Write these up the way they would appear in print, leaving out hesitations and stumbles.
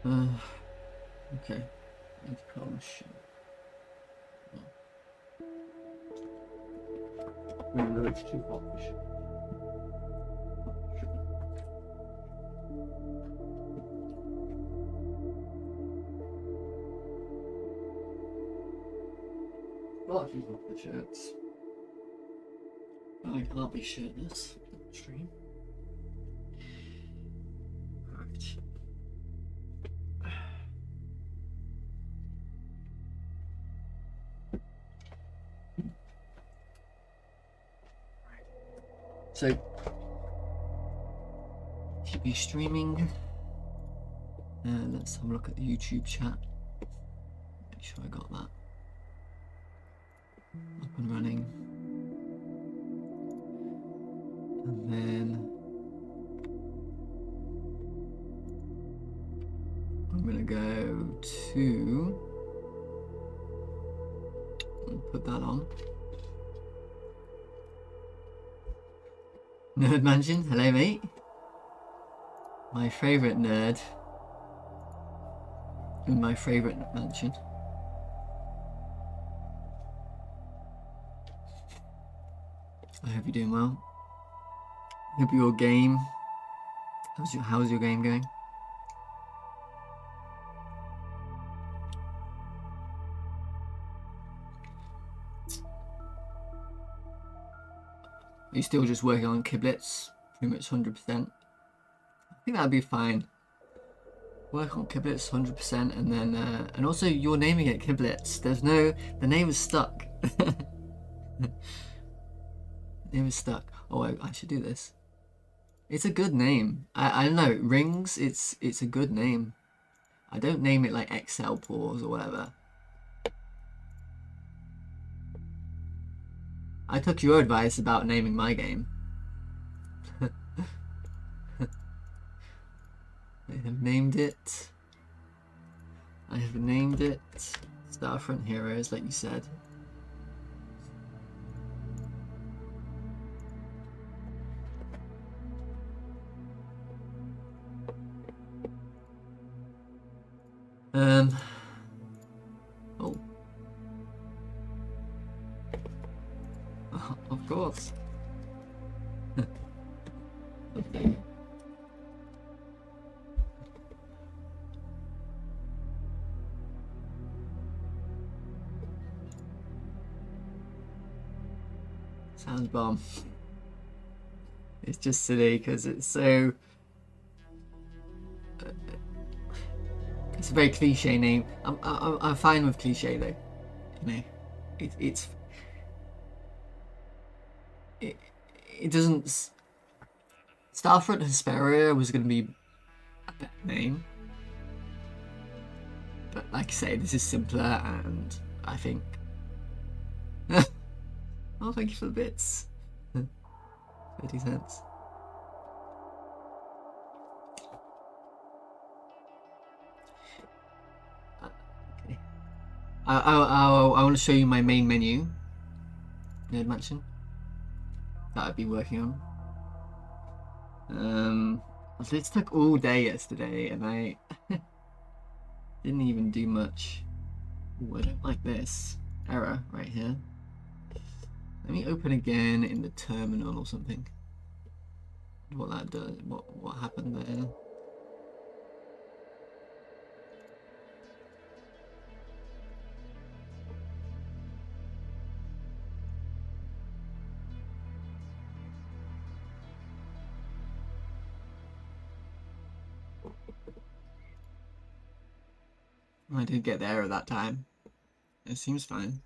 Okay. Need to put on a shoe. No, it's too hot for shoe. Well, keep off the shirts. I can't be shirtless on the stream. Right. So, keep me streaming. Let's have a look at the YouTube chat. Make sure I got that up and running. And then I'm gonna go to put that on. Nerd Mansion, hello mate. My favourite nerd in my favourite mansion. I hope you're doing well. Hope your game. How's your game going? Are you still just working on Kiblets? Pretty much 100%. I think that'd be fine. Work on Kiblets 100%, and then and also you're naming it Kiblets. The name is stuck. The name is stuck. Oh, I should do this. It's a good name. I don't know. It rings. It's a good name. I don't name it like Excel Pause or whatever. I took your advice about naming my game. I have named it Starfront Heroes, like you said. Oh. Of course. Okay. Sounds bomb. It's just silly because it's so. It's a very cliche name. I'm fine with cliche though. You know, it doesn't. Starfront Hesperia was going to be a better name, but like I say, this is simpler, and I think. Oh, thank you for the bits. 30 cents. Okay. I want to show you my main menu. Nerd Mansion. That I'd be working on. So this took all day yesterday, and I didn't even do much. Ooh, I don't like this error right here. Let me open again in the terminal or something. What that does? What happened there? I did get the error that time. It seems fine.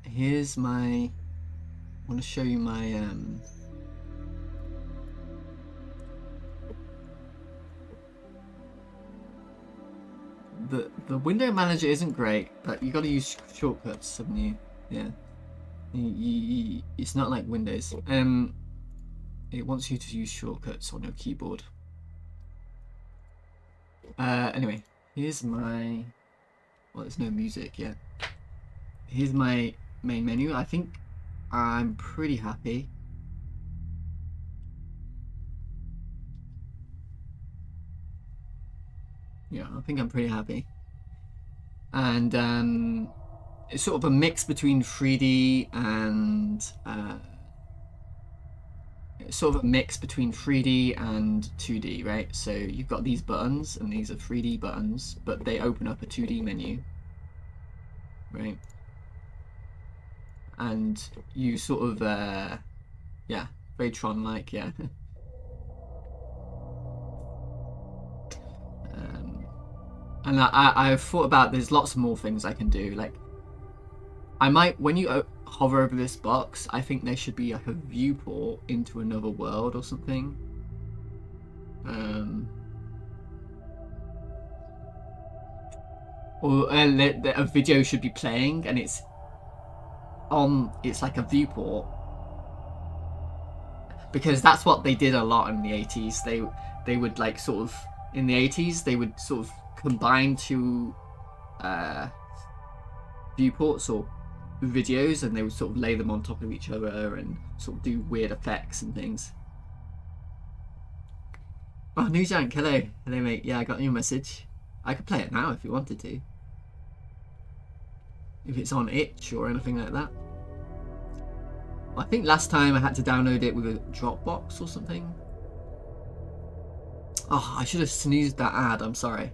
Here's my. I want to show you my the window manager isn't great, but you got to use shortcuts, haven't you? Yeah. It's not like Windows. It wants you to use shortcuts on your keyboard. Anyway, here's my. Well, there's no music yet. Here's my main menu. I think I'm pretty happy. Yeah, I think I'm pretty happy. And it's sort of a mix between 3D and it's sort of a mix between 3D and 2D, right? So you've got these buttons, and these are 3D buttons, but they open up a 2D menu, right? And you sort of, yeah, very Tron-like, yeah. And I've thought about, there's lots more things I can do. Like, I might, when you hover over this box, I think there should be like a viewport into another world or something. Or a video should be playing, and it's like a viewport, because that's what they did a lot in the 80s. They would like sort of, in the 80s they would sort of combine two viewports or videos, and they would sort of lay them on top of each other and sort of do weird effects and things. Oh, New Jank, hello mate. Yeah, I got your message. I could play it now if you wanted to, if it's on itch or anything like that. I think last time I had to download it with a Dropbox or something. Oh, I should have snoozed that ad. I'm sorry.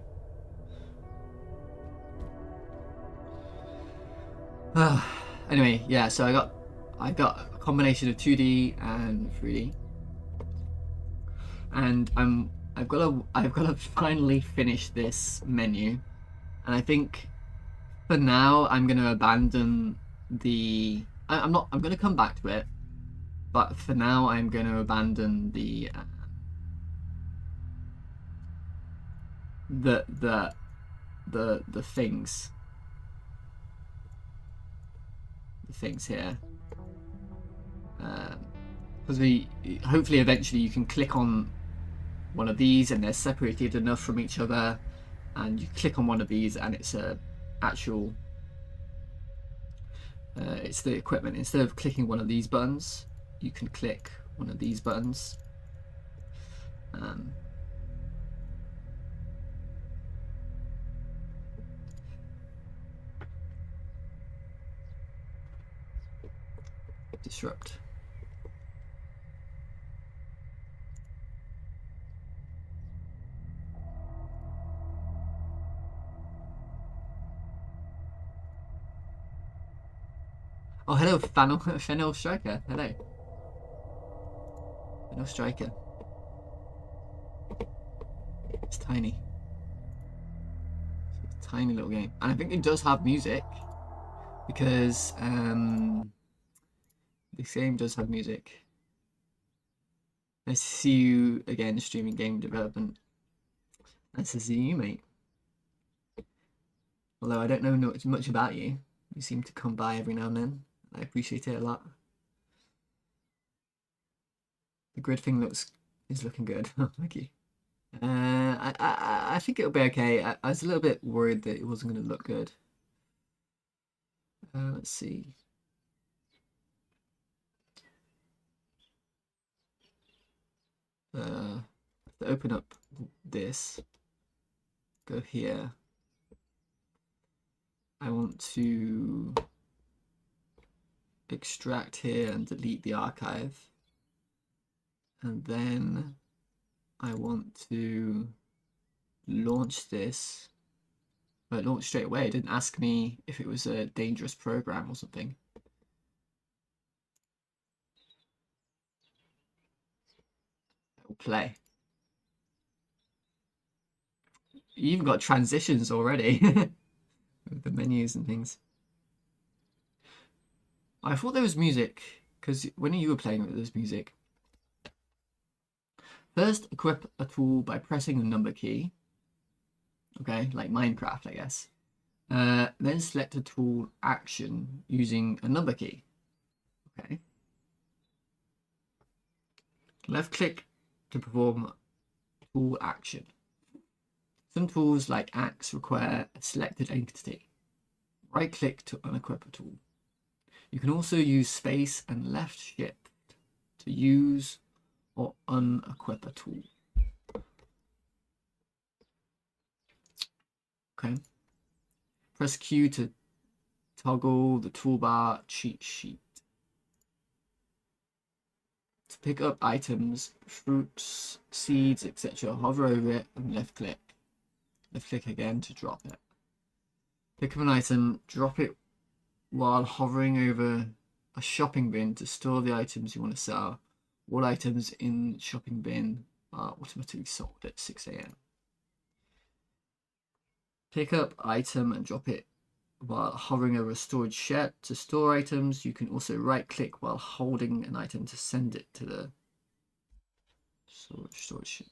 Anyway, yeah. So I got a combination of 2D and 3D, and I've got to finally finish this menu, and I think for now I'm going to abandon the. I'm going to come back to it, but for now I'm going to abandon the things. The things here. Because hopefully eventually you can click on one of these and they're separated enough from each other, and you click on one of these and it's a actual it's the equipment. Instead of clicking one of these buttons, you can click one of these buttons. Disrupt. Oh, hello, Fennel Striker. Hello. Fennel Striker. It's tiny. It's a tiny little game. And I think it does have music, because this game does have music. Nice to see you again, streaming game development. Nice to see you, mate. Although I don't know much about you. You seem to come by every now and then. I appreciate it a lot. The grid thing is looking good. Thank you. I think it'll be okay. I was a little bit worried that it wasn't going to look good. Let's see. To open up this, go here. I want to extract here and delete the archive, and then I want to launch this. But it launched straight away. It didn't ask me if it was a dangerous program or something. I'll play. You even got transitions already with the menus and things. I thought there was music, because when you were playing it, there was music. First, equip a tool by pressing the number key. Okay, like Minecraft, I guess. Then select a tool action using a number key. Okay. Left click to perform tool action. Some tools like axe require a selected entity. Right click to unequip a tool. You can also use space and left shift to use or unequip a tool. Okay. Press Q to toggle the toolbar cheat sheet. To pick up items, fruits, seeds, etc., hover over it and left click. Left click again to drop it. Pick up an item, drop it while hovering over a shopping bin to store the items you want to sell. All items in shopping bin are automatically sold at 6 AM. Pick up item and drop it while hovering over a storage shed to store items. You can also right click while holding an item to send it to the storage shed.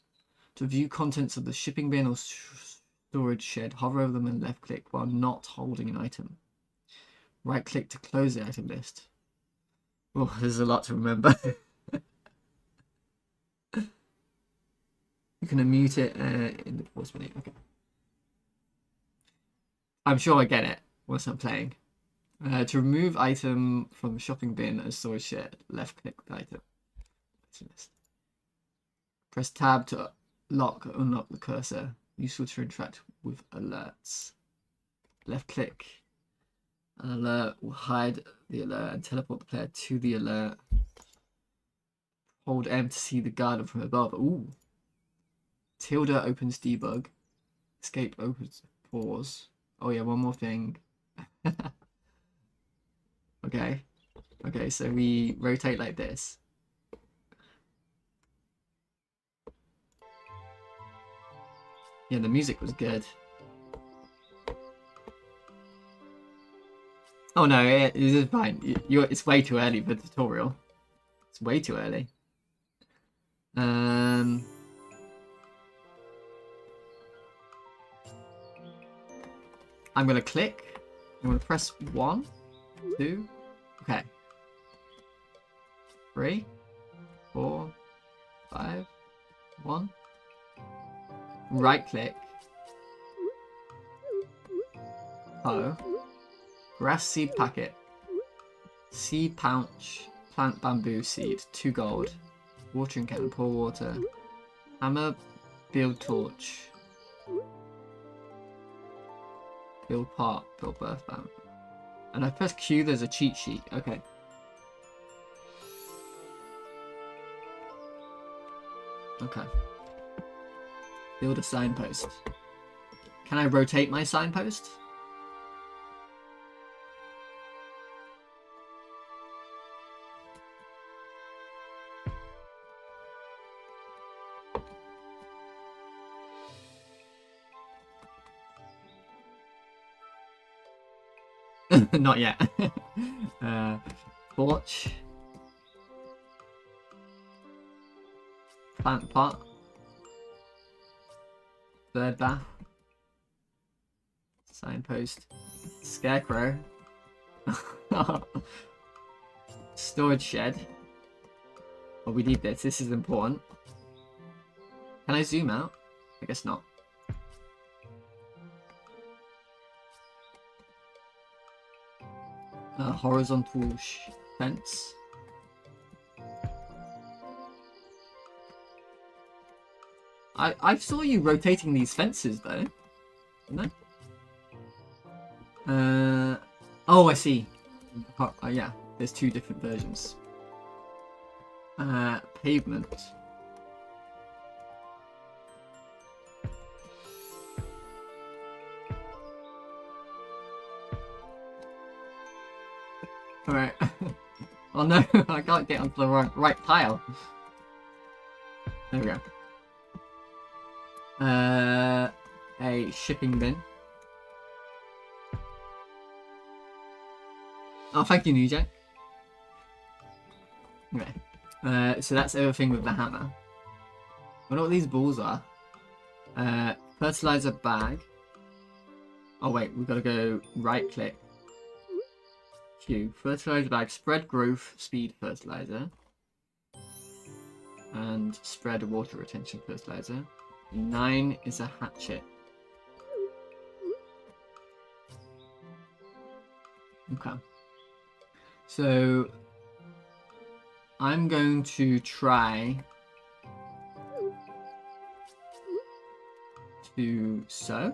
To view contents of the shipping bin or storage shed, hover over them and left click while not holding an item. Right click to close the item list. Oh, there's a lot to remember. You can unmute it in the pause menu. Okay. I'm sure I get it once I'm playing. To remove item from shopping bin and storage shed, left click the item. Press tab to lock or unlock the cursor. Useful to interact with alerts. Left click. An alert will hide the alert and teleport the player to the alert. Hold M to see the garden from above. Ooh. Tilde opens debug. Escape opens pause. Oh yeah, one more thing. Okay. Okay, so we rotate like this. Yeah, the music was good. Oh no, it is fine. It's way too early for the tutorial. It's way too early. I'm gonna click. I'm gonna press 1, 2. Okay. 3, 4, 5, 1. Right click. Oh. Grass seed packet. Seed pouch. Plant bamboo seed. 2 gold. Watering can. Pour water. Hammer. Build torch. Build pot. Build birth lamp. And I press Q, there's a cheat sheet. Okay. Okay. Build a signpost. Can I rotate my signpost? Not yet. Porch. Plant pot. Bird bath. Signpost. Scarecrow. Storage shed. Oh, we need this. This is important. Can I zoom out? I guess not. Horizontal fence. I saw you rotating these fences though, didn't I? Oh, I see. Yeah, there's 2 different versions. Pavement. Alright. Oh no, I can't get onto the right tile. There we go. A shipping bin. Oh, thank you, New Jack. Okay. So that's everything with the hammer. I wonder what these balls are. Fertilizer bag. Oh wait, we've got to go right click. Q. Fertilizer bag. Spread growth speed fertilizer. And spread water retention fertilizer. 9 is a hatchet. Okay. So I'm going to try to sew.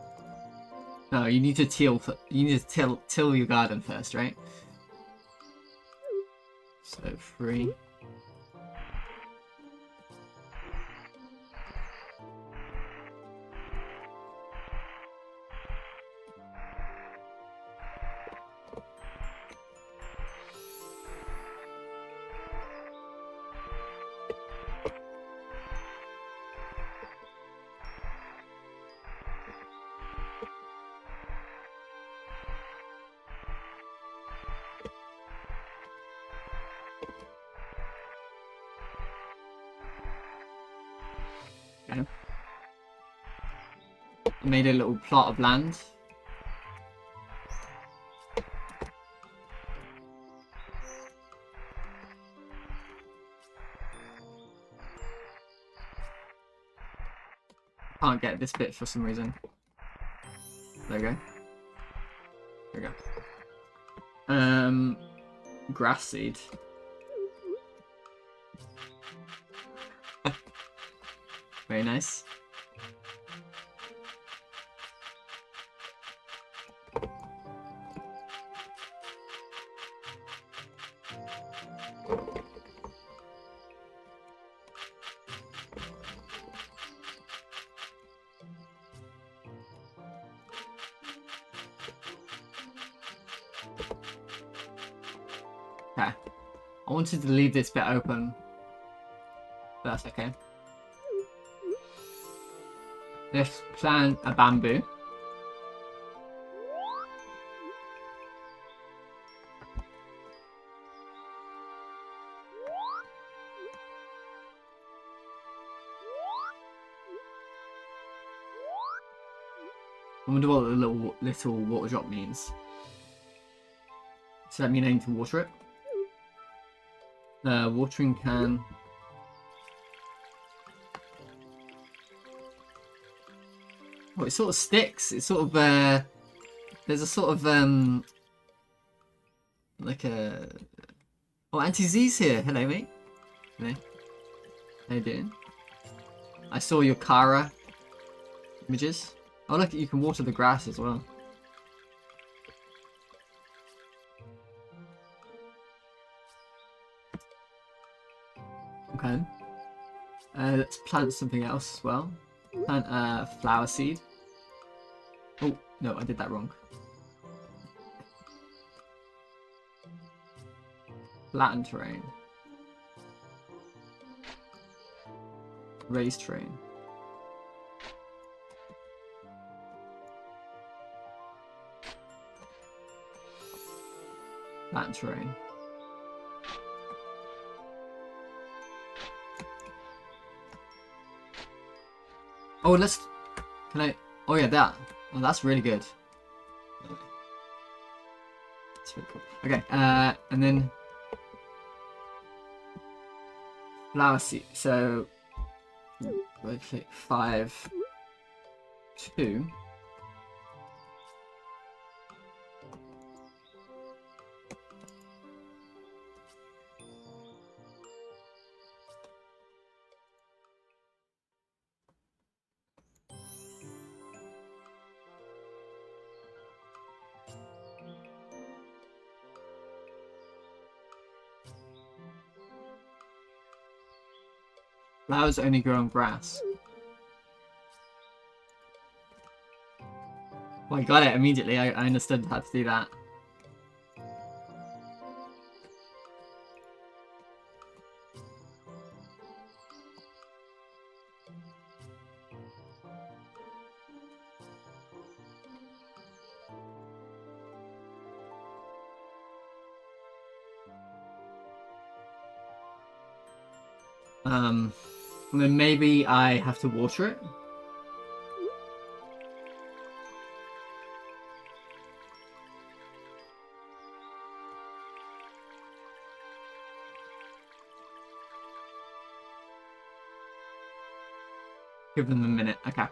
No, you need to till. You need to till your garden first, right? So 3. Okay. I made a little plot of land. Can't get this bit for some reason. There we go. There we go. Grass seed. Very nice. Okay. I wanted to leave this bit open. But that's okay. Let's plant a bamboo. I wonder what the little water drop means. Does that mean I need to water it? Watering can. Oh, it sort of sticks. It's sort of there's a sort of like a. Oh, Auntie Z's here. Hello, mate. Hello. How you doing? I saw your Kara images. Oh, look, you can water the grass as well. Okay. Let's plant something else as well. Plant a flower seed. Oh, no, I did that wrong. Flatten terrain. Raised terrain. Flatten terrain. Oh, let's... Can I... Oh, yeah, that. Oh, that's really good. That's really cool. Okay, and then... Flower seed. So... Right click 5... 2... Flowers only grow on grass. Well, I got it immediately. I understood how to do that. And then maybe I have to water it. Give them a minute. Okay.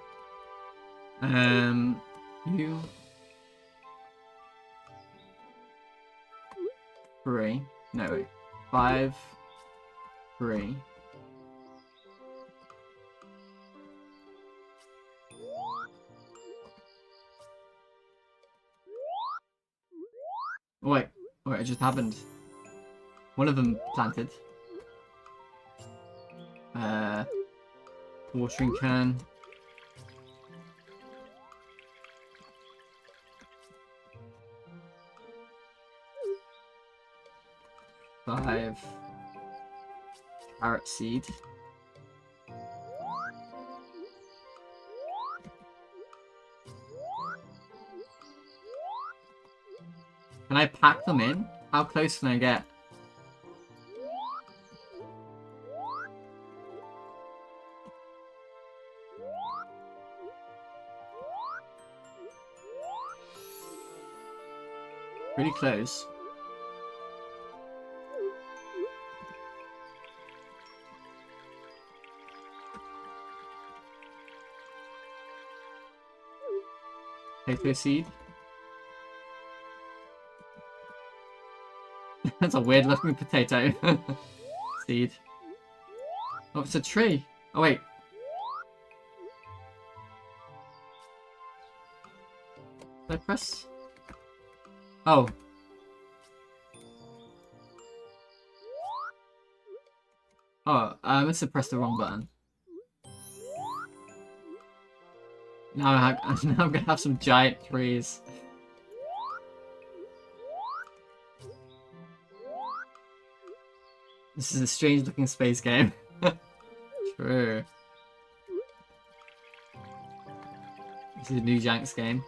You 3. No, wait. 5, 3. Wait, it just happened. One of them planted. Watering can. Five. Carrot seed. Can I pack them in? How close can I get? Pretty close. Potato seed. That's a weird looking potato. Seed. Oh, it's a tree. Oh, wait. Did I press? Oh. Oh, I must have pressed the wrong button. Now I'm gonna have some giant trees. This is a strange looking space game. True. This is a new Janks game.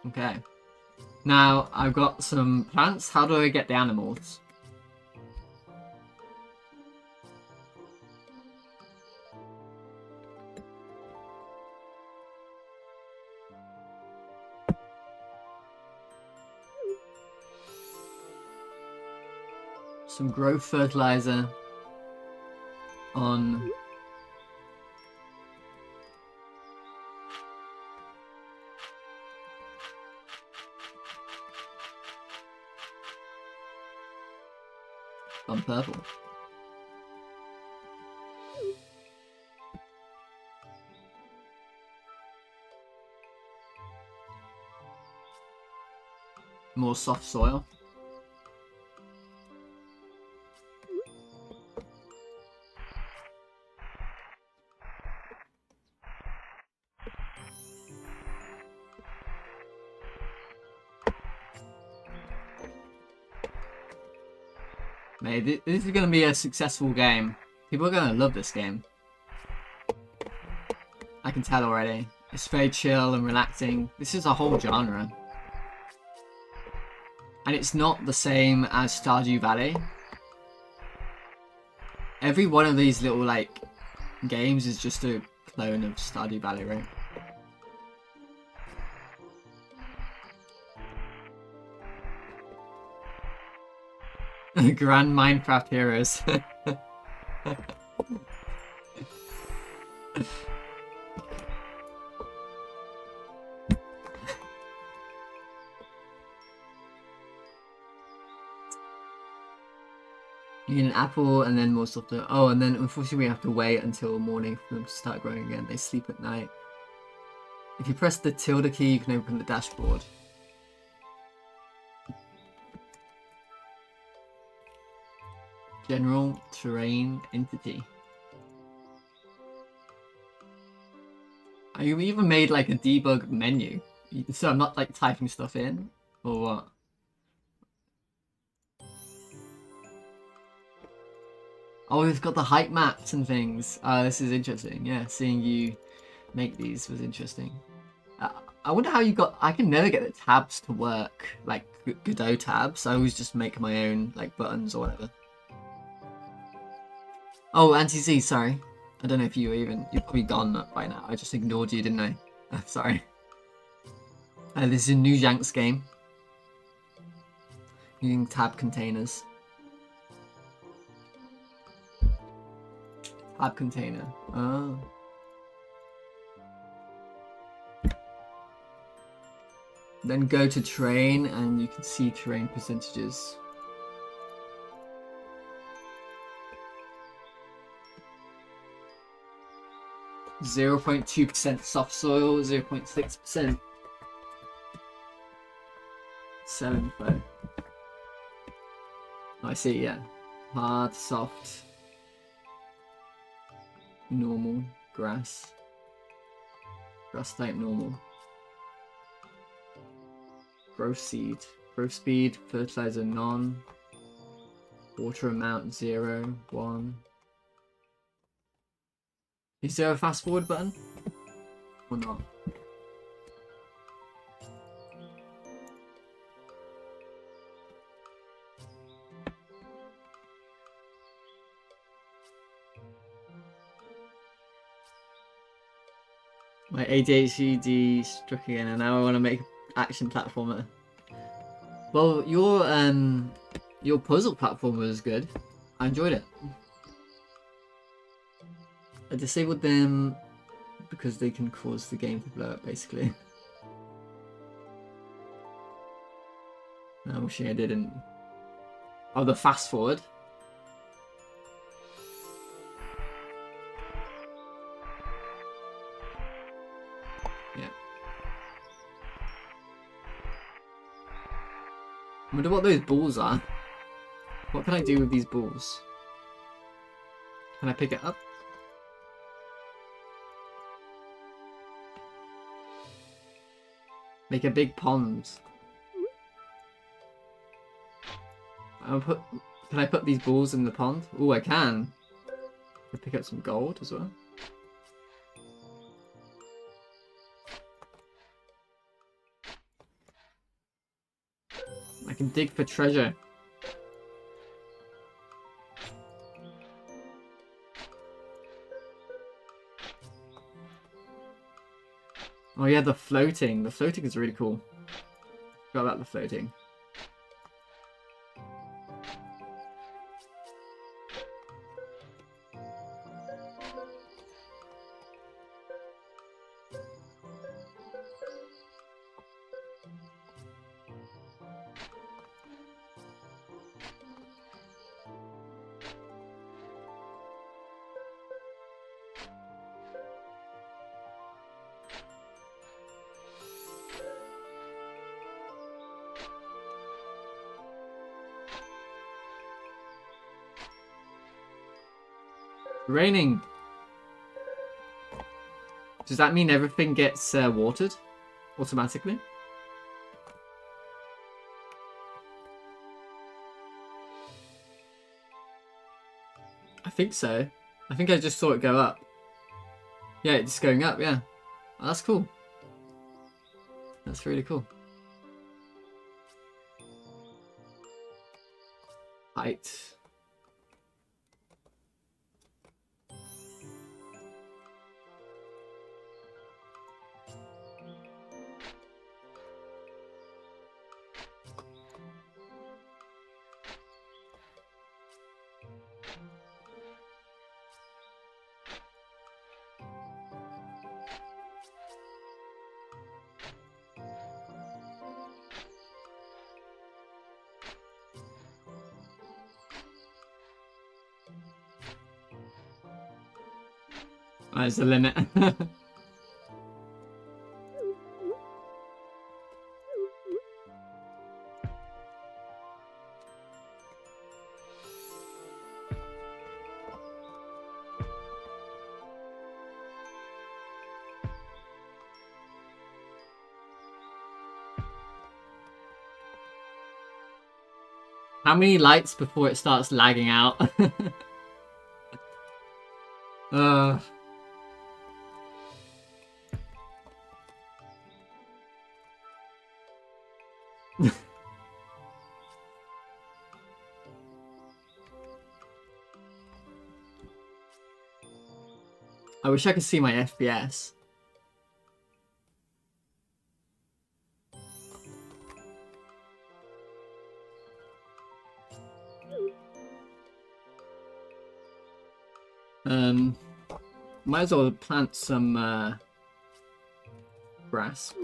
Okay. Now, I've got some plants. How do I get the animals? Some growth fertilizer on purple. More soft soil. Mate, this is going to be a successful game. People are going to love this game. I can tell already. It's very chill and relaxing. This is a whole genre. And it's not the same as Stardew Valley. Every one of these little, like, games is just a clone of Stardew Valley, right? Grand Minecraft heroes. You need an apple and then more stuff to... Oh, and then unfortunately we have to wait until morning for them to start growing again. They sleep at night. If you press the tilde key, you can open the dashboard. General terrain entity. I even made like a debug menu, so I'm not like typing stuff in or what. Oh, we've got the height maps and things. This is interesting. Yeah, seeing you make these was interesting. I wonder how you got... I can never get the tabs to work, like Godot tabs. I always just make my own like buttons or whatever. Oh, Anti-Z, sorry. I don't know if you're probably gone by now. I just ignored you, didn't I? Sorry. This is a new Janks game. Using tab containers. Tab container. Oh. Then go to terrain and you can see terrain percentages. .2% soft soil, 0.6% Sell info. Oh, I see, yeah. Hard, soft, normal, grass. Grass type normal. Growth seed. Growth speed, fertilizer none. Water amount 0, 1. Is there a fast forward button? Or not? My ADHD struck again, and now I want to make action platformer. Well, your puzzle platformer was good. I enjoyed it. I disabled them because they can cause the game to blow up, basically. I'm wishing I didn't. Oh, the fast forward. Yeah. I wonder what those balls are. What can I do with these balls? Can I pick it up? Make a big pond. Can I put these balls in the pond? Oh, I can. I pick up some gold as well. I can dig for treasure. Oh yeah, the floating. The floating is really cool. Forgot about the floating. Raining. Does that mean everything gets watered automatically? I think so. I think I just saw it go up. Yeah, it's going up, yeah. Oh, that's cool. That's really cool. Height. There's the limit. How many lights before it starts lagging out? I wish I could see my FPS. Might as well plant some grass.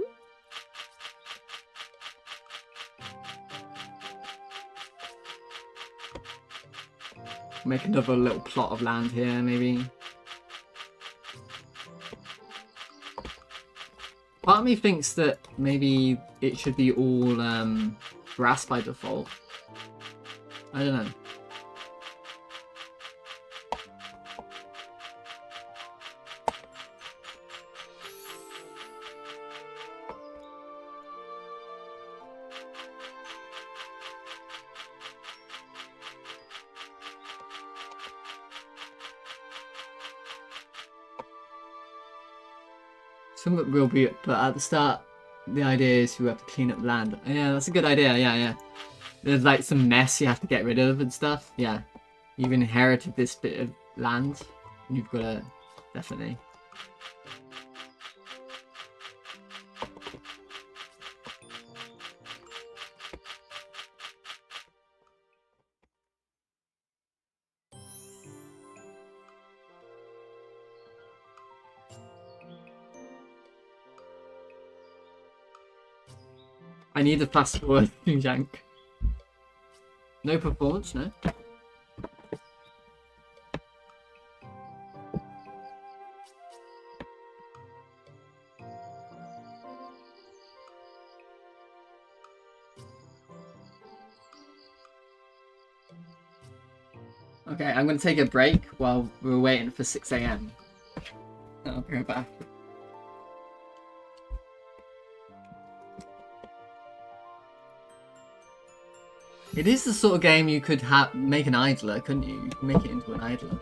Make another little plot of land here, maybe. Part of me thinks that maybe it should be all grass by default. I don't know. Some of it will be, but at the start, the idea is we have to clean up land. Yeah, that's a good idea. Yeah. There's like some mess you have to get rid of and stuff. Yeah, you've inherited this bit of land. You've got to definitely. I need a fast forward, Jank. No performance, no? Okay, I'm gonna take a break while we're waiting for 6 AM. I'll go back. It is the sort of game you could make an idler, couldn't you? You could make it into an idler.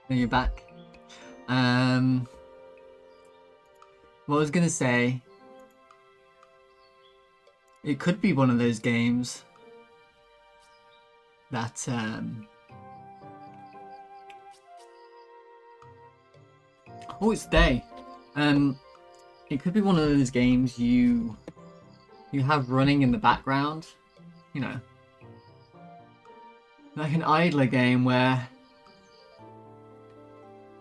Now you're back. What I was gonna say, it could be one of those games that oh, it's day. It could be one of those games you have running in the background, you know, like an idler game where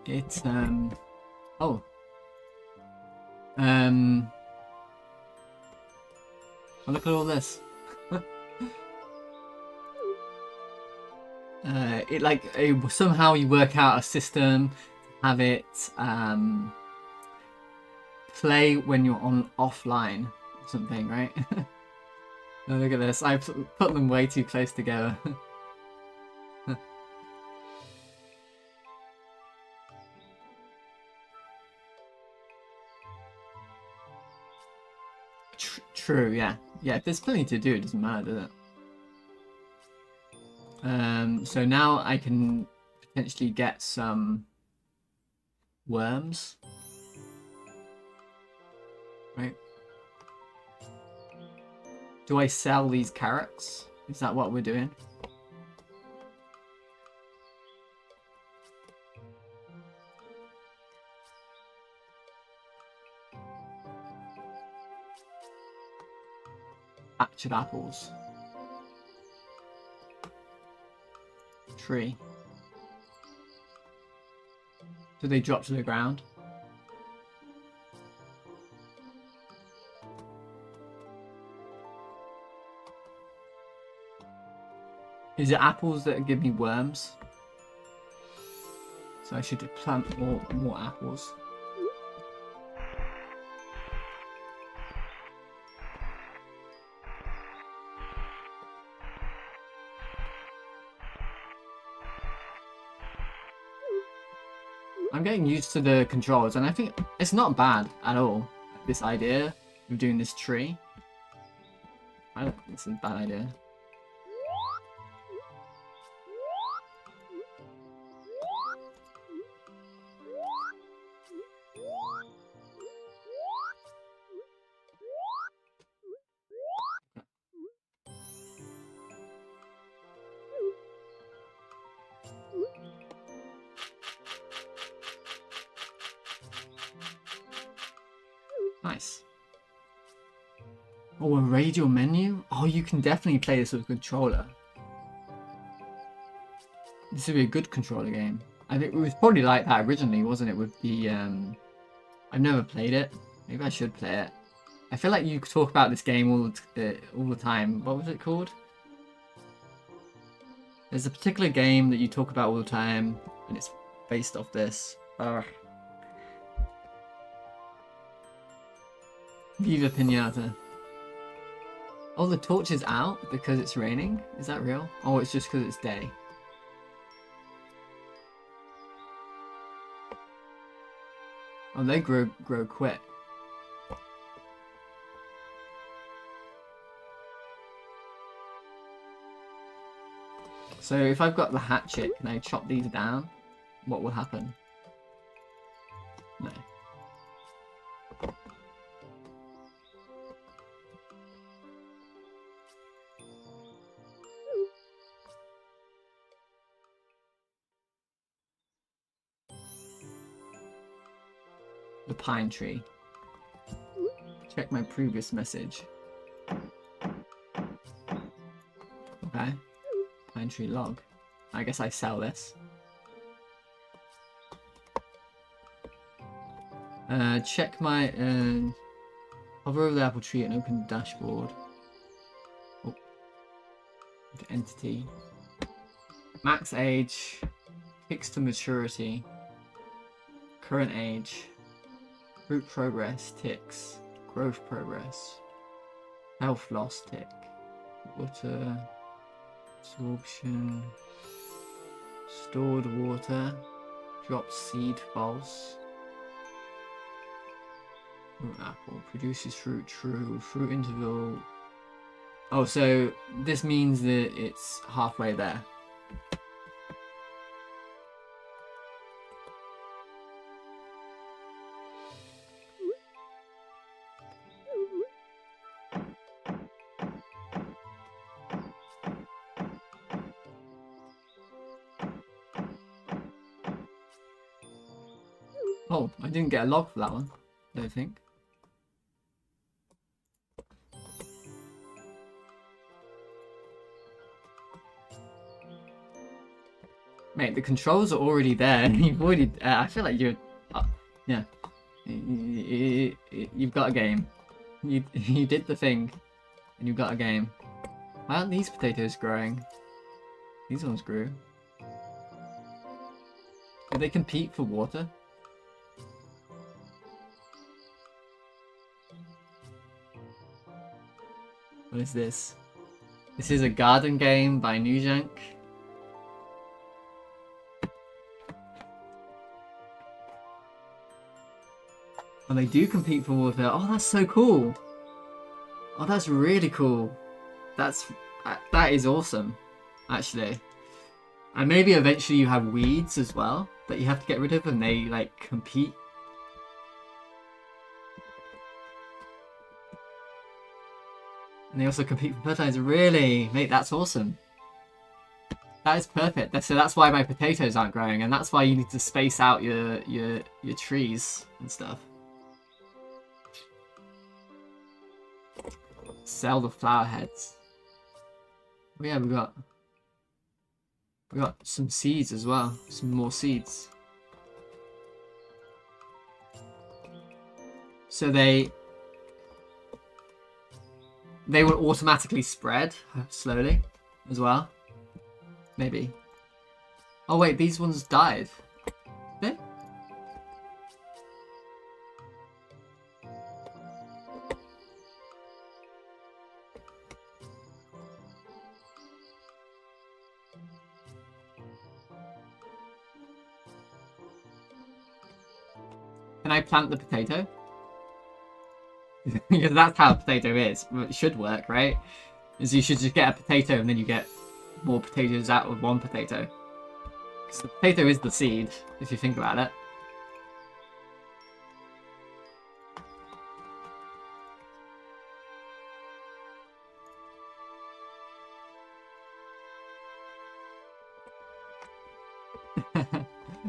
it's oh look at all this. Somehow you work out a system to have it play when you're on offline or something, right? Oh, look at this. I put them way too close together. True, yeah. Yeah, if there's plenty to do, it doesn't matter, does it? So now I can potentially get some worms. Right? Do I sell these carrots? Is that what we're doing? Patch of apples. Tree. Do they drop to the ground? Is it apples that give me worms? So I should plant more apples. I'm getting used to the controls, and I think it's not bad at all. This idea of doing this tree. I don't think it's a bad idea. Nice. Oh, a radial menu? Oh, you can definitely play this with a controller. This would be a good controller game. I think it was probably like that originally, wasn't it? With the I've never played it. Maybe I should play it. I feel like you talk about this game all the time. What was it called? There's a particular game that you talk about all the time, and it's based off this. Viva Pinata. Oh, the torch is out because it's raining? Is that real? Oh, it's just because it's day. Oh, they grow quick. So if I've got the hatchet, can I chop these down? What will happen? No. The pine tree. Check my previous message. Okay. Pine tree log. I guess I sell this. Check my hover over the apple tree and open the dashboard. Oh. Entity. Max age. Ticks to maturity. Current age. Fruit progress, ticks. Growth progress. Health loss, tick. Water. Absorption. Stored water. Drop seed, false. Fruit apple. Produces fruit, true. Fruit interval. Oh, so this means that it's halfway there. Oh, I didn't get a log for that one, I don't think. Mate, the controls are already there. You've already... I feel like you're... yeah. You've got a game. You did the thing. And you've got a game. Why aren't these potatoes growing? These ones grew. Do they compete for water? What is this? This is a garden game by Nujank. And they do compete for water. Oh, that's so cool. Oh, that's really cool. That is awesome, actually. And maybe eventually you have weeds as well that you have to get rid of, and they like compete. And they also compete for fertilizer. Really, mate, that's awesome. That is perfect. So that's why my potatoes aren't growing, and that's why you need to space out your trees and stuff. Sell the flower heads. Oh yeah, we got some seeds as well. Some more seeds. So they will automatically spread slowly as well. Maybe. Oh wait, these ones died. Did they? Can I plant the potato? Because that's how a potato is. It should work, right? Is you should just get a potato and then you get more potatoes out of one potato. Because the potato is the seed, if you think about it.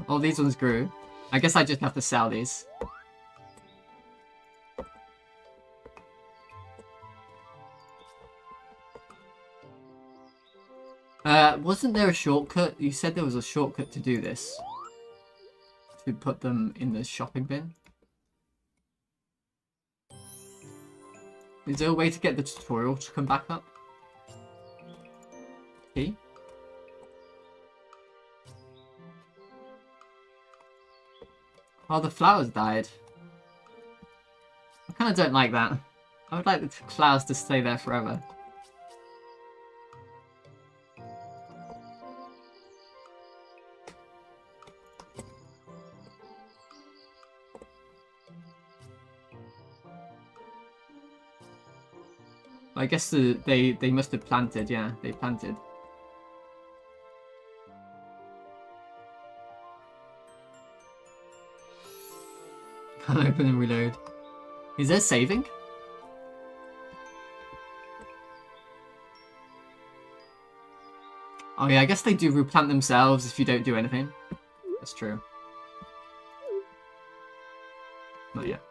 Oh, these ones grew. I guess I just have to sell these. Wasn't there a shortcut? You said there was a shortcut to do this. To put them in the shopping bin. Is there a way to get the tutorial to come back up? Okay. Oh, the flowers died. I kind of don't like that. I would like the flowers to stay there forever. I guess they must have planted, yeah, they planted. Can't open and reload. Is there saving? Oh yeah, I guess they do replant themselves if you don't do anything. That's true. Not yet.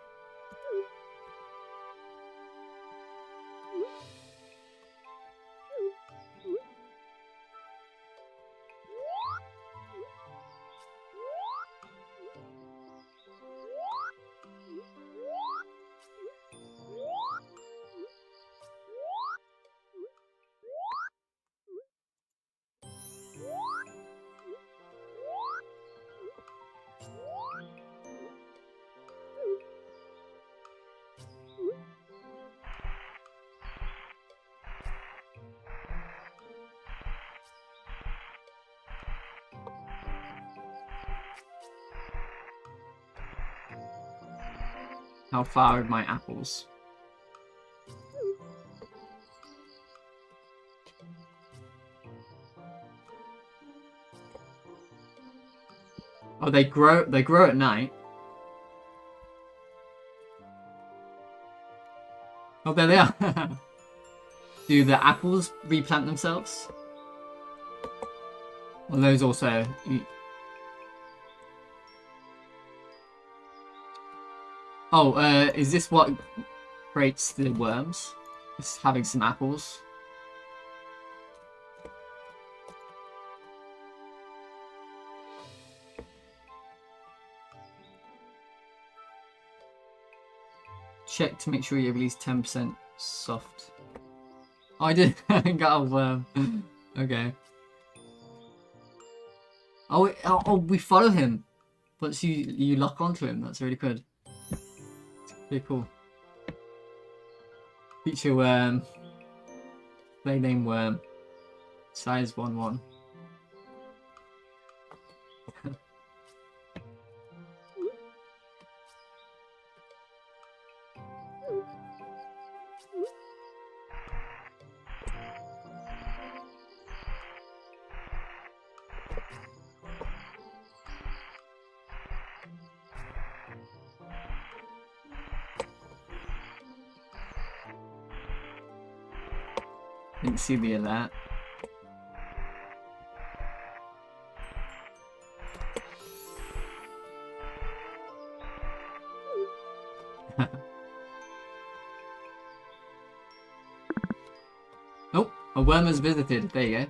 How far are my apples? Oh, they grow at night. Oh, there they are. Do the apples replant themselves? Well, those also... Oh, is this what creates the worms? Just having some apples. Check to make sure you have at least 10% soft. Oh, I did. I got a worm. Okay. Oh, we follow him. Once you lock onto him, that's really good. It's pretty cool. Feature worm. Play name worm. Size 1-1. Didn't see the alert. Oh, a worm has visited. There you go.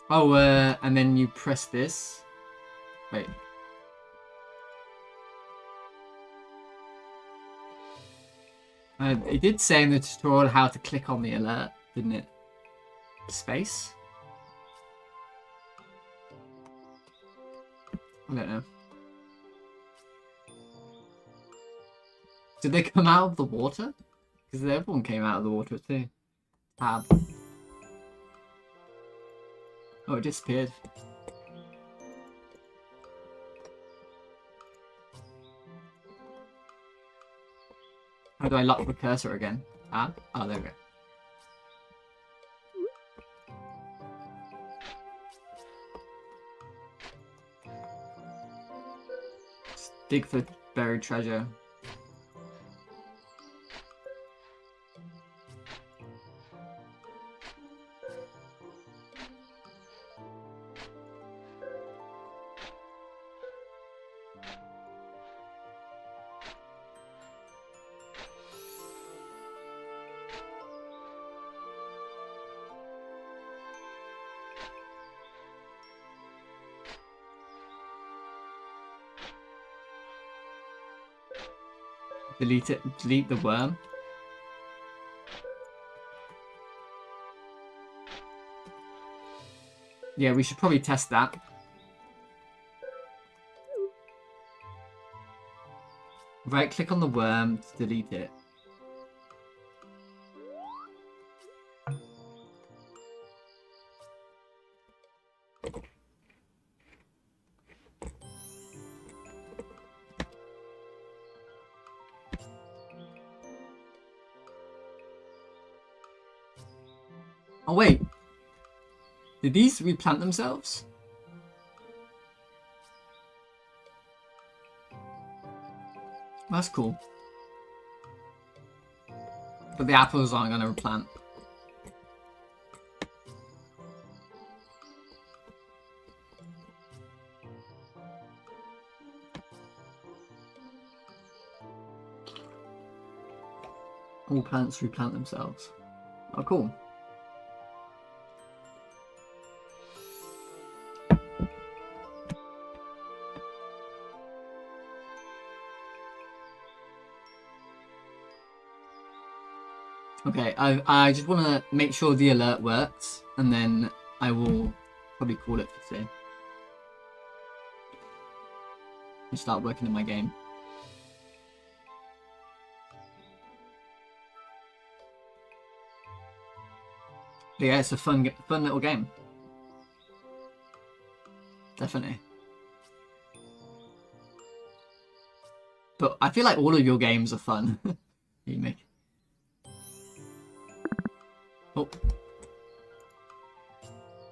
Oh, and then you press this. Wait. It did say in the tutorial how to click on the alert, didn't it? Space? I don't know. Did they come out of the water? Because everyone came out of the water too. Tab. Oh, it disappeared. How do I lock the cursor again? Ah? Oh, there we go. Just dig for buried treasure. Delete it. Delete the worm. Yeah, we should probably test that. Right click on the worm to delete it. Oh wait, did these replant themselves? That's cool. But the apples aren't going to replant. All plants replant themselves. Oh, cool. Okay, I just want to make sure the alert works, and then I will probably call it for today. And start working on my game. But yeah, it's a fun little game. Definitely. But I feel like all of your games are fun. You make. Oh.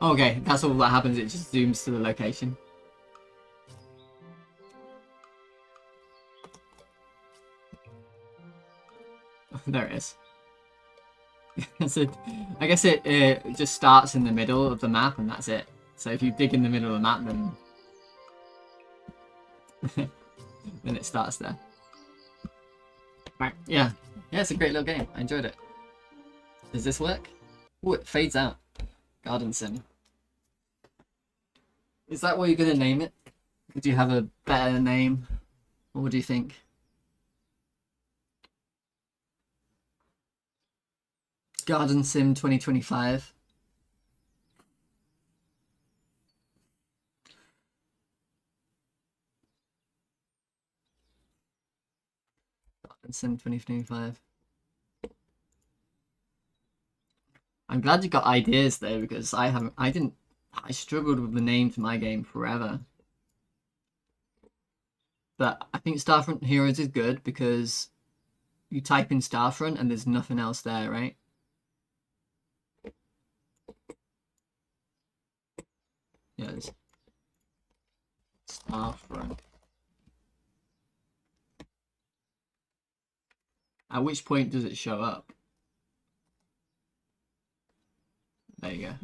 Okay, that's all that happens. It just zooms to the location. There it is. So, I guess it just starts in the middle of the map and that's it. So if you dig in the middle of the map, then... Then it starts there. Right, yeah. Yeah, it's a great little game. I enjoyed it. Does this work? Oh, it fades out. Garden Sim. Is that what you're going to name it? Do you have a better name? What do you think? Garden Sim 2025. Garden Sim 2025. I'm glad you got ideas though, because I struggled with the name to my game forever. But I think Starfront Heroes is good because you type in Starfront and there's nothing else there, right? Yeah, it's Starfront. At which point does it show up? There you go.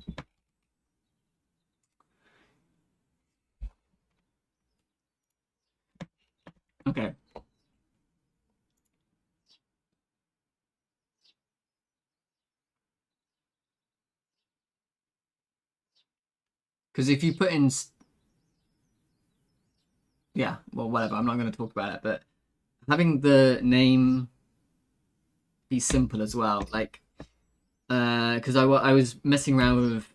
Okay. Because if you put in... Yeah, well, whatever. I'm not going to talk about it, but having the name be simple as well. Like, because I was messing around with,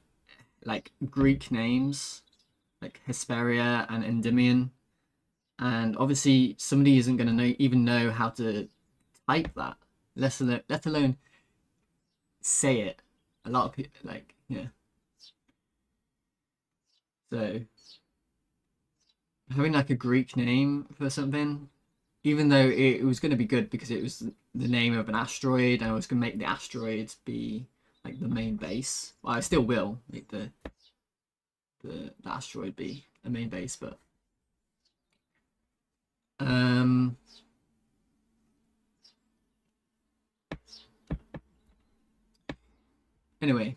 like, Greek names, like Hesperia and Endymion. And obviously somebody isn't going to even know how to type that, let alone say it. A lot of people, like, yeah. So having like a Greek name for something, even though it was going to be good because it was the name of an asteroid, and I was going to make the asteroid be like the main base. Well, I still will make the asteroid be a main base, but anyway,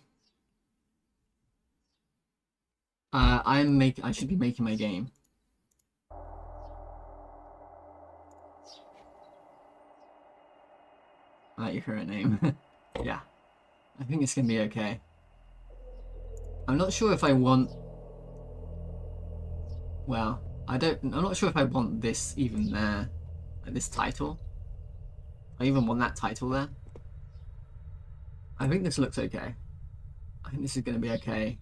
I should be making my game. I like your current name. Yeah, I think it's gonna be okay. I'm not sure if I want. Well, I'm not sure if I want this even there, like this title. I even want that title there. I think this looks okay. I think this is gonna be okay.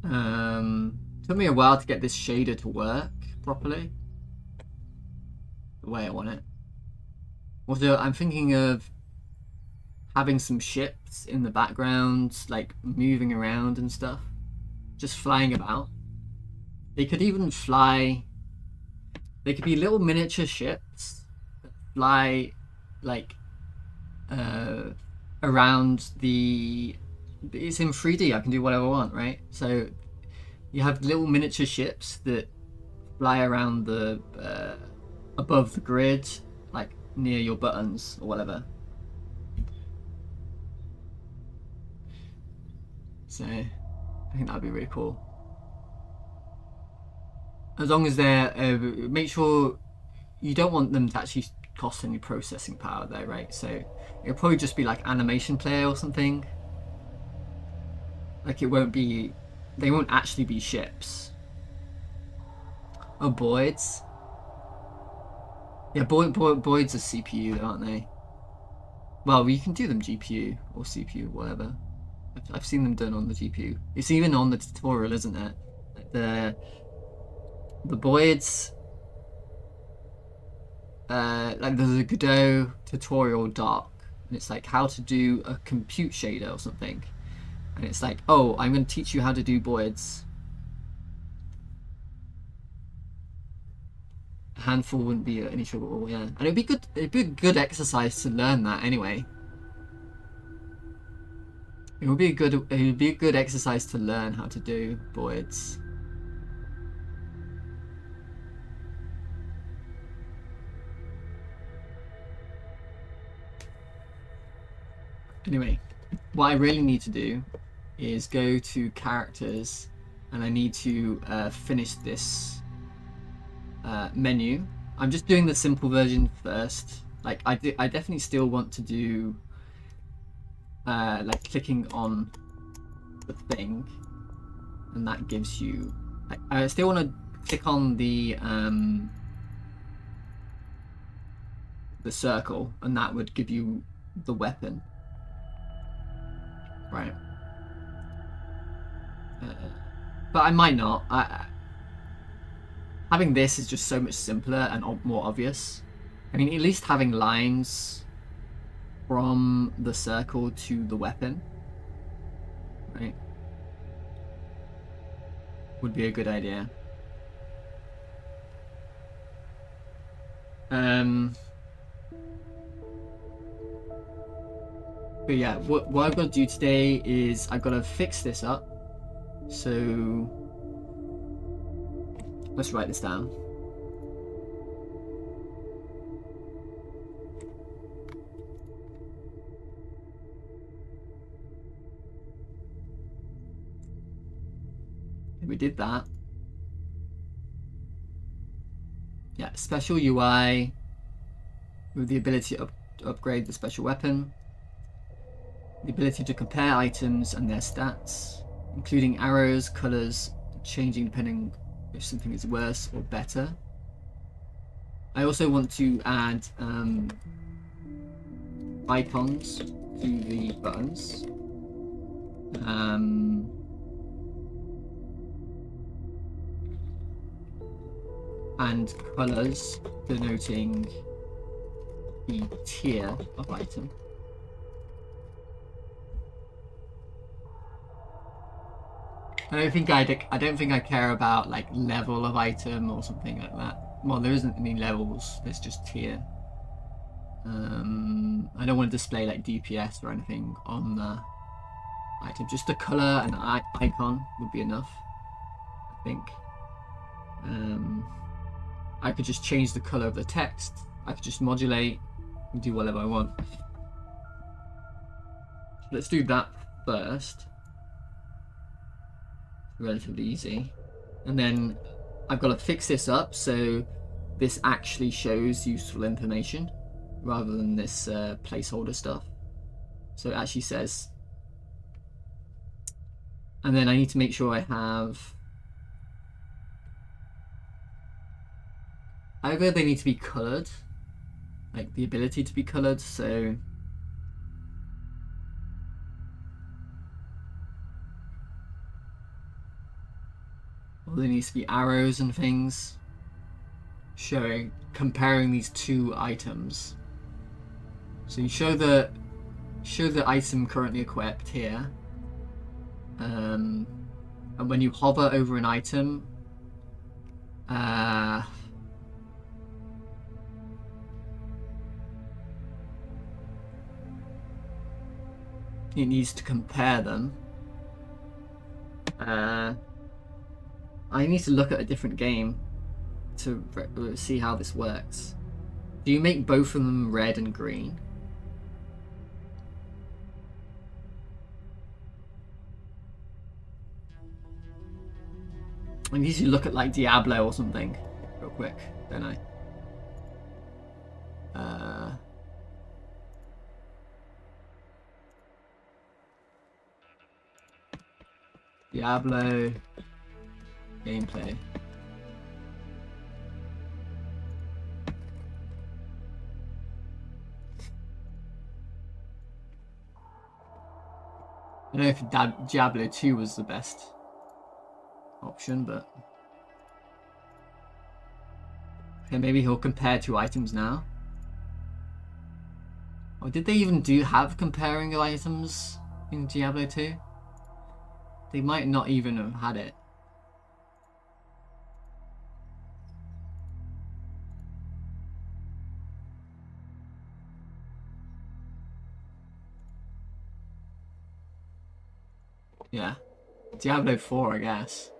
Took me a while to get this shader to work properly, the way I want it. Also, I'm thinking of having some ships in the background, like moving around and stuff, just flying about. They could even fly. They could be little miniature ships that fly, like, around the. It's in 3D. I can do whatever I want, right? So you have little miniature ships that fly around the above the grid, like near your buttons or whatever. So I think that'd be really cool. As long as they're make sure you don't want them to actually cost any processing power though, right? So it'll probably just be like animation player or something. Like it won't be, they won't actually be ships. Oh, Boyds. Yeah, Boyds are CPU, aren't they? Well, you can do them GPU or CPU, whatever. I've seen them done on the GPU. It's even on the tutorial, isn't it? The Boyds. Like there's a Godot tutorial doc, and it's like how to do a compute shader or something. And it's like, oh, I'm going to teach you how to do Boyds. A handful wouldn't be any trouble, yeah. And it'd be good. It'd be a good exercise to learn that anyway. It would be a good exercise to learn how to do Boyds. Anyway, what I really need to do is go to characters, and I need to finish this menu. I'm just doing the simple version first. Like I definitely still want to do like clicking on the thing, and that gives you. I still want to click on the circle, and that would give you the weapon, right? But I might not. Having this is just so much simpler and more obvious. I mean, at least having lines from the circle to the weapon, right, would be a good idea. But yeah, what I've got to do today is I've got to fix this up. So let's write this down. We did that. Yeah, special UI with the ability to upgrade the special weapon. The ability to compare items and their stats, including arrows, colors, changing depending if something is worse or better. I also want to add icons to the buttons. And colors denoting the tier of item. I don't think I care about like level of item or something like that. Well, there isn't any levels. There's just tier. I don't want to display like DPS or anything on the item. Just the color and icon would be enough, I think. I could just change the color of the text. I could just modulate and do whatever I want. Let's do that first. Relatively easy. And then I've got to fix this up so this actually shows useful information rather than this placeholder stuff. So it actually says, and then I need to make sure I have either they need to be colored, like the ability to be colored, so or there needs to be arrows and things comparing these two items. So you show the item currently equipped here, and when you hover over an item, it needs to compare them. I need to look at a different game to see how this works. Do you make both of them red and green? I need to look at like Diablo or something real quick, don't I? Diablo gameplay. I don't know if Diablo 2 was the best option, but okay, maybe he'll compare two items now. Or did they even have comparing of items in Diablo 2? They might not even have had it. Yeah. Diablo 4, I guess.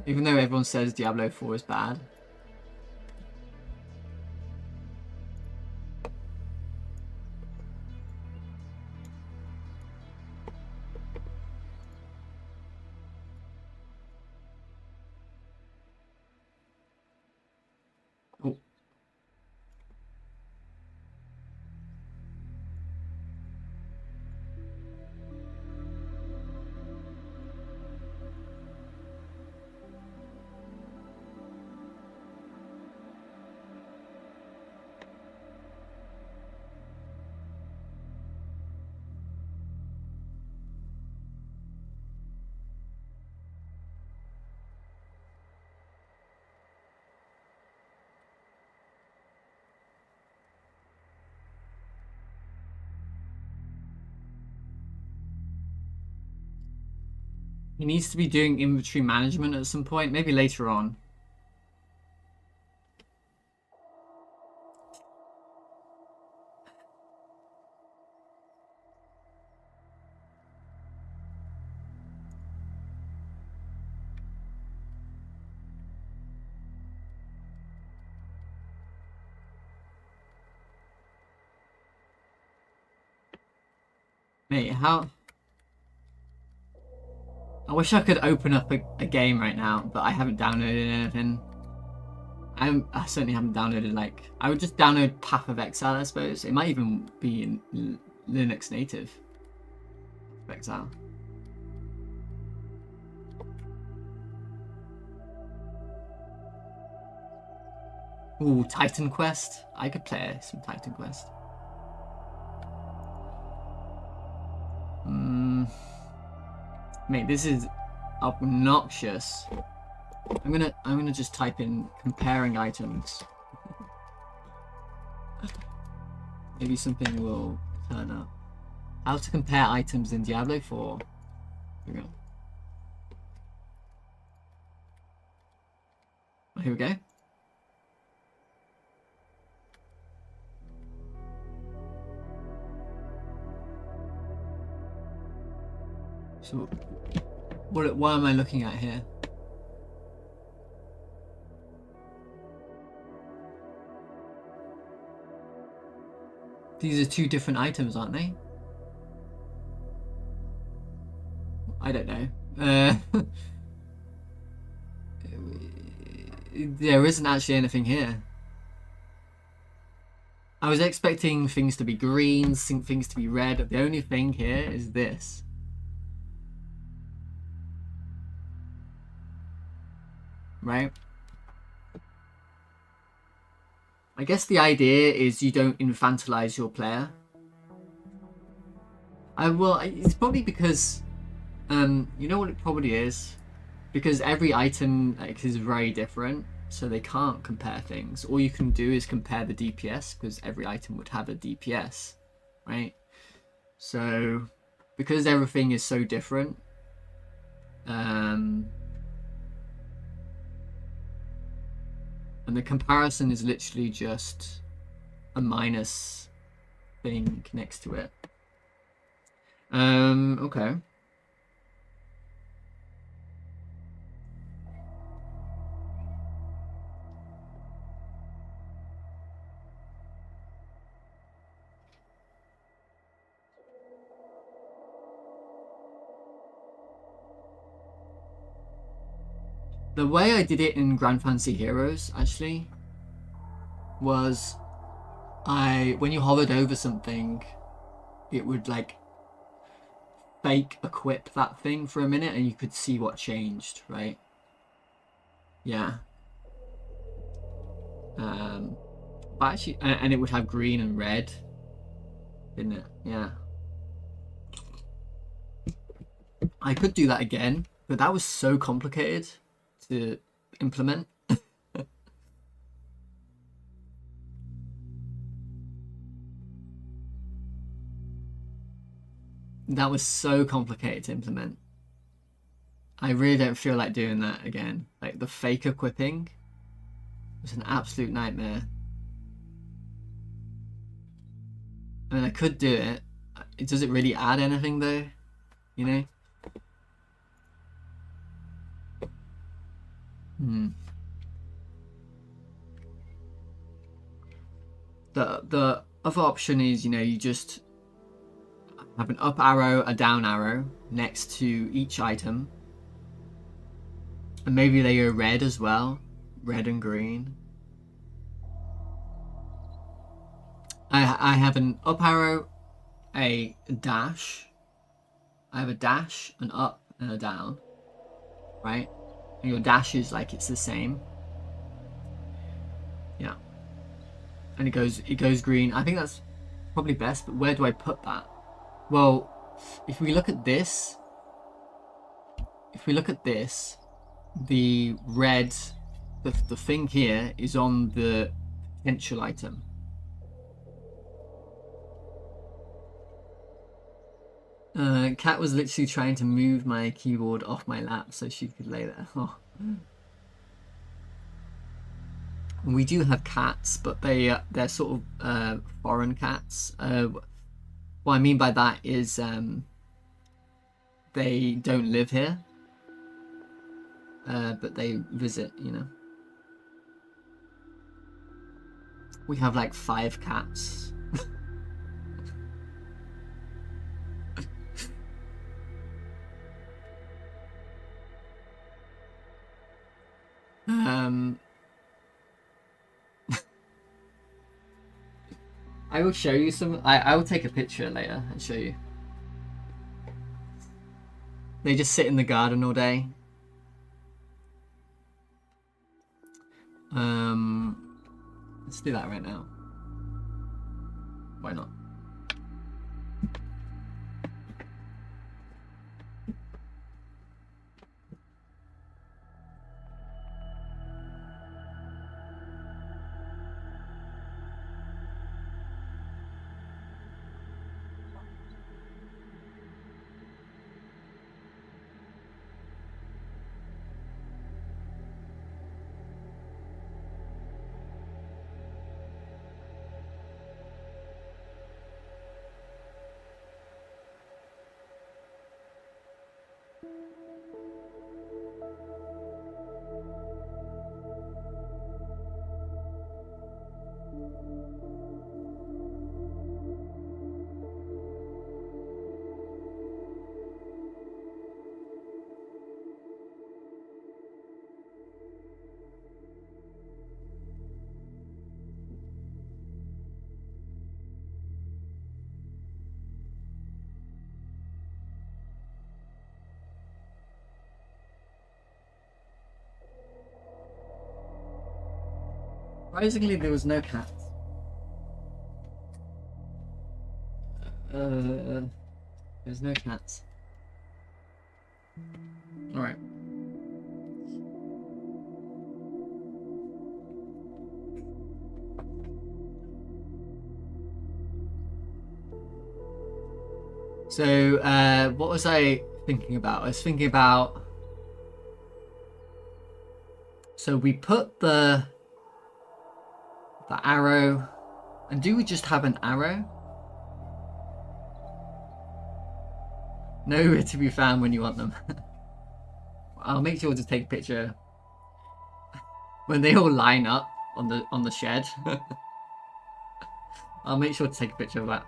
Even though everyone says Diablo 4 is bad. He needs to be doing inventory management at some point, maybe later on. Mate, how... I wish I could open up a game right now, but I haven't downloaded anything. I certainly haven't downloaded, like... I would just download Path of Exile, I suppose. It might even be in Linux native. Path of Exile. Ooh, Titan Quest. I could play some Titan Quest. Mate, this is obnoxious. I'm gonna just type in comparing items. Maybe something will turn up. How to compare items in Diablo 4. Here we go. Here we go. So, what am I looking at here? These are two different items, aren't they? I don't know. There isn't actually anything here. I was expecting things to be green, things to be red. The only thing here is this. Right? I guess the idea is you don't infantilize your player. It's probably because, you know what it probably is? Because every item is very different, so they can't compare things. All you can do is compare the DPS, because every item would have a DPS, right? So, because everything is so different, and the comparison is literally just a minus thing next to it. Okay. The way I did it in Grand Fantasy Heroes, actually, was when you hovered over something, it would like fake equip that thing for a minute and you could see what changed, right? Yeah. But actually, and it would have green and red, didn't it? Yeah. I could do that again, but that was so complicated to implement. That was so complicated to implement. I really don't feel like doing that again. Like the fake equipping was an absolute nightmare. I mean, I could do it. Does it really add anything though? You know? The other option is, you know, you just have an up arrow, a down arrow next to each item. And maybe they go red as well. Red and green. I have an up arrow, a dash. I have a dash, an up, and a down. Right? And your dash is like it's the same. Yeah. And it goes green. I think that's probably best, but where do I put that? Well, if we look at this, the red, the thing here is on the potential item. Kat was literally trying to move my keyboard off my lap so she could lay there. Oh. We do have cats, but they're sort of foreign cats. What I mean by that is they don't live here, but they visit. You know, we have like 5 cats. I will show you some. I will take a picture later and show you. They just sit in the garden all day. Let's do that right now. Why not? Surprisingly, there was no cats. There's no cats. All right. So, what was I thinking about? I was thinking about. So we put the arrow, and do we just have an arrow? Nowhere to be found when you want them. I'll make sure to take a picture when they all line up on the shed. I'll make sure to take a picture of that.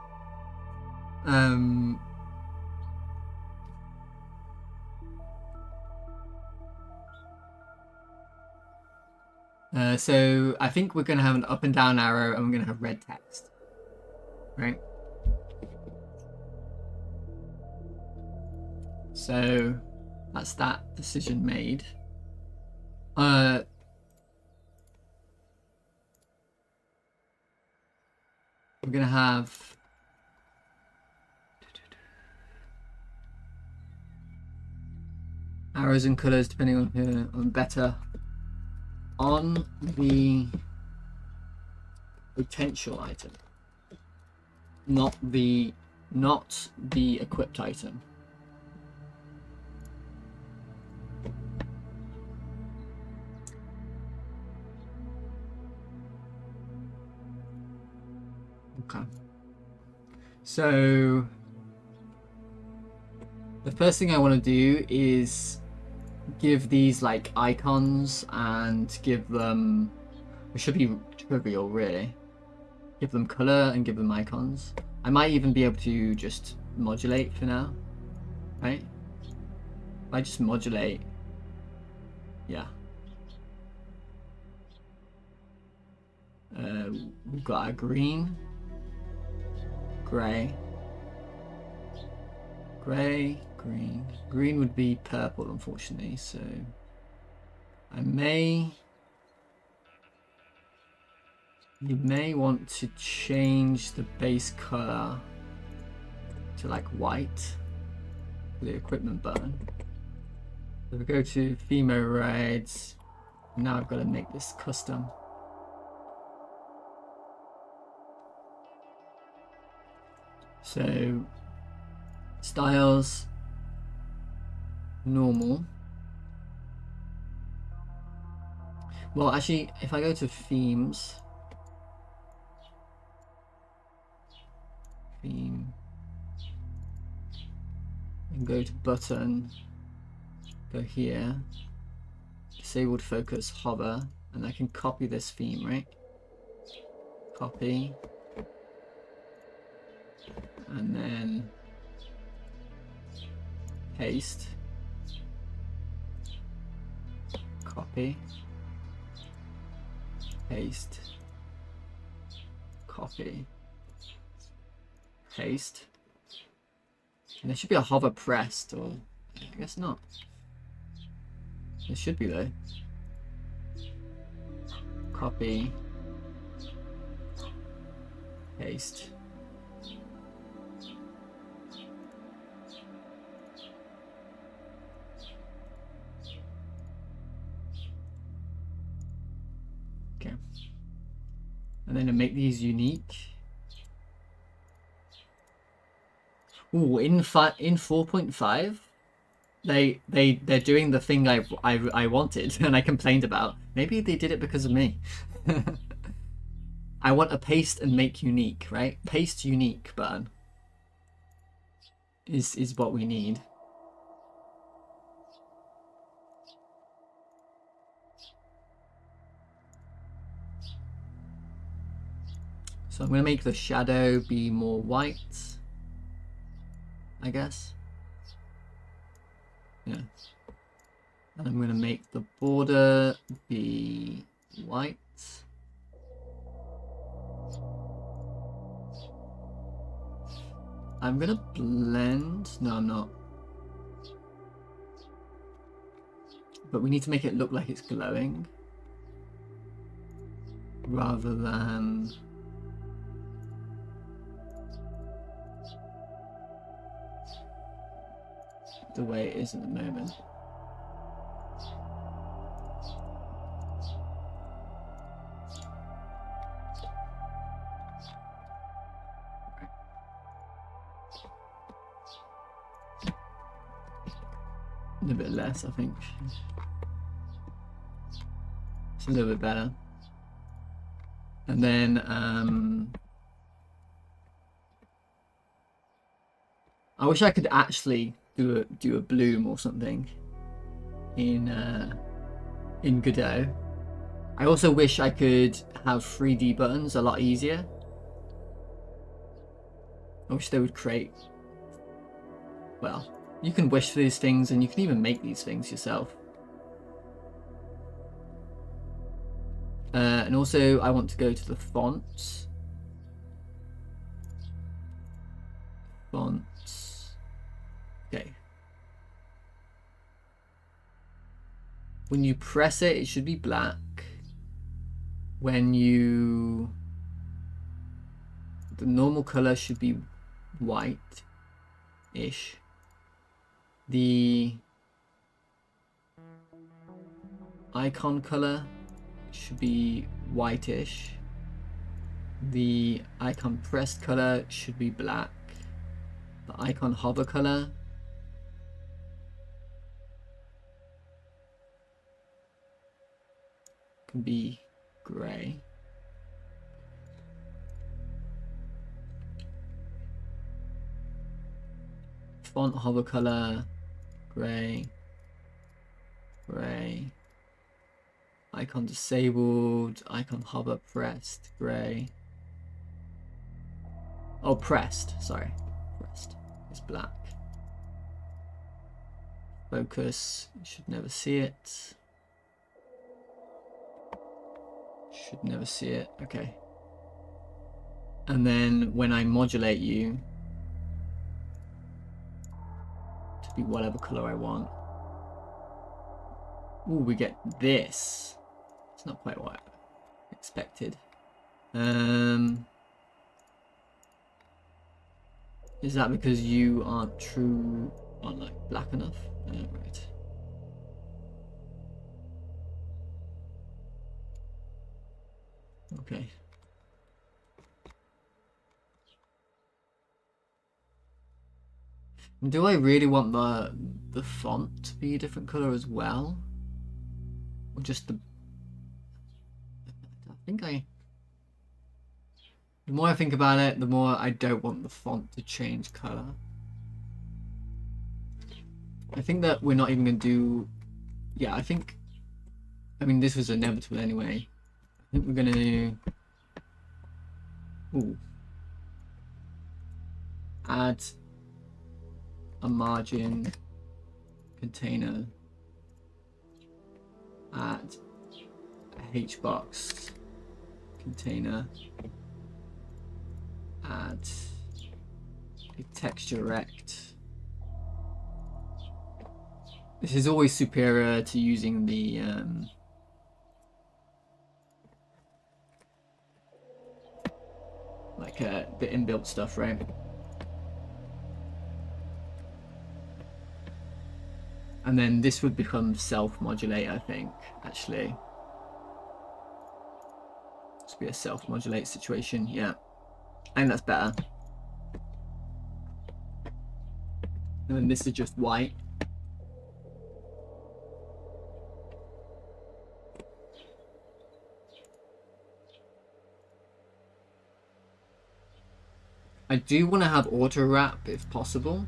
So I think we're going to have an up and down arrow, and we're going to have red text, right? So that's that decision made. We're going to have arrows and colors depending on better on the potential item, not the equipped item. Okay. So the first thing I want to do is give these like icons and give them, it should be trivial really, give them color and give them icons. I might even be able to just modulate for now, right? If I just modulate, yeah. We've got our green, grey, grey, green. Green would be purple, unfortunately, so you may want to change the base color to like white for the equipment button. So we go to Femo Reds. Now I've got to make this custom. So let's styles, normal. Well, actually, if I go to themes, theme, and go to button, go here, disabled focus, hover, and I can copy this theme, right? Copy, and then paste, copy, paste, copy, paste. And there should be a hover pressed, or I guess not. There should be though. Copy, paste. Okay. And then to make these unique. Ooh, in 4.5, they're doing the thing I wanted and I complained about. Maybe they did it because of me. I want a paste and make unique, right? Paste unique button is what we need. So I'm gonna make the shadow be more white, I guess. Yeah. And I'm gonna make the border be white. I'm gonna blend. No, I'm not. But we need to make it look like it's glowing rather than the way it is at the moment. A bit less, I think. It's a little bit better. And then I wish I could actually do a bloom or something in Godot. I also wish I could have 3D buttons a lot easier. I wish they would create. Well, you can wish for these things, and you can even make these things yourself. And also, I want to go to the fonts. Fonts. Okay. When you press it, it should be black. When you... The normal color should be white-ish. The icon color should be whitish. The icon pressed color should be black. The icon hover color can be gray. Font hover color, gray, gray. Icon disabled, icon hover pressed, gray. Oh, pressed, sorry. Pressed is black. Focus, you should never see it. Should never see it, okay. And then when I modulate you, be whatever color I want. Ooh, we get this. It's not quite what I expected. Is that because you aren't like black enough? Right. Okay. Do I really want the font to be a different color as well? Or just the... The more I think about it, the more I don't want the font to change color. I think that we're not even going to do... Yeah, I mean, this was inevitable anyway. I think we're going to... Ooh. Add a margin container. Add a hbox container. Add a texture rect. This is always superior to using the the inbuilt stuff, right? And then this would become self-modulate, I think, actually. This would be a self-modulate situation, yeah. I think that's better. And then this is just white. I do want to have auto wrap if possible.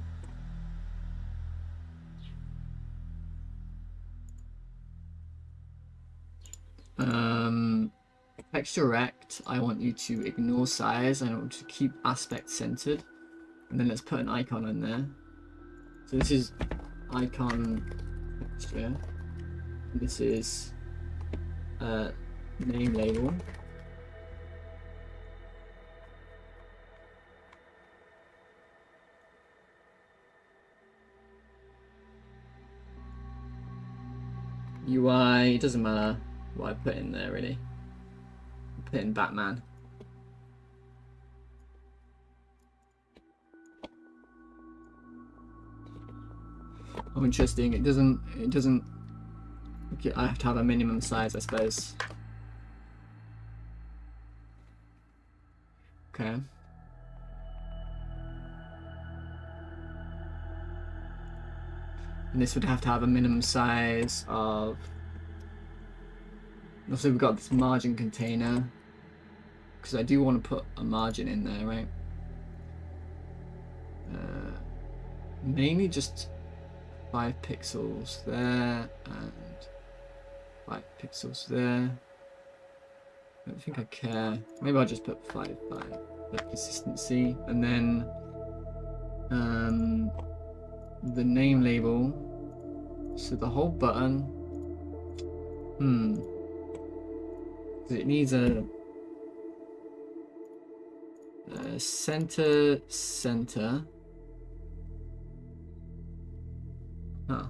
Texture rect, I want you to ignore size. I want to keep aspect centered. And then let's put an icon in there. So this is icon texture. This is name label. UI, it doesn't matter what I put in there really. Put in Batman. Oh, interesting. It doesn't. Okay, I have to have a minimum size, I suppose. Okay. And this would have to have a minimum size of... Also, we've got this margin container. Because I do want to put a margin in there, right? Mainly just 5 pixels there and 5 pixels there. I don't think I care. Maybe I'll just put 5 for consistency. And then the name label. So the whole button. It needs a center. Huh.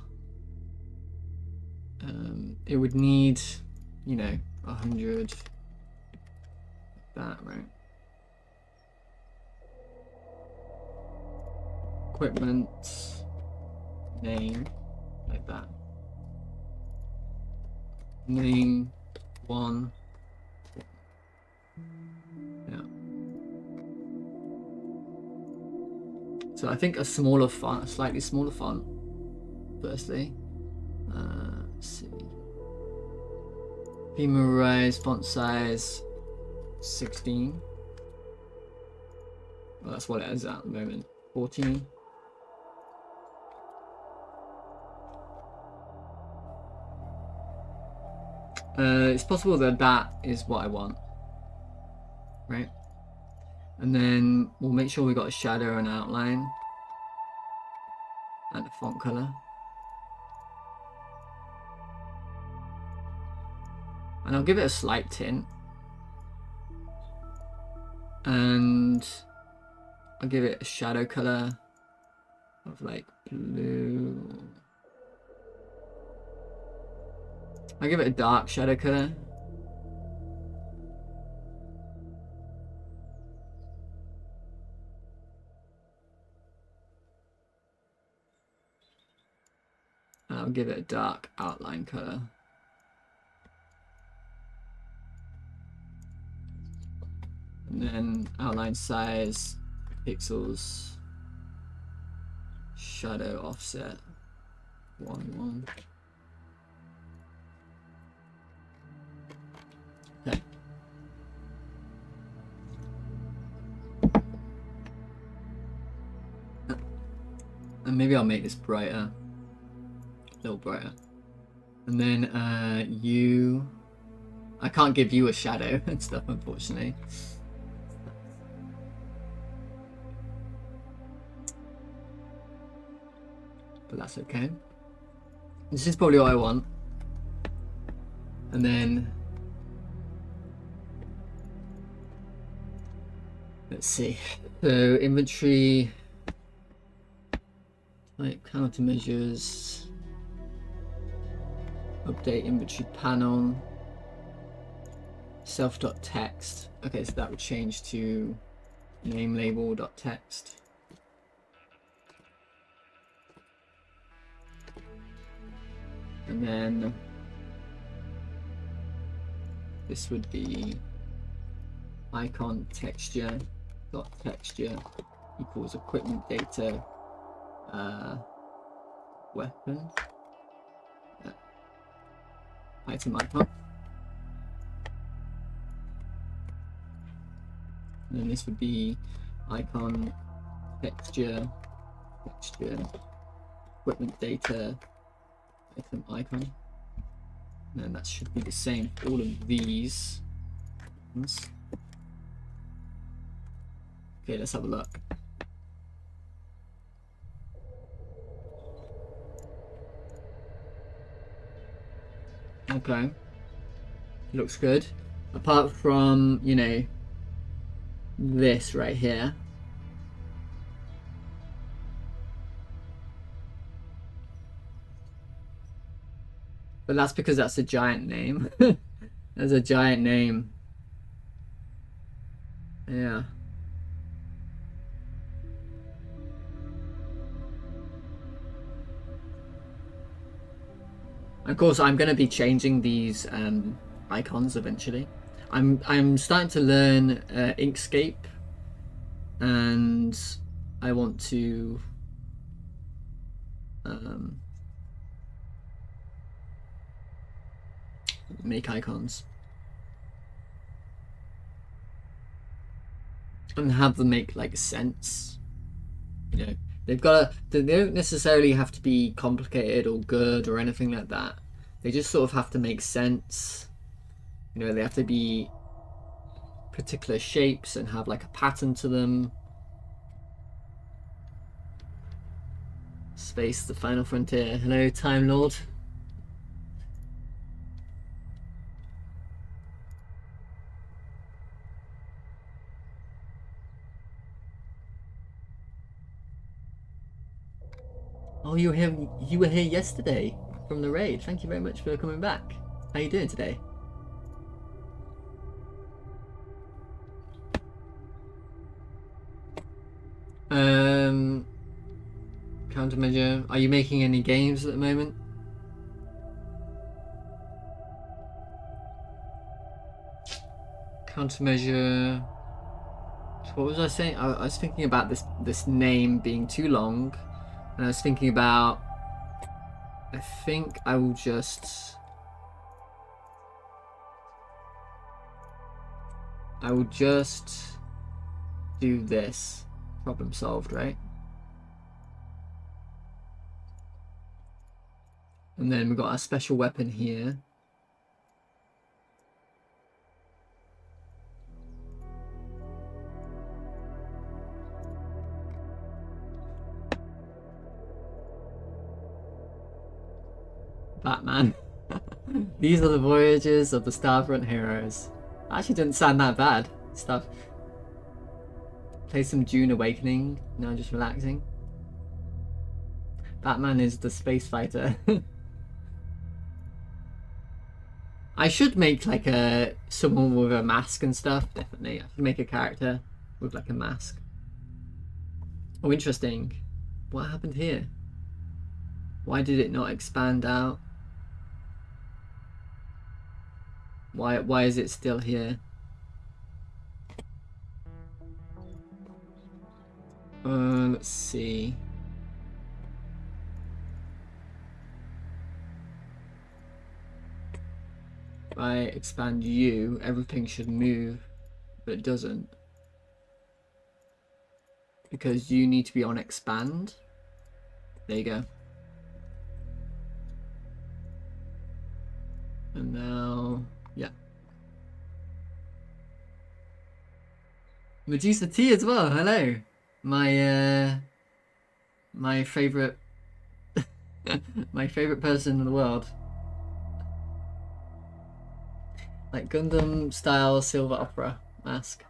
It would need, 100. That, right? Equipment name, like that. Name 1. Yeah. So I think a smaller font, a slightly smaller font. Firstly, let's see. Femorize font size 16. Well, that's what it is at the moment. 14. It's possible that that is what I want, right? And then we'll make sure we got a shadow and outline and a font color. And I'll give it a slight tint. And I'll give it a shadow color of like blue. I'll give it a dark shadow color. And I'll give it a dark outline color. And then outline size, pixels, shadow offset 1 1. Okay. And maybe I'll make this brighter, a little brighter. And then you, I can't give you a shadow and stuff, unfortunately. But that's okay. This is probably what I want. And then let's see. So inventory type countermeasures. Update inventory panel. Self.text. Okay, so that would change to name label.text. And then this would be icon texture dot texture equals equipment data weapon item icon. And then this would be icon texture equipment data item icon. And then that should be the same for all of these ones. Okay, let's have a look. Okay, looks good. Apart from, you know, this right here. But that's because that's a giant name. There's a giant name. Yeah. Of course, I'm going to be changing these icons eventually. I'm starting to learn Inkscape, and I want to make icons and have them make like sense. You know, they don't necessarily have to be complicated or good or anything like that. They just sort of have to make sense. You know, they have to be particular shapes and have like a pattern to them. Space, the final frontier. Hello, Time Lord. Oh, you were here yesterday from the raid. Thank you very much for coming back. How you doing today? Countermeasure. Are you making any games at the moment? Countermeasure. What was I saying? I was thinking about this name being too long, and I was thinking about. I think I will just. Do this. Problem solved, right? And then we've got our special weapon here. Batman. These are the voyages of the Starfront heroes. Actually didn't sound that bad. Stuff. Play some Dune Awakening. Now just relaxing. Batman is the space fighter. I should make like someone with a mask and stuff. Definitely, I should make a character with like a mask. Oh, interesting. What happened here? Why did it not expand out? Why is it still here? Let's see. if I expand you, everything should move, but it doesn't. Because you need to be on expand. There you go. And now, yeah. Medusa T as well, hello. My favorite my favorite person in the world. Like Gundam style silver opera mask.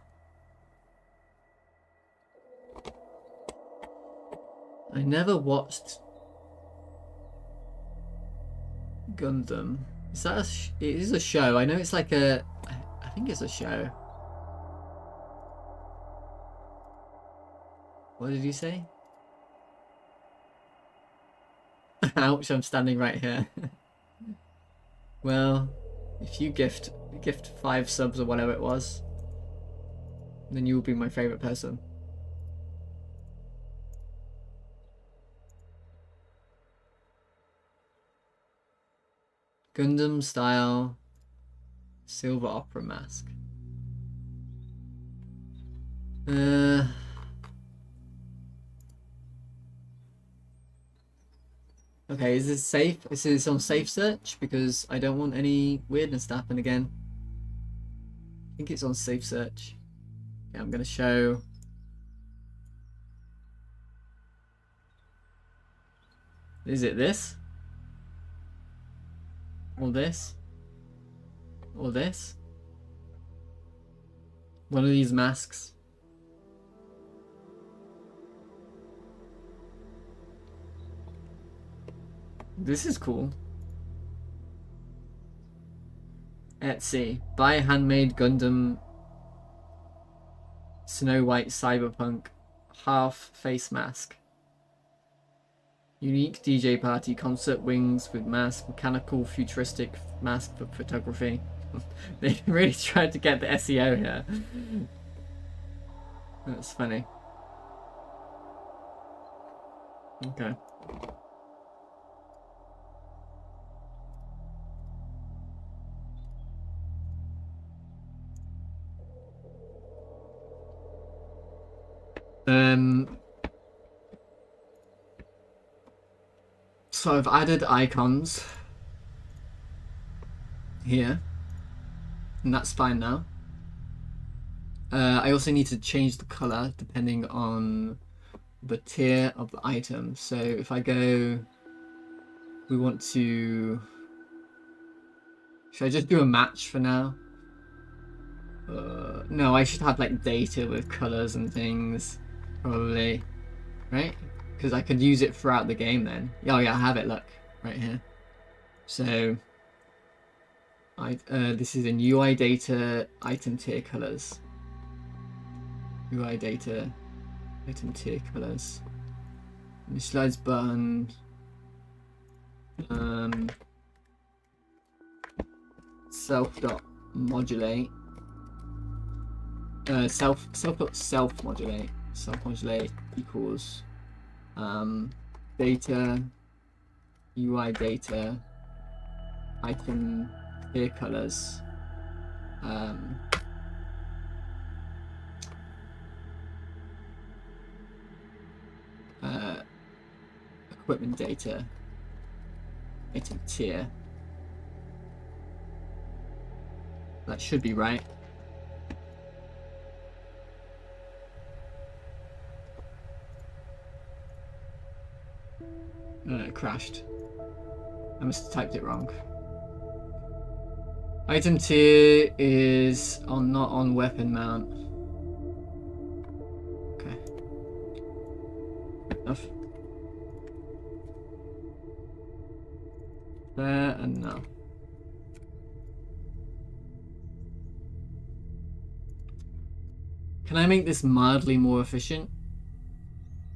I never watched Gundam. Is that it is a show. I know it's like I think it's a show. What did you say? Ouch, I'm standing right here. Well, if you gift 5 subs or whatever it was, then you will be my favorite person. Gundam style silver opera mask. Okay, is this safe? Is this on safe search? Because I don't want any weirdness to happen again. I think it's on safe search. Yeah, I'm gonna show. Is it this? Or this? Or this? One of these masks. This is cool. Etsy. Buy handmade Gundam Snow White Cyberpunk half face mask. Unique DJ party concert wings with mask, mechanical futuristic mask for photography. They really tried to get the SEO here. That's funny. Okay. So I've added icons here, and that's fine now. I also need to change the color depending on the tier of the item. So if I go, we want to, should I just do a match for now? No, I should have like data with colors and things, probably, right? Because I could use it throughout the game then. Oh yeah, I have it, look, right here. So, this is in UI data, item tier colors. UI data, item tier colors. Initialize button. Self.modulate. Self.self-modulate. Self-modulate equals data, UI data, item tier colors, equipment data, item tier. That should be right. It crashed. I must have typed it wrong. Item tier is not on weapon mount. Okay. Enough. Fair enough. Can I make this mildly more efficient?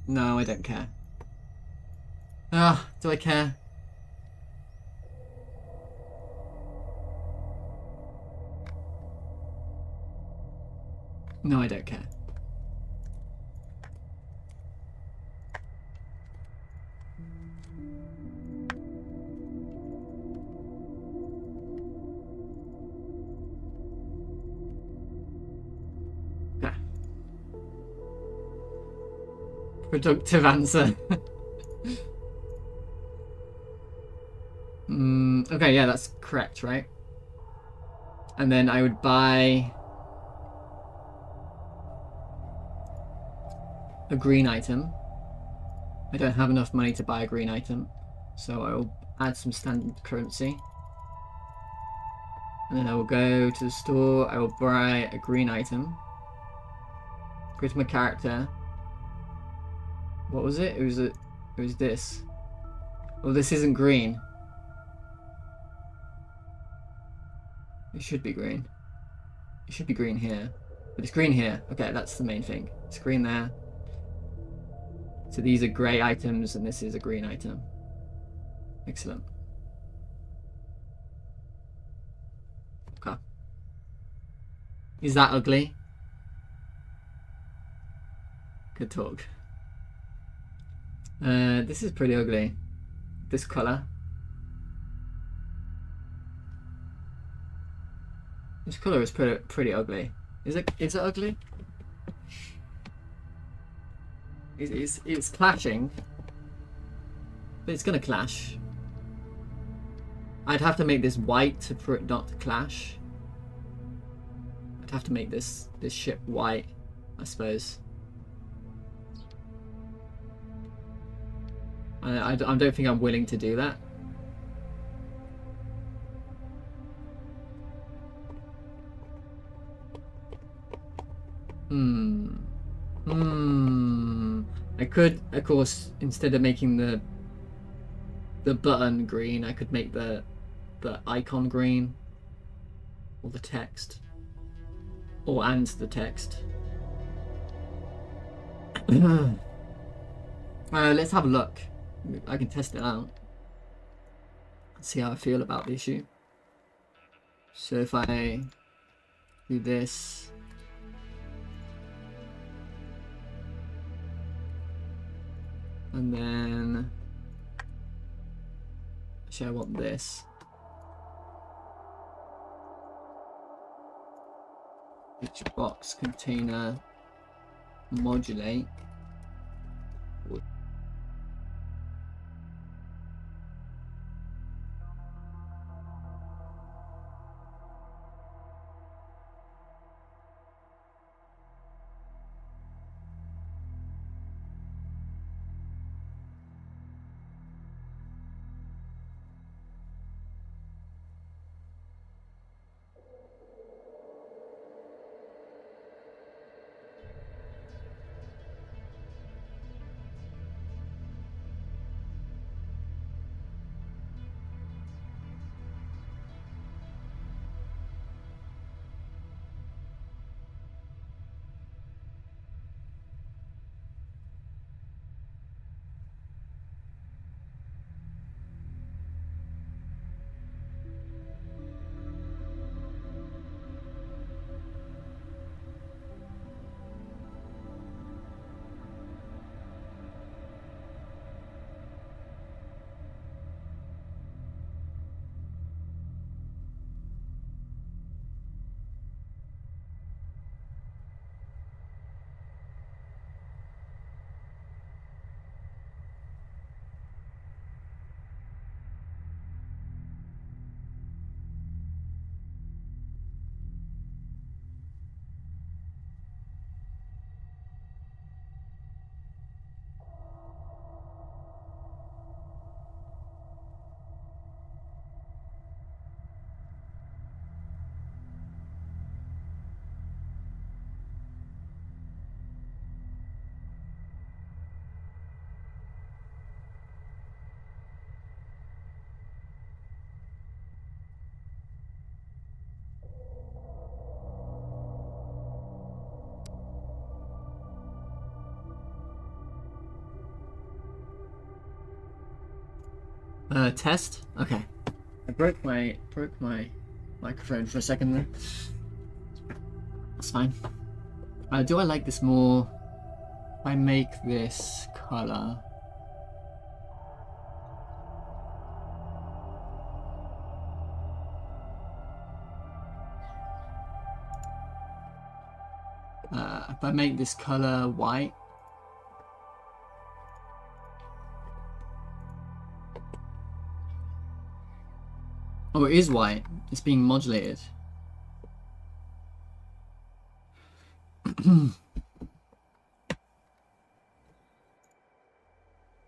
No, I don't care. Ah, do I care? No, I don't care. productive answer. Okay, yeah, that's correct, right? And then I would buy a green item. I don't have enough money to buy a green item, so I will add some standard currency. And then I will go to the store, I will buy a green item. Go to my character. What was it? It was this. Oh, this isn't green. It should be green. It should be green here. But it's green here. Okay, that's the main thing. It's green there. So these are grey items and this is a green item. Excellent. Okay. Is that ugly? Good talk. This is pretty ugly. This colour. This colour is pretty ugly. Is it ugly? It's clashing. But it's gonna clash. I'd have to make this white for it not to clash. I'd have to make this ship white, I suppose. I don't think I'm willing to do that. I could, of course, instead of making the button green, I could make the icon green, or the text, and the text. Let's have a look. I can test it out. See how I feel about the issue. So if I do this. And then actually I want this. Each box container modulate. Test? Okay. I broke my microphone for a second there. That's fine. Do I like this more? If I make this color. If I make this color white. Oh, it is white. It's being modulated.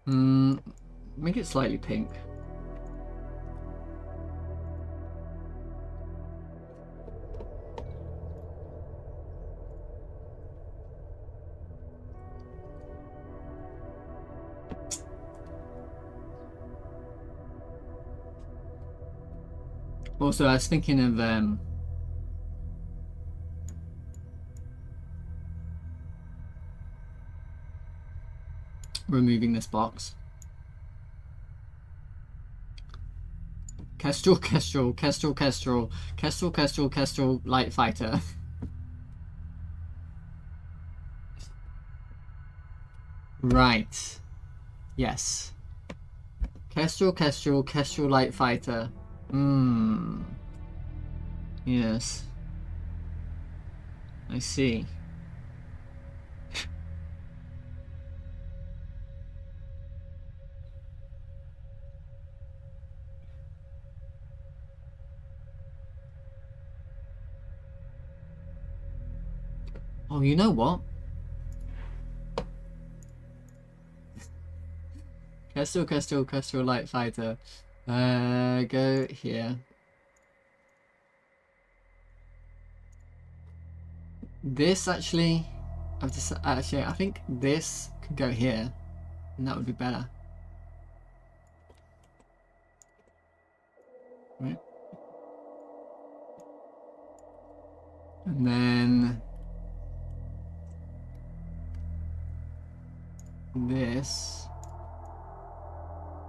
Make it slightly pink. Also, I was thinking of removing this box. Kestrel, Kestrel, Kestrel, Kestrel, Kestrel, Kestrel, Kestrel, Light Fighter. Right. Yes. Kestrel, Kestrel, Kestrel, Light Fighter. Yes. I see. Oh, you know what? Kestrel, Kestrel, Kestrel, Light Fighter. Go here. This actually, I think this could go here, and that would be better. Right. And then this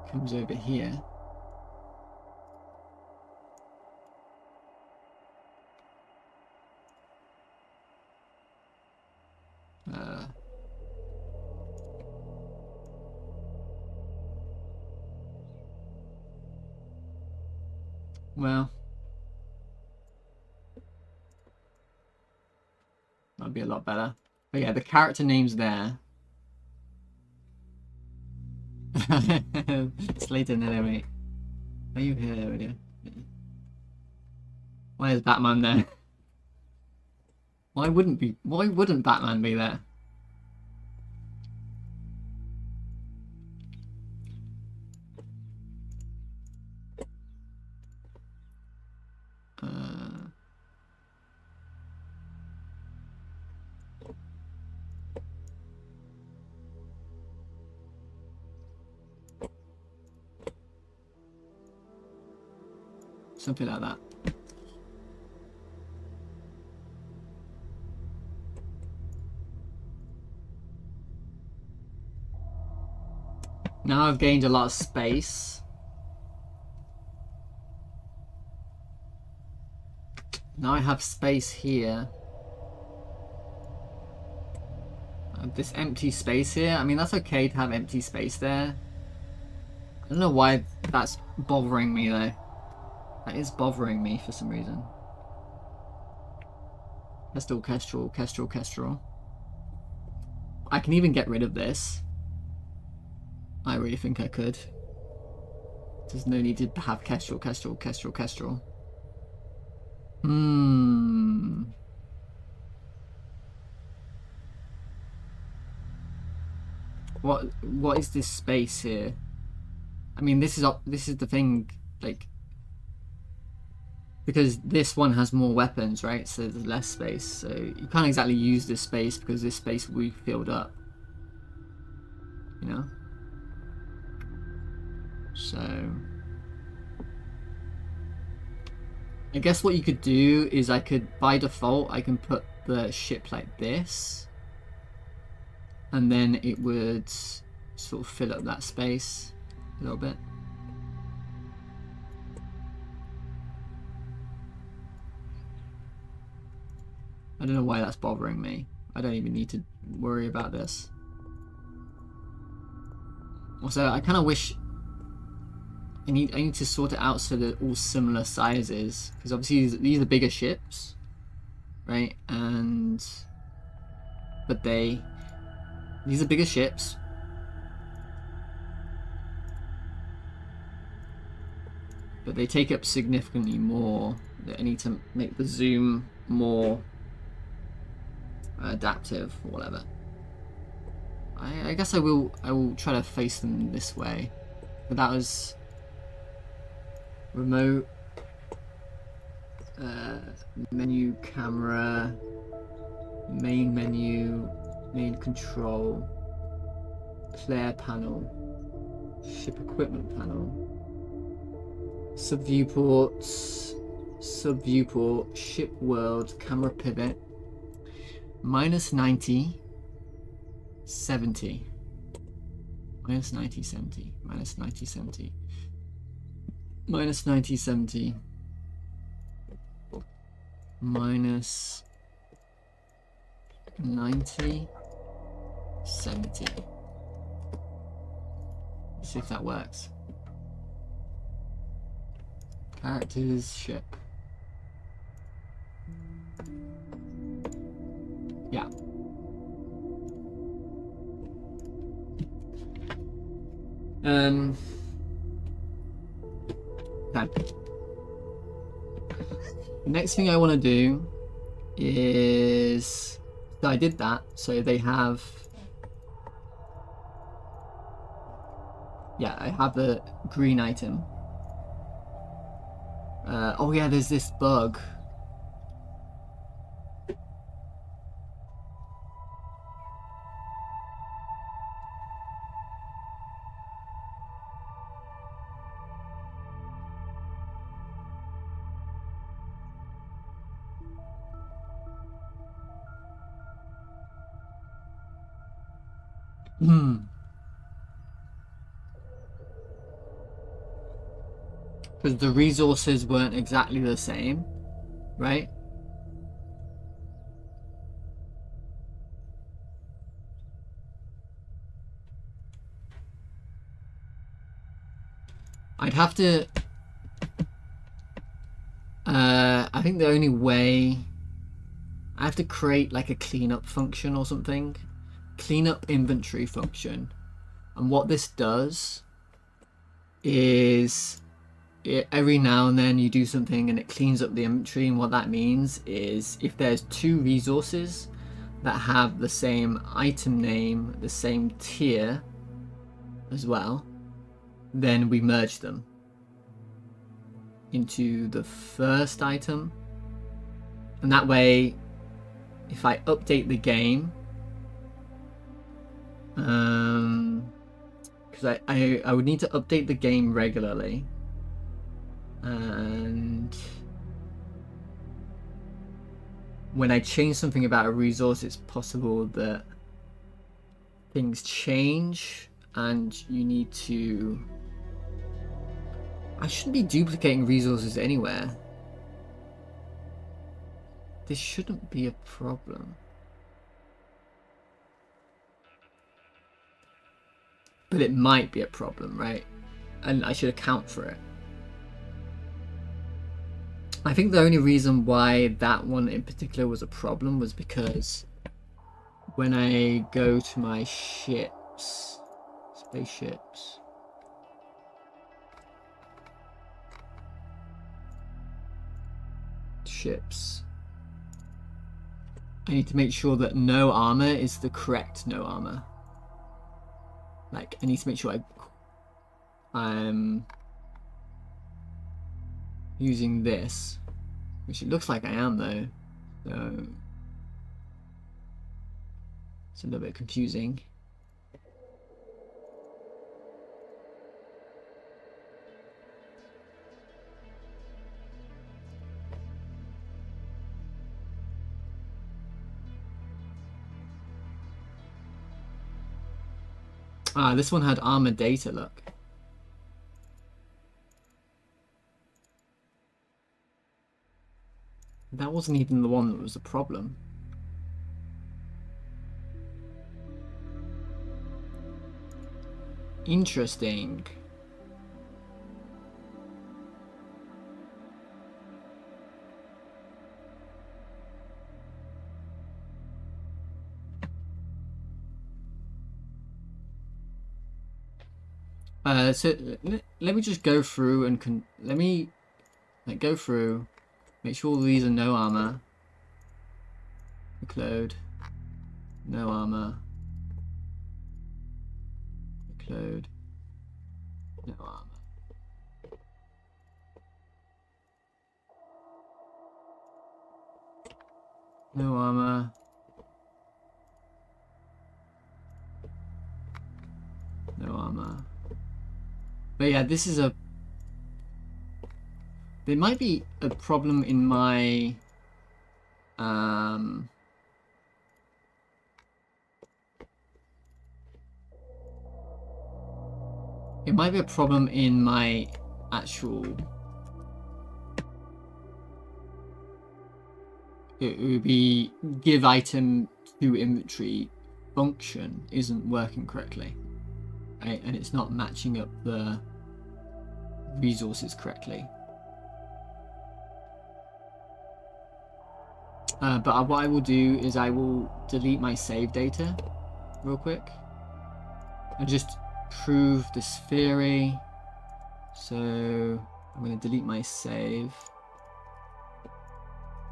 comes over here. Well, that'd be a lot better. But yeah, the character name's there. It's late in there, mate. Are you here? Are you? Why is Batman there? Why wouldn't Batman be there? Something like that. Now I've gained a lot of space. Now I have space here. This empty space here. I mean, that's okay to have empty space there. I don't know why that's bothering me though. That is bothering me for some reason. Kestrel, Kestrel, Kestrel, Kestrel. I can even get rid of this. I really think I could. There's no need to have Kestrel, Kestrel, Kestrel, Kestrel. What is this space here? I mean, this is the thing, like, because this one has more weapons, right? So there's less space. So you can't exactly use this space because this space will be filled up. You know? So I guess what you could do is I could, by default, I can put the ship like this. And then it would sort of fill up that space a little bit. I don't know why that's bothering me. I don't even need to worry about this. Also, I kind of wish I need to sort it out so they're all similar sizes, because obviously these are bigger ships, right? But these are bigger ships. but they take up significantly more. I need to make the zoom more adaptive or whatever. I guess I will try to face them this way. But that was remote, menu, camera, main menu, main control, player panel, ship equipment panel, sub viewports, sub viewport, ship world, camera pivot, -90, 70, -90, 70, -90, 70, -90, 70, -90, 70. Let's see if that works. Characters, ship. Yeah. Okay. Next thing I want to do is, so I did that, so they have, yeah, I have the green item. Oh yeah, there's this bug. Because the resources weren't exactly the same, right? I'd have to, I think the only way, I have to create like a cleanup function or something. Cleanup inventory function. And what this does is every now and then you do something and it cleans up the inventory, and what that means is if there's two resources that have the same item name, the same tier as well, then we merge them into the first item. And that way, if I update the game, because I would need to update the game regularly, and when I change something about a resource, it's possible that things change and you need to, I shouldn't be duplicating resources anywhere. This shouldn't be a problem. But it might be a problem, right? And I should account for it. I think the only reason why that one in particular was a problem was because when I go to my ships, spaceships, I need to make sure that no armor is the correct no armor. Like, I need to make sure I'm using this, which it looks like I am though, so it's a little bit confusing. Ah, this one had armor data, look. That wasn't even the one that was the problem. Interesting. So let me just go through and let me go through, make sure all these are no armor. Load, no armor. Load, no armor. No armor. No armor. But yeah, this is a... There might be a problem in my... It might be a problem in my actual... It would be give item to inventory function isn't working correctly. Right? And it's not matching up the resources correctly. But what I will do is I will delete my save data real quick and just prove this theory. So I'm going to delete my save.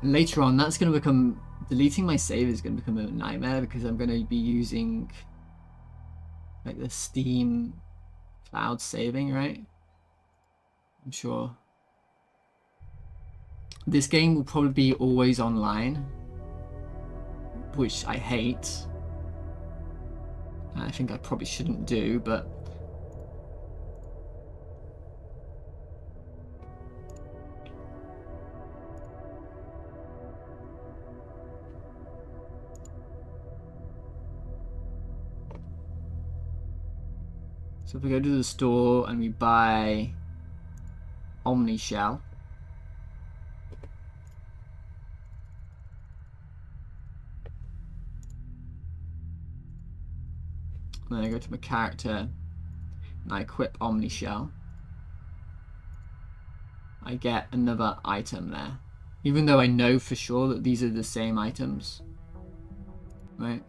And later on, that's going to become... Deleting my save is going to become a nightmare because I'm going to be using like the Steam cloud saving, right? I'm sure. This game will probably be always online, which I hate. I think I probably shouldn't do, but... So if we go to the store and we buy Omni Shell, and then I go to my character and I equip Omni Shell, I get another item there. Even though I know for sure that these are the same items. Right?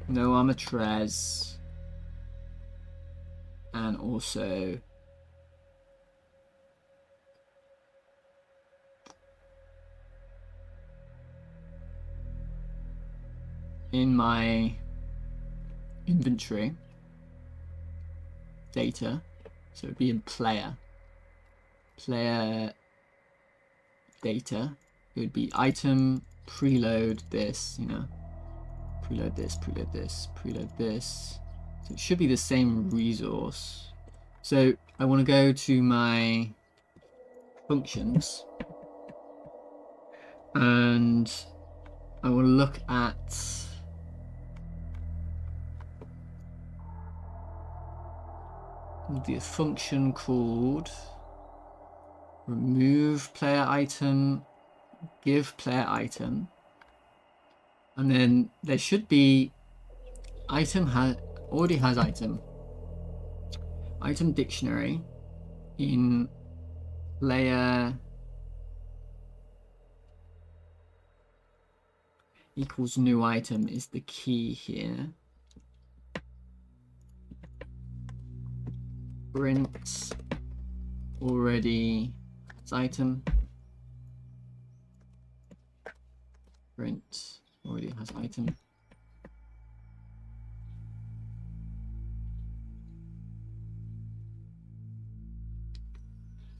No armor Trez. And also... in my inventory data, so it'd be in player data, it would be item, preload this, you know, preload this, preload this, preload this. So it should be the same resource. So I want to go to my functions and I want to look at the function called remove player item, give player item, and then there should be item already has item dictionary in player equals new item is the key here. Print already has item. Print already has item.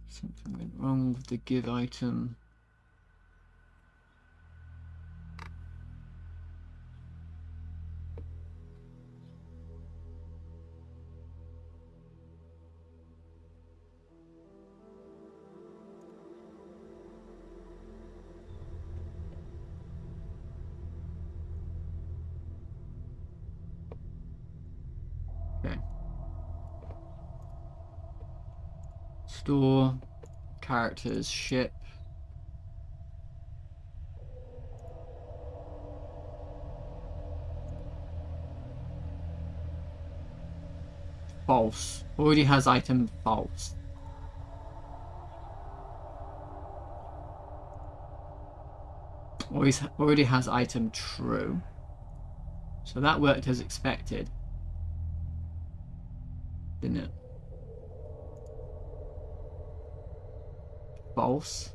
Something went wrong with the give item. Okay. Store, characters, ship. False. Already has item false. already has item true. So that worked as expected, didn't it? False.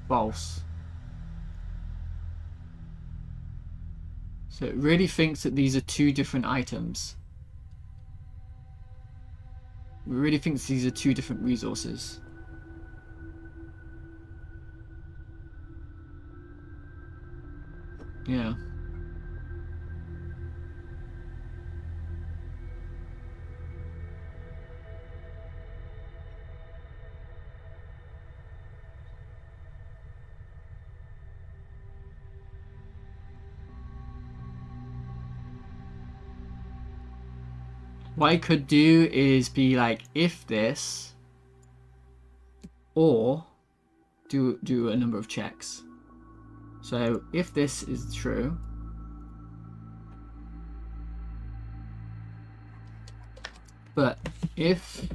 False. So it really thinks that these are two different items. It really thinks these are two different resources. Yeah. What I could do is be like, if this, or do a number of checks. So if this is true, but if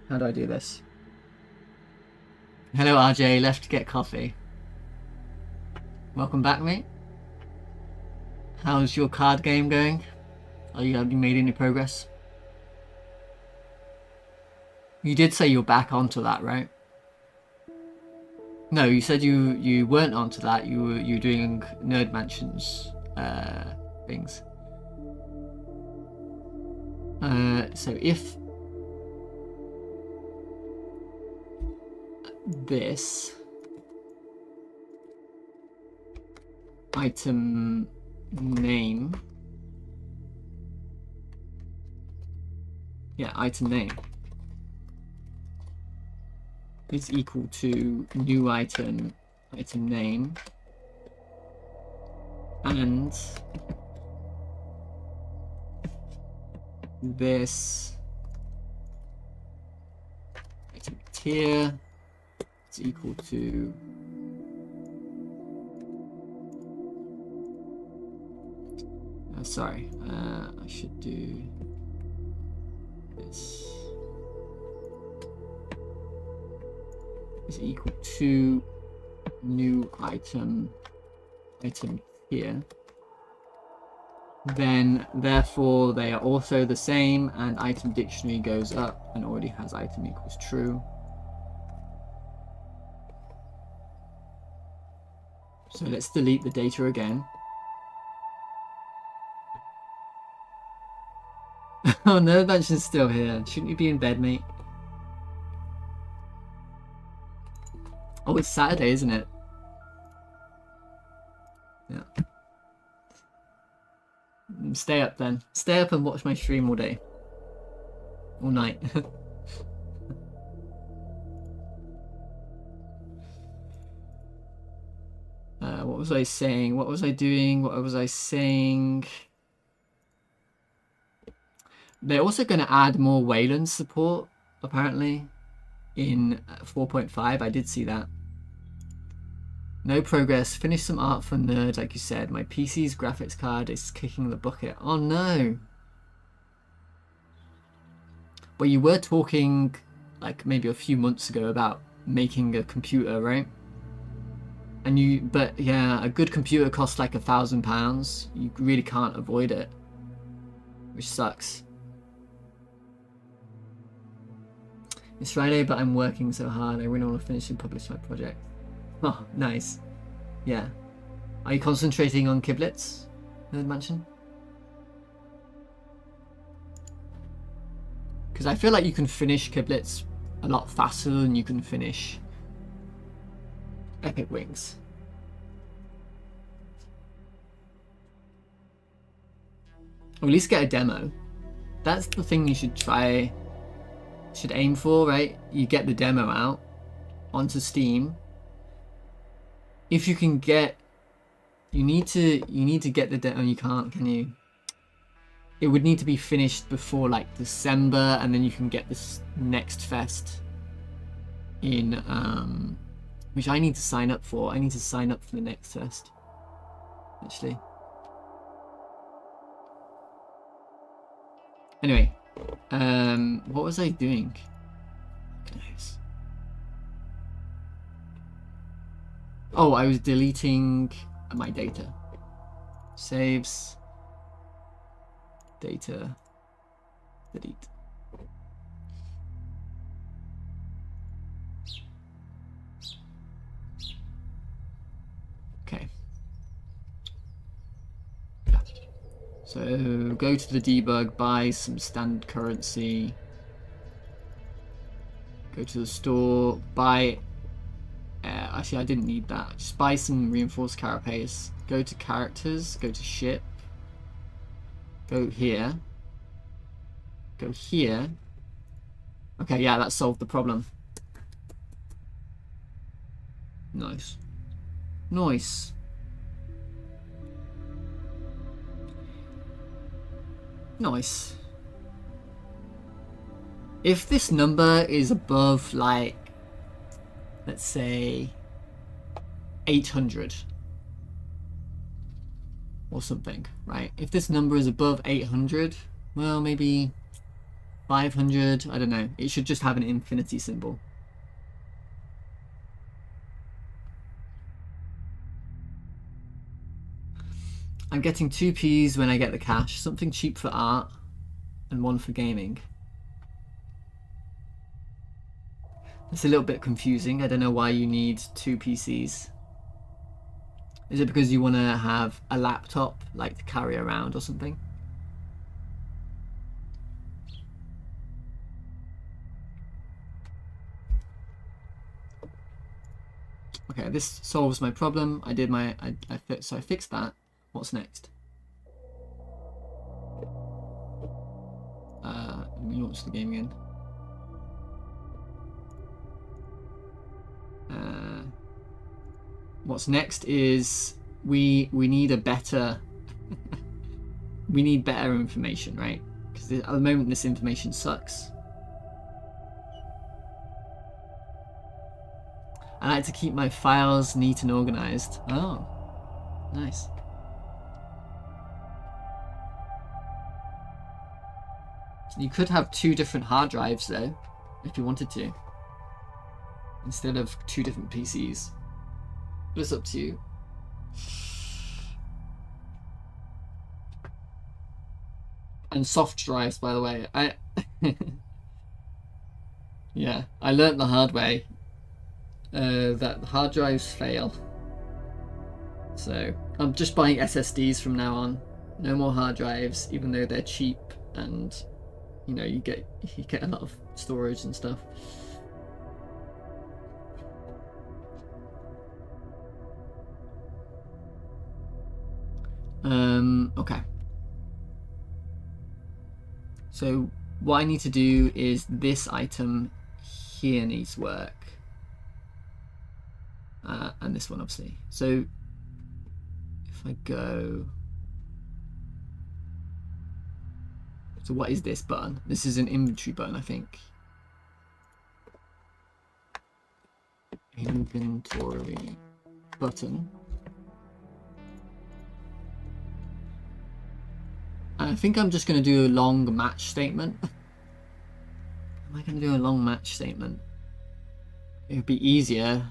how do I do this? Hello RJ, left to get coffee. Welcome back, mate. How's your card game going? Have you made any progress? You did say you're back onto that, right? No, you said you weren't onto that. You were doing Nerd Mansions things. So if this item name, item name is equal to new item name, and this item tier is equal to sorry, I should do this is equal to new item here. Then therefore they are also the same, and item dictionary goes up and already has item equals true. So let's delete the data again. Oh, no, Mansion's still here. Shouldn't you be in bed, mate? Oh, it's Saturday, isn't it? Yeah. Stay up then. Stay up and watch my stream all day. All night. What was I saying? What was I doing? What was I saying? They're also going to add more Wayland support, apparently, in 4.5. I did see that. No progress. Finish some art for Nerd, like you said. My PC's graphics card is kicking the bucket. Oh, no. Well, you were talking, like, maybe a few months ago about making a computer, right? And but yeah, a good computer costs like £1,000. You really can't avoid it, which sucks. It's Friday, but I'm working so hard. I really want to finish and publish my project. Oh, nice. Yeah. Are you concentrating on Kiblets, Nerd Mansion? Because I feel like you can finish Kiblets a lot faster than you can finish Epic Wings. Or at least get a demo. That's the thing you should aim for, right? You get the demo out onto Steam. If you can get, you need to get the demo. You can't, can you? It would need to be finished before like December, and then you can get this next fest in which I need to sign up for. I need to sign up for the next test, actually. Anyway, what was I doing? Nice. Oh, I was deleting my data. Saves, data, delete. Okay. Yeah. So go to the debug, buy some standard currency. Go to the store, buy. Actually, I didn't need that. Just buy some reinforced carapace. Go to characters, go to ship. Go here. Go here. Okay, yeah, that solved the problem. Nice. Nice. Nice. If this number is above, like, let's say 800 or something, right? If this number is above 800, well, maybe 500, I don't know. It should just have an infinity symbol. I'm getting 2 Ps when I get the cash. Something cheap for art and 1 for gaming. It's a little bit confusing. I don't know why you need 2 PCs. Is it because you want to have a laptop, like, to carry around or something? Okay, this solves my problem. I did my, so I fixed that. What's next? Let me launch the game again. What's next is we need a better we need better information, right? Because at the moment this information sucks. I like to keep my files neat and organized. Oh, nice. You could have 2 different hard drives though, if you wanted to, instead of 2 different PCs. But it's up to you. And soft drives, by the way. Yeah, I learnt the hard way that hard drives fail. So I'm just buying SSDs from now on. No more hard drives, even though they're cheap and, you know, you get a lot of storage and stuff. Okay. So what I need to do is this item here needs work. And this one, obviously. So if I go... So what is this button? This is an inventory button, I think. Inventory button. And I think I'm just going to do a long match statement. Am I going to do a long match statement? It would be easier.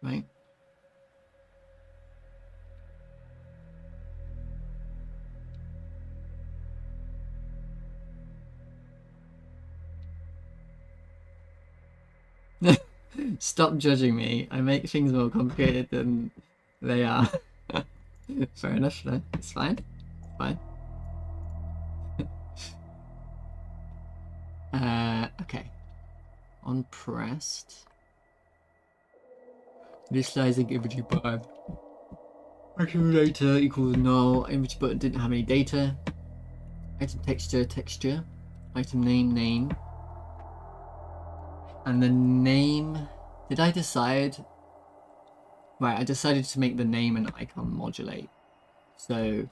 Right? Stop judging me. I make things more complicated than they are. Fair enough, no, it's fine. Fine. Okay. On pressed. Initializing inventory button. Item data equals null. Inventory button didn't have any data. Item texture, texture. Item name, name. And the name, did I decide? Right, I decided to make the name and icon modulate. So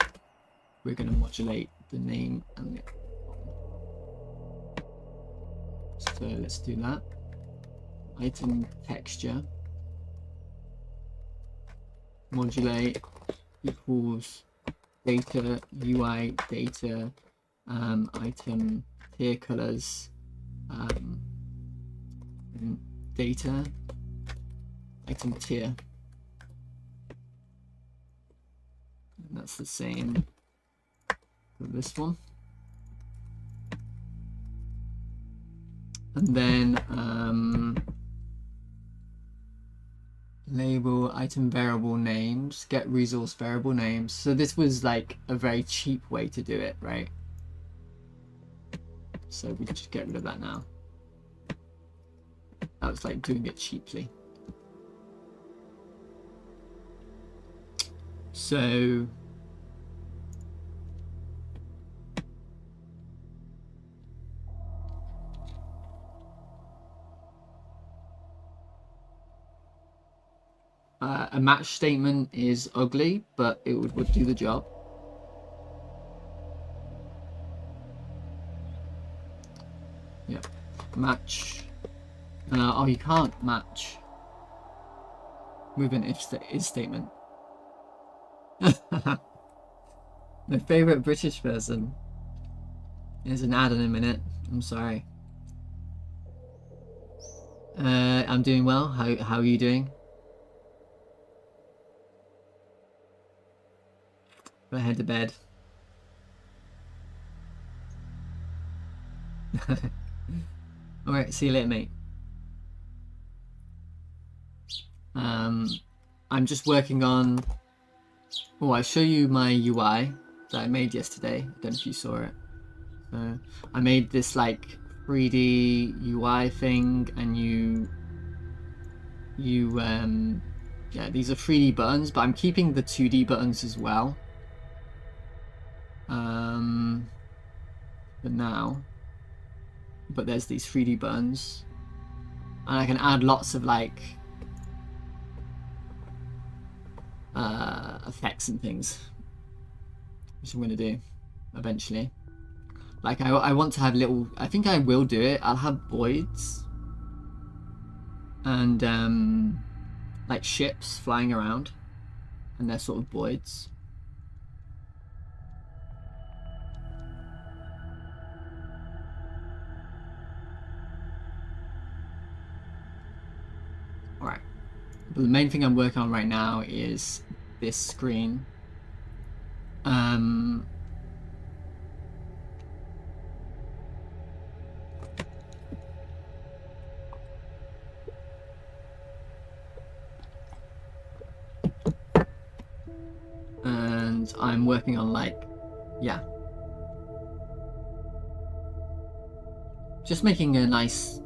we're going to modulate the name and the icon. So let's do that. item texture modulate equals data UI data item tier colors data item tier, and that's the same for this one. And then label item variable names, get resource variable names. So this was like a very cheap way to do it, right? So we just get rid of that now. That was like doing it cheaply. So a match statement is ugly, but it would do the job. Yep, match. Oh, you can't match with an if statement. My favorite British person is an ad in a minute. I'm sorry. I'm doing well. How are you doing? Go head to bed. Alright, see you later, mate. I'm just working on... Oh, I'll show you my UI that I made yesterday. I don't know if you saw it. So I made this like 3D UI thing, and yeah, these are 3D buttons, but I'm keeping the 2D buttons as well. For now. But there's these 3D buttons, and I can add lots of like effects and things, which I'm going to do eventually. Like I want to have little, I think I will do it, I'll have voids and like ships flying around, and they're sort of voids. Alright, but the main thing I'm working on right now is this screen. And I'm working on like, yeah, just making a nice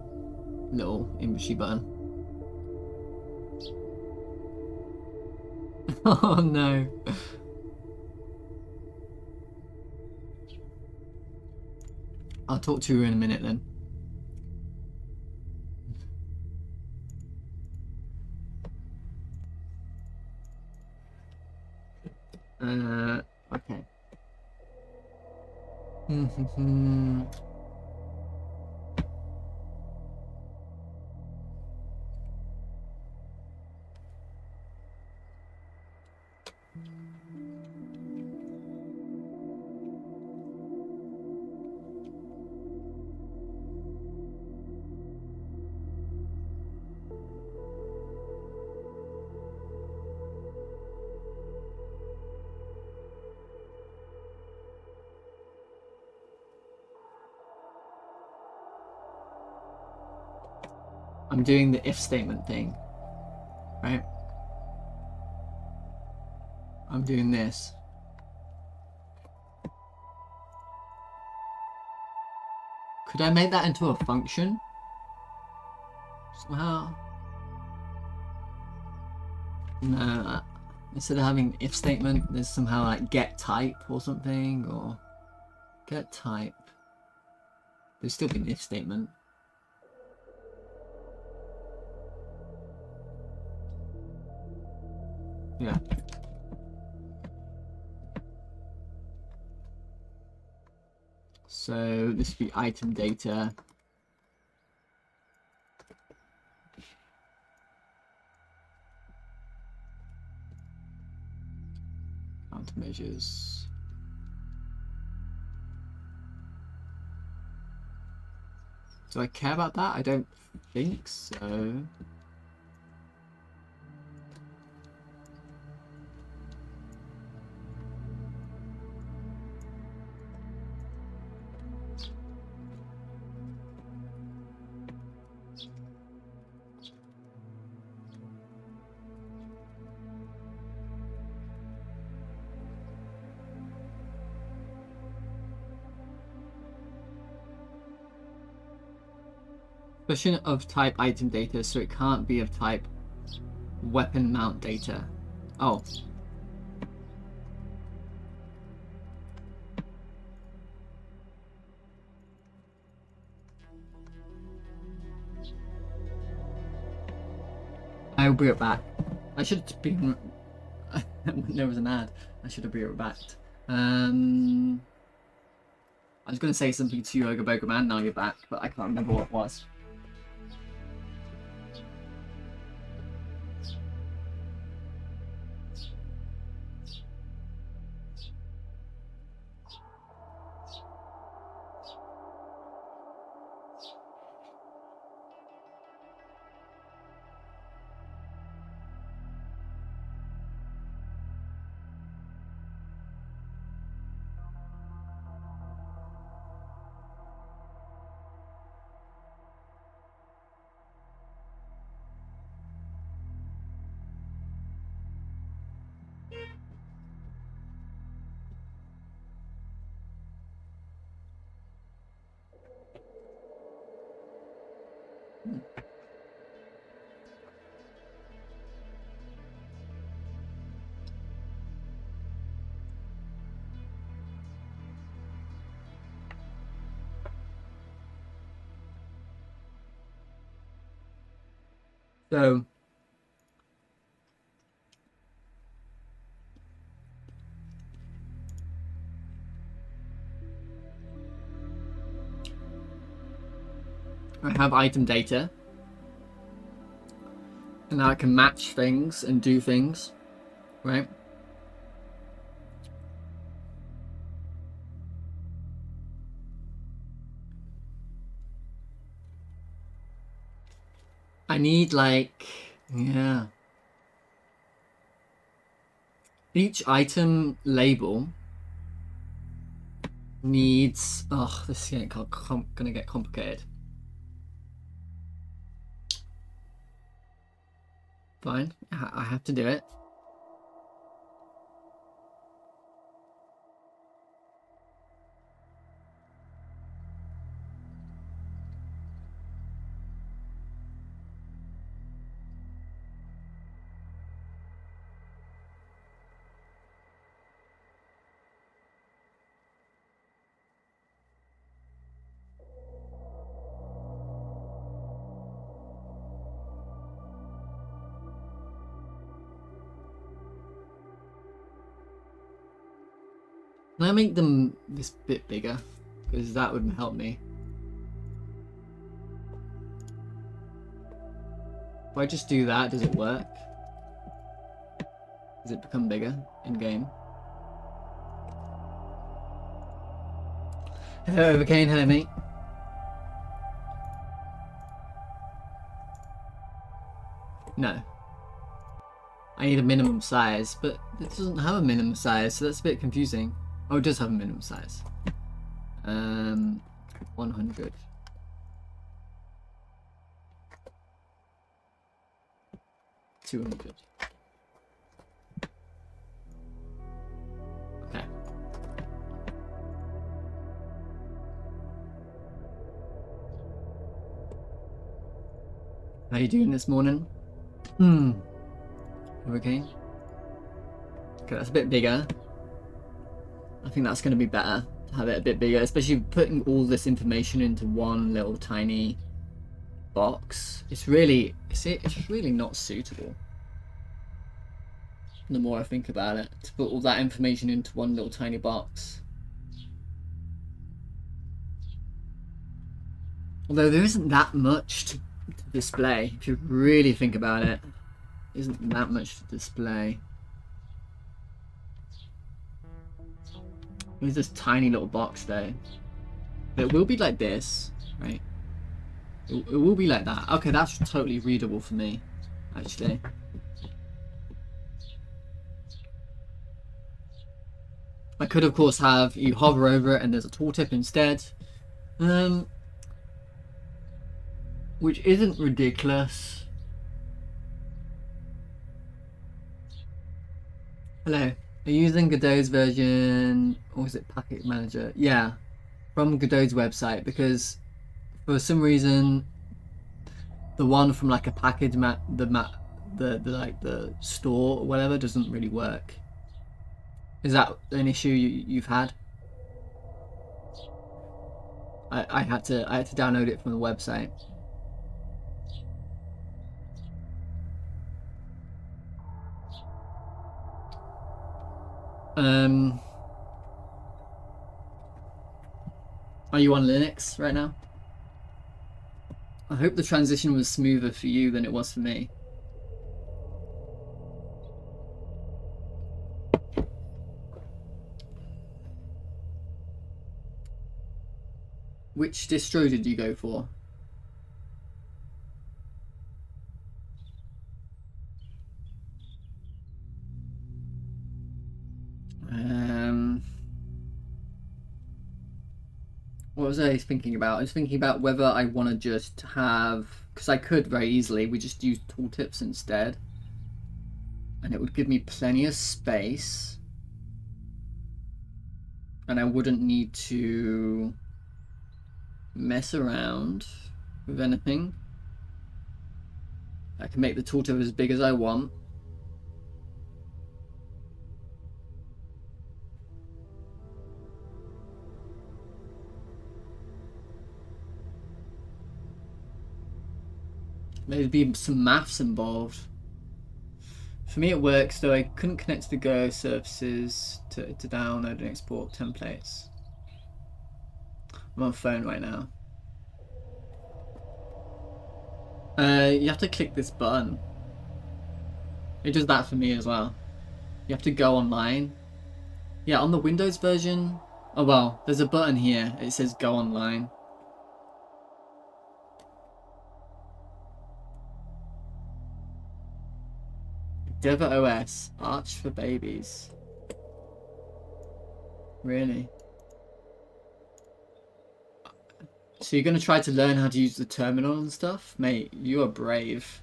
little inventory button. Oh no. I'll talk to you in a minute then. Okay. I'm doing the if statement thing, right? I'm doing this. Could I make that into a function somehow? No, instead of having if statement, there's somehow like get type or something, or get type. There's still be an if statement. Yeah. So this would be item data. Countermeasures. Do I care about that? I don't think so. Expression of type item data, so it can't be of type weapon mount data. Oh. I'll bring it back. I should have been. There was an ad. I should have brought it back. I was going to say something to you, Ogre Boga Man. Now you're back, but I can't remember what it was. So I have item data, and now I can match things and do things, right? I need, like, yeah. Each item label needs, oh, this is gonna get complicated. Fine, I have to do it. Can I make them this bit bigger? Because that would help me. If I just do that, does it work? Does it become bigger in game? Hello, Overcane. Hello, mate. No. I need a minimum size, but it doesn't have a minimum size, so that's a bit confusing. Oh, it does have a minimum size. 100. $200. Okay. How you doing this morning? Okay. Okay, that's a bit bigger. I think that's going to be better to have it a bit bigger, especially putting all this information into one little tiny box. It's really not suitable. The more I think about it, to put all that information into one little tiny box. Although there isn't that much to display, if you really think about it. Isn't that much to display. There's this tiny little box though. It will be like this, right? It will be like that. Okay, that's totally readable for me, actually. I could, of course, have you hover over it and there's a tooltip instead. Which isn't ridiculous. Hello. Are you using Godot's version, or is it Packet Manager? Yeah, from Godot's website, because for some reason the one from like a package the store or whatever doesn't really work. Is that an issue you've had? I had to download it from the website. Are you on Linux right now? I hope the transition was smoother for you than it was for me. Which distro did you go for? What was I thinking about? I was thinking about whether I want to just have, because I could very easily, we just use tooltips instead. And it would give me plenty of space. And I wouldn't need to mess around with anything. I can make the tooltip as big as I want. Maybe some maths involved. For me it works, though I couldn't connect to the Go services to download and export templates. I'm on phone right now. You have to click this button. It does that for me as well. You have to go online. Yeah, on the Windows version, oh well, there's a button here. It says go online. Dev OS, Arch for babies. Really? So you're gonna try to learn how to use the terminal and stuff? Mate, you are brave.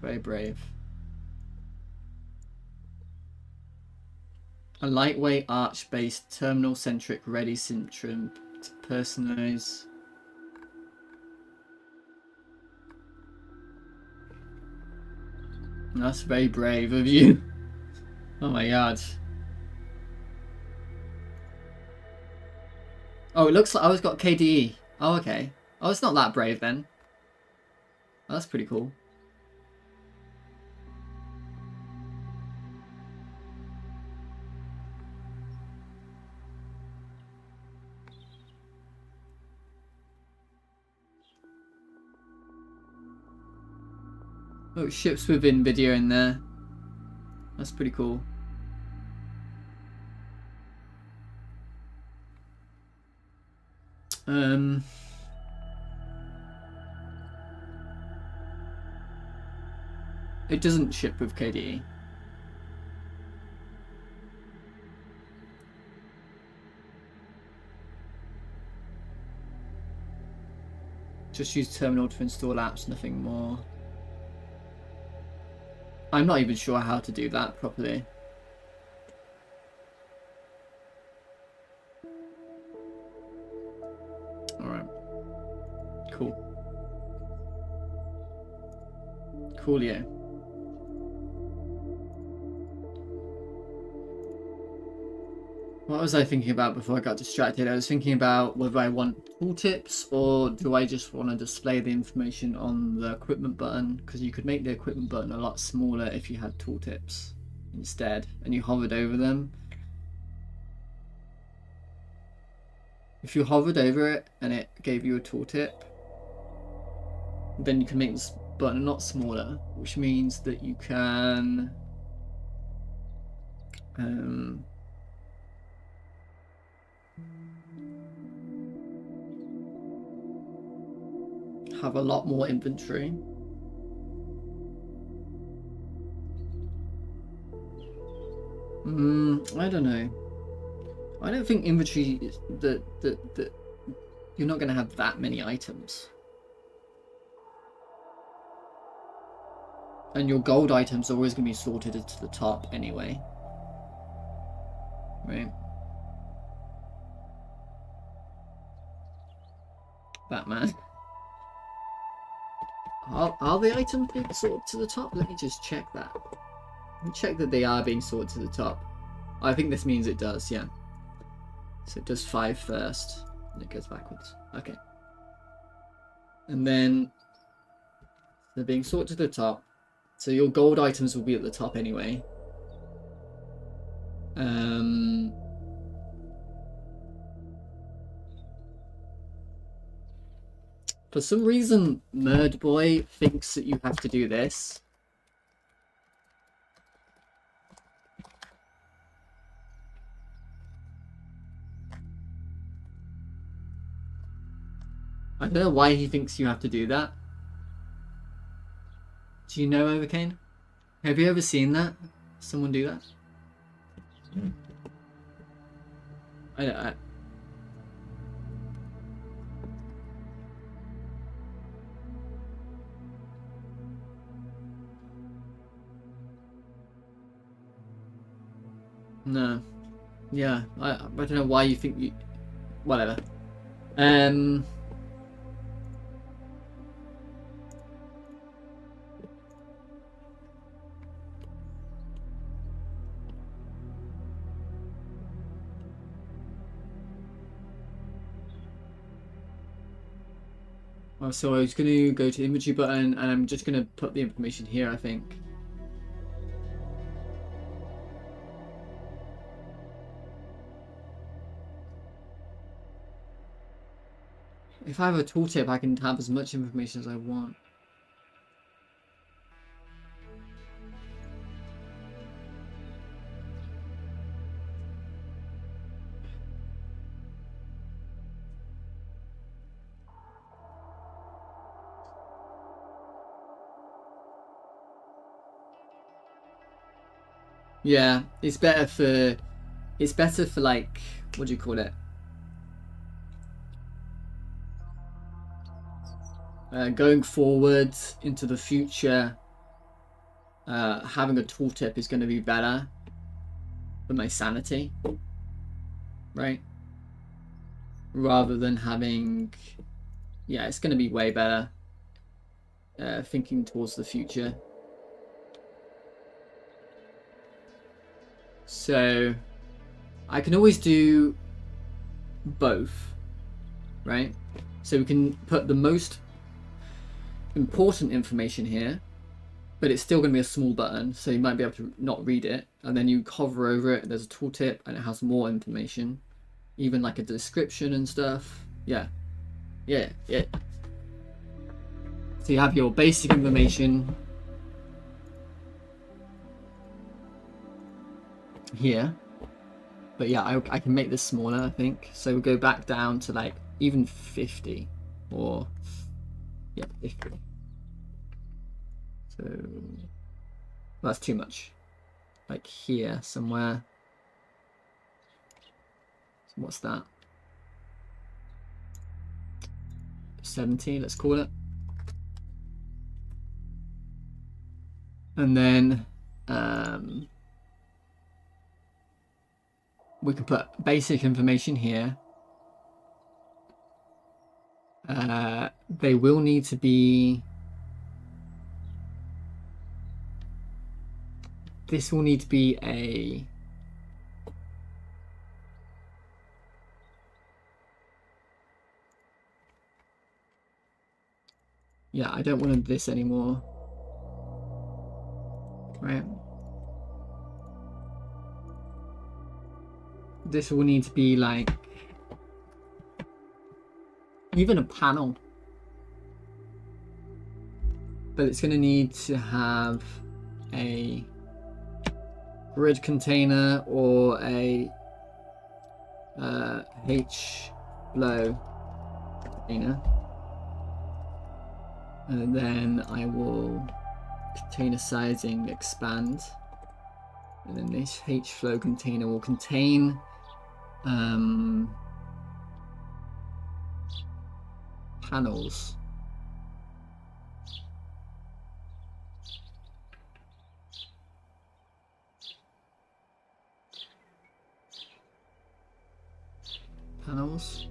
Very brave. A lightweight Arch-based terminal-centric ready syndrome to personalize. That's very brave of you. Oh my god. Oh, it looks like it's got KDE. Oh, okay. Oh, it's not that brave then. Oh, that's pretty cool. Oh, it ships within video in there. That's pretty cool. It doesn't ship with KDE. Just use terminal to install apps, nothing more. I'm not even sure how to do that properly. Alright. Cool. Coolio. What was I thinking about before I got distracted? I was thinking about whether I want tooltips or do I just want to display the information on the equipment button, because you could make the equipment button a lot smaller if you had tooltips instead and you hovered over them. If you hovered over it and it gave you a tooltip, then you can make this button a lot smaller, which means that you can Have a lot more inventory. I don't know. I don't think inventory is that you're not going to have that many items. And your gold items are always going to be sorted to the top anyway. Right? Batman. Are the items being sorted to the top? Let me just check that. Let me check that they are being sorted to the top. I think this means it does, yeah. So it does 5 first, and it goes backwards. Okay. And then they're being sorted to the top. So your gold items will be at the top anyway. For some reason, Nerd Boy thinks that you have to do this. I don't know why he thinks you have to do that. Do you know, Overcane? Have you ever seen that? Someone do that? No. Yeah, I don't know why you think you... Whatever. Oh, so I was going to go to the inventory button and I'm just going to put the information here, I think. If I have a tooltip, I can have as much information as I want. Yeah, it's better for like, what do you call it? Going forward into the future, having a tooltip is going to be better for my sanity, right? Rather than having, yeah, it's going to be way better thinking towards the future. So I can always do both, right? So we can put the most important information here, but it's still going to be a small button, so you might be able to not read it, and then you hover over it, there's a tooltip and it has more information, even like a description and stuff. Yeah. So you have your basic information here, but yeah, I can make this smaller, I think. So we'll go back down to like even 50, or yeah, 50. So that's too much. Like here somewhere. So what's that? 70, let's call it. And then we can put basic information here. They will need to be... This will need to be a... Yeah, I don't want this anymore. Right. This will need to be like even a panel, but it's going to need to have a grid container or a H flow container, and then I will container sizing expand, and then this H flow container will contain panels. Panels.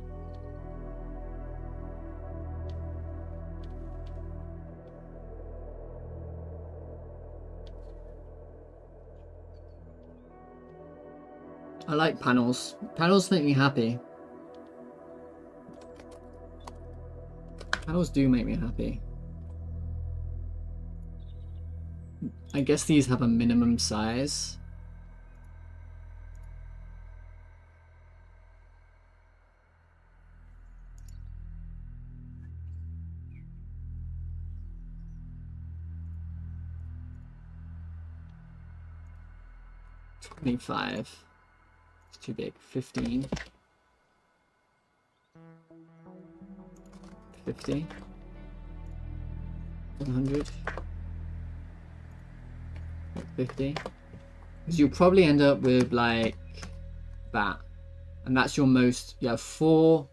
I like panels. Panels make me happy. Panels do make me happy. I guess these have a minimum size. $25. It's too big. 15. 50. 100. 50. Because you'll probably end up with like that. And that's your most, you have four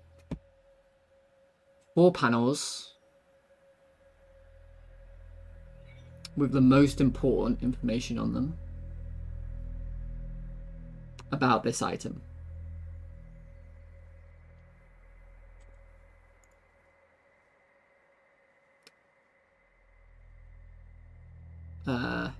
panels with the most important information on them about this item. Yeah.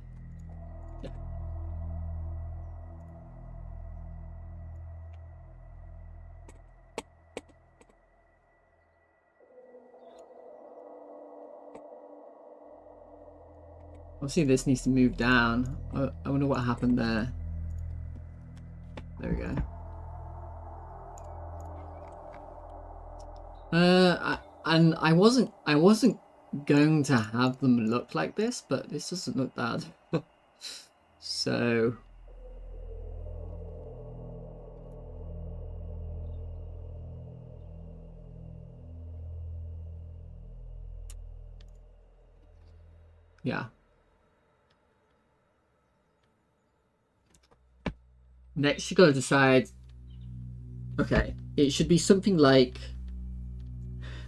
Obviously this needs to move down. I wonder what happened there. There we go. And I wasn't going to have them look like this, but this doesn't look bad. So yeah. Next you gotta decide, okay, it should be something like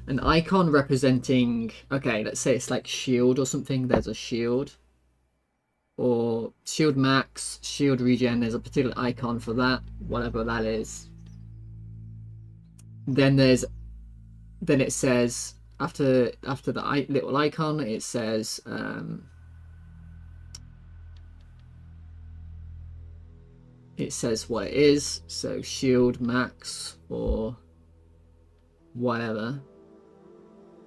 an icon representing, okay, let's say it's like shield or something. There's a shield or shield max, shield regen. There's a particular icon for that, whatever that is. Then it says after the little icon, it says what it is. So shield max or whatever.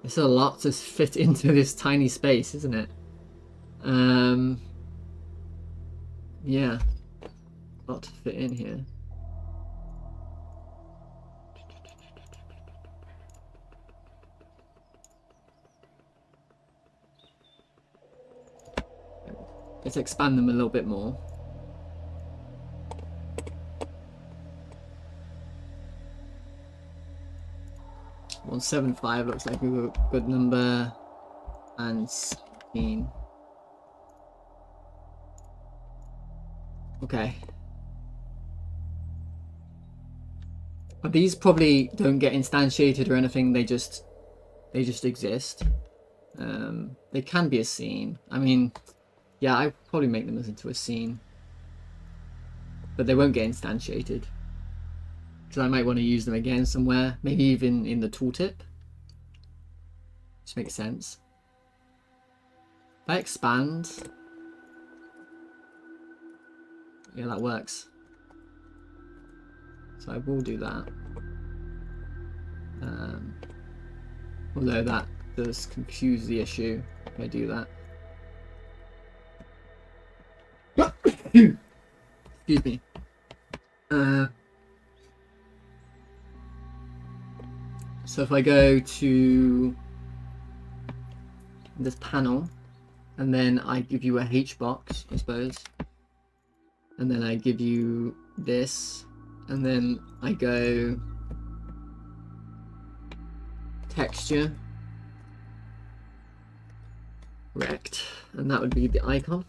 It's a lot to fit into this tiny space, isn't it? Yeah, a lot to fit in here. Let's expand them a little bit more. $175 looks like a good number, and 17. Okay. But these probably don't get instantiated or anything. They just exist. They can be a scene. I mean, yeah, I probably make them into a scene, but they won't get instantiated. Because I might want to use them again somewhere, maybe even in the tooltip. Which makes sense. If I expand, yeah, that works. So I will do that. Although that does confuse the issue if I do that. Excuse me. So if I go to this panel, and then I give you a H box, I suppose. and then I give you this, and then I go texture, rect, and that would be the icon.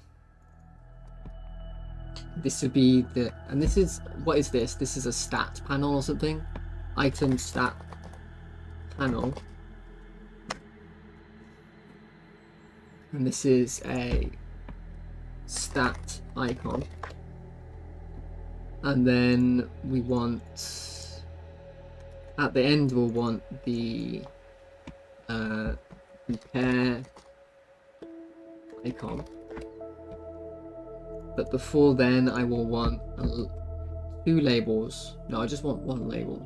This would be the, and this is, what is this? This is a stat panel or something? Item stat panel. And this is a stat icon. And then we want, at the end we'll want the compare icon. But before then I will want 2 labels. No, I just want 1 label.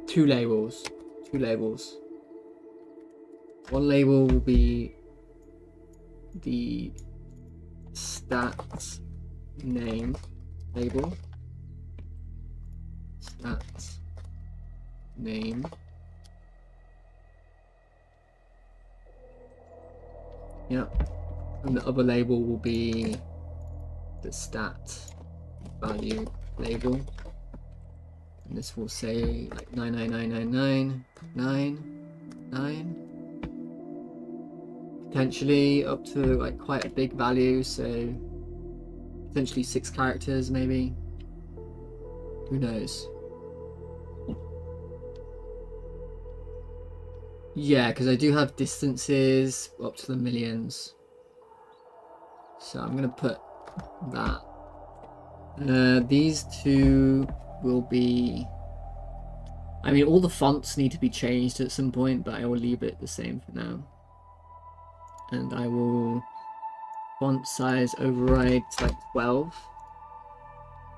Two labels. 2 labels. 1 label will be the stats name label. Stats name. Yep. And the other label will be the stat value label. And this will say like 9999999. Potentially up to like quite a big value, so potentially 6 characters maybe. Who knows? Yeah, because I do have distances up to the millions. So I'm gonna put that. These 2 will be, I mean, all the fonts need to be changed at some point, but I will leave it the same for now. And I will font size override to like 12.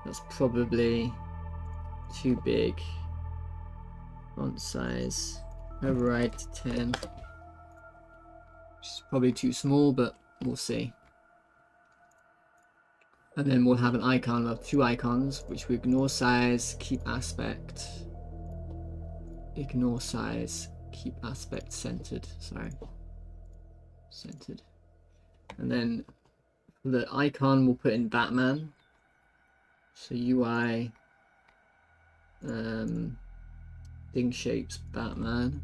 That's probably too big. Font size override to 10. Which is probably too small, but we'll see. And then we'll have an icon of 2 icons, which we ignore size, keep aspect. Ignore size, keep aspect centered. Sorry. Centered. And then for the icon, we'll put in Batman. So UI thing shapes Batman.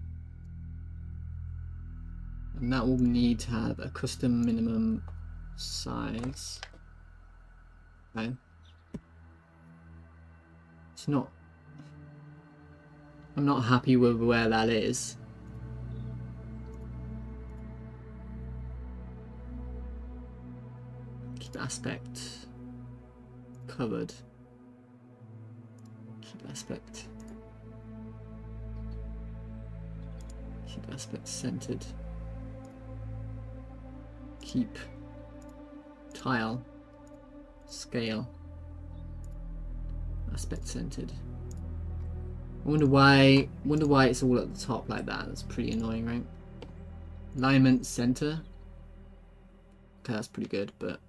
And that will need to have a custom minimum size. Okay. It's not, I'm not happy with where that is. Keep aspect covered. Keep aspect. Keep aspect centered. Keep tile scale aspect centered. I wonder why it's all at the top like that. That's pretty annoying, right? Alignment center. Okay, that's pretty good, but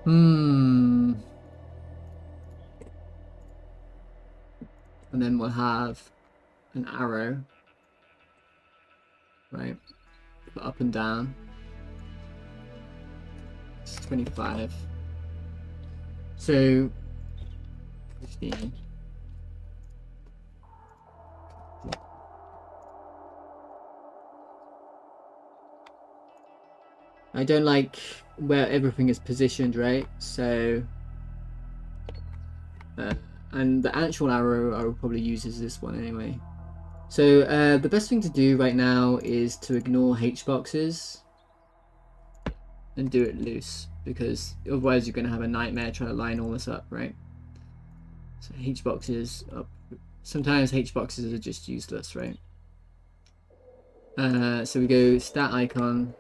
and then we'll have an arrow, right? Up and down. It's 25. So 15. I don't like where everything is positioned, right? So and the actual arrow I will probably use is this one anyway. So the best thing to do right now is to ignore H boxes and do it loose, because otherwise you're going to have a nightmare trying to line all this up, right? So H boxes up. Sometimes H boxes are just useless, right? So we go stat icon.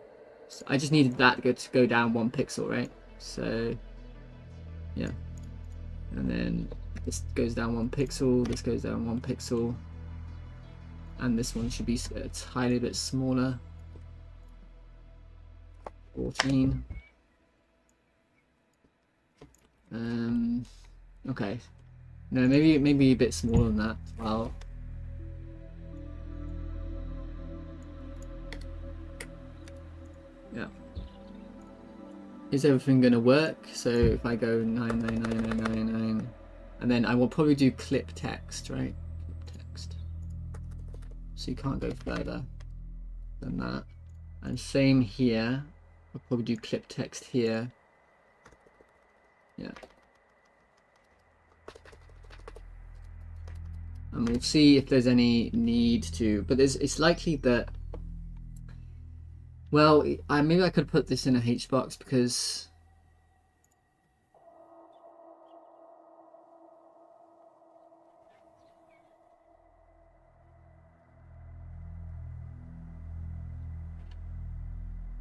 So I just needed that to go down 1 pixel, right? So yeah, and then this goes down 1 pixel. This goes down 1 pixel. And this one should be a tiny bit smaller. 14. Okay. No, maybe a bit smaller than that. 12. Yeah. Is everything going to work? So if I go 99999, and then I will probably do clip text, right? Clip text. So you can't go further than that. And same here. I'll probably do clip text here. Yeah. And we'll see if there's any need to, but it's likely that, well, maybe I could put this in a HBox because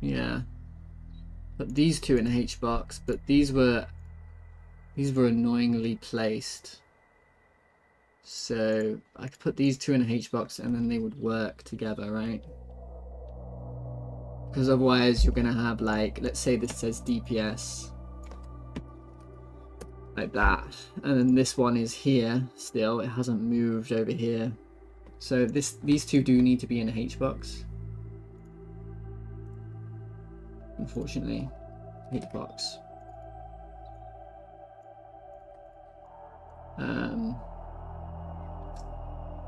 yeah, put these two in a HBox, but these were annoyingly placed. So I could put these two in a HBox and then they would work together, right? Because otherwise you're gonna have, like, let's say this says DPS like that, and then this one is here still, it hasn't moved over here. So these two do need to be in a HBox. Unfortunately, HBox.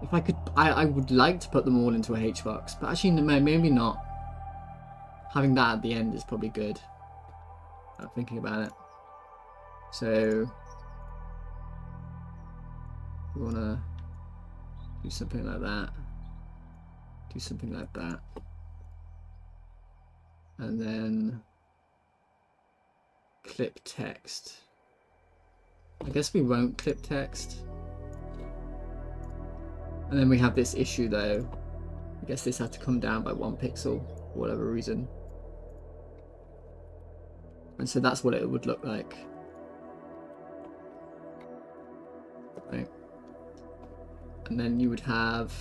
If I could, I would like to put them all into a HBox, but actually maybe not. Having that at the end is probably good. I'm thinking about it. So we want to do something like that. Do something like that. And then clip text. I guess we won't clip text. And then we have this issue though. I guess this had to come down by 1 pixel for whatever reason. And so that's what it would look like. Right. And then you would have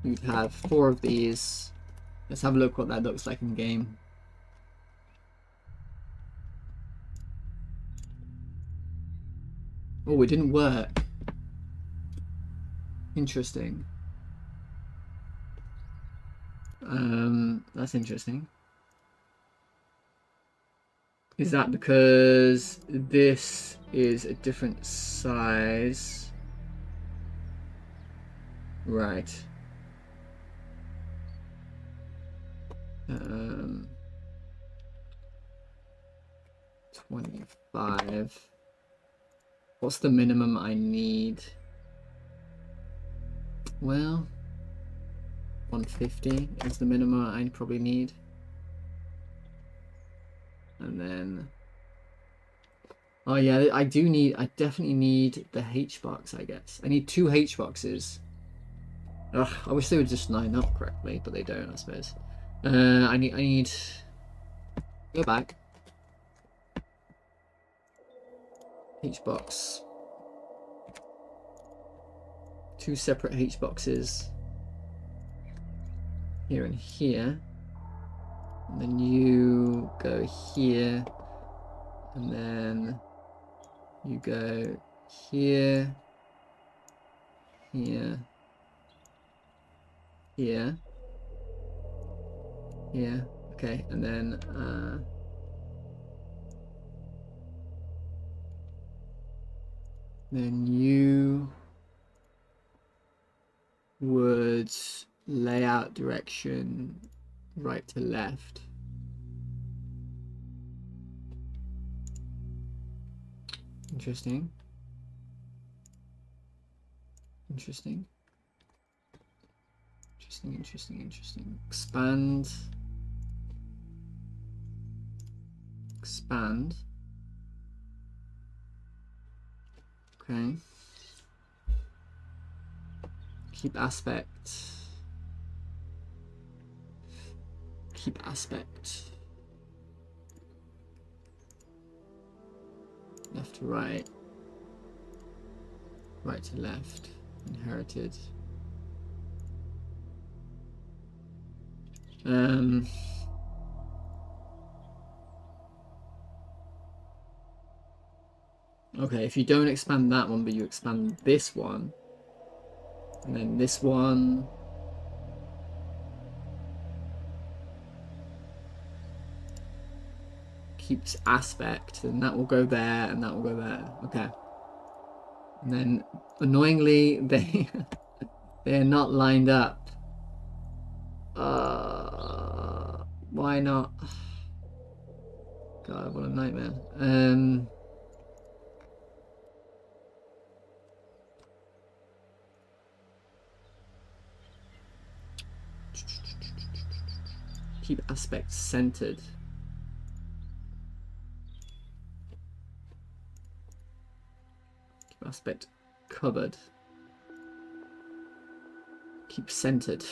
you'd have 4 of these. Let's have a look what that looks like in game. Oh, it didn't work. Interesting. That's interesting. Is that because this is a different size? Right. 25. What's the minimum I need? Well, 150 is the minimum I probably need. And then, oh yeah, I definitely need the HBox, I guess. I need 2 HBoxes. Ugh, I wish they would just line up correctly, but they don't, I suppose. I need, go back. HBox. 2 separate HBoxes. Here and here. And then you go here. And then you go here. Here. Here. Here. Okay, and then you would layout direction right to left. Interesting. Interesting. Interesting, interesting, interesting. Expand. Expand. Okay. Keep aspect. Keep aspect. Left to right. Right to left. Inherited. Okay, if you don't expand that one, but you expand this one, And then this one. Keeps aspect, and that will go there, and that will go there. Okay. And then, annoyingly, they're not lined up. Why not? God, what a nightmare. Keep aspect centered. Keep aspect covered. Keep centered.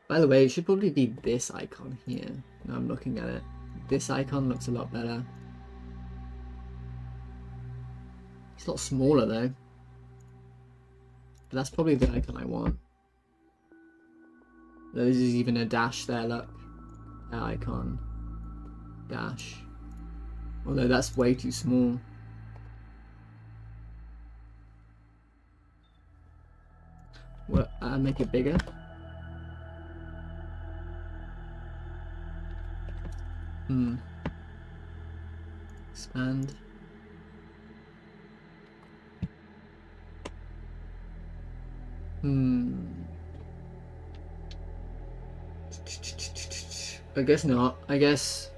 By the way, it should probably be this icon here. Now I'm looking at it. This icon looks a lot better. It's a lot smaller though. But that's probably the icon I want. There is even a dash there, look. That icon. Dash. Although that's way too small. What? Make it bigger. Expand. I guess not. I guess.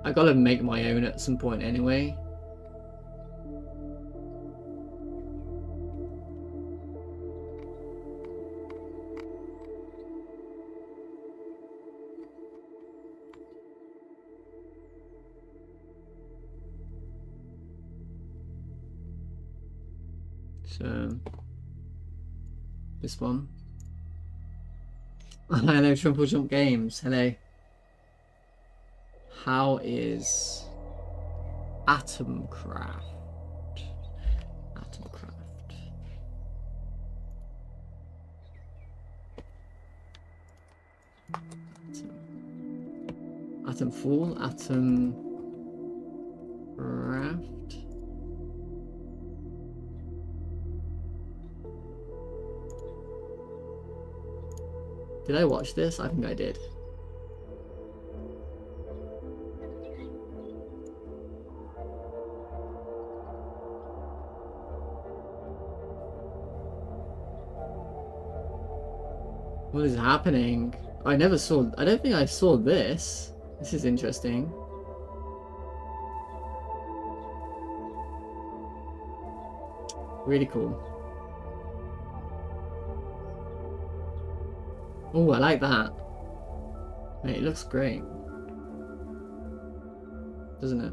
I gotta make my own at some point anyway. So, this one. Hello, Triple Jump Games. Hello. How is Atomcraft? Atomcraft. Atomfall. Atomcraft. Did I watch this? I think I did. What is happening? I don't think I saw this. This is interesting. Really cool. Oh, I like that. Mate, it looks great. Doesn't it?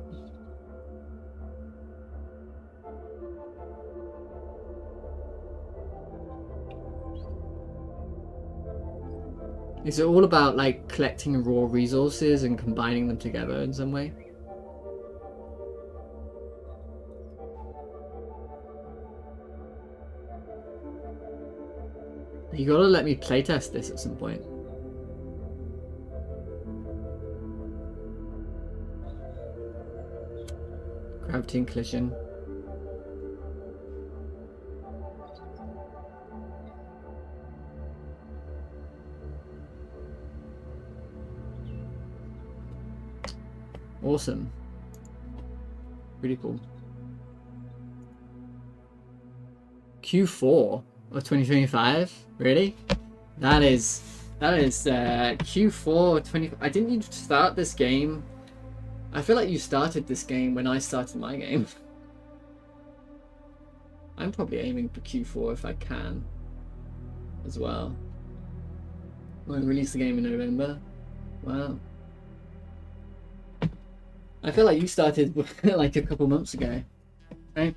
Is it all about like collecting raw resources and combining them together in some way? You gotta let me playtest this at some point. Gravity and collision. Awesome. Really cool. Q4 of 2025? Really? That is Q4 20. I didn't even start this game. I feel like you started this game when I started my game. I'm probably aiming for Q4 if I can as well. We'll release the game in November. Wow. I feel like you started like a couple months ago, right?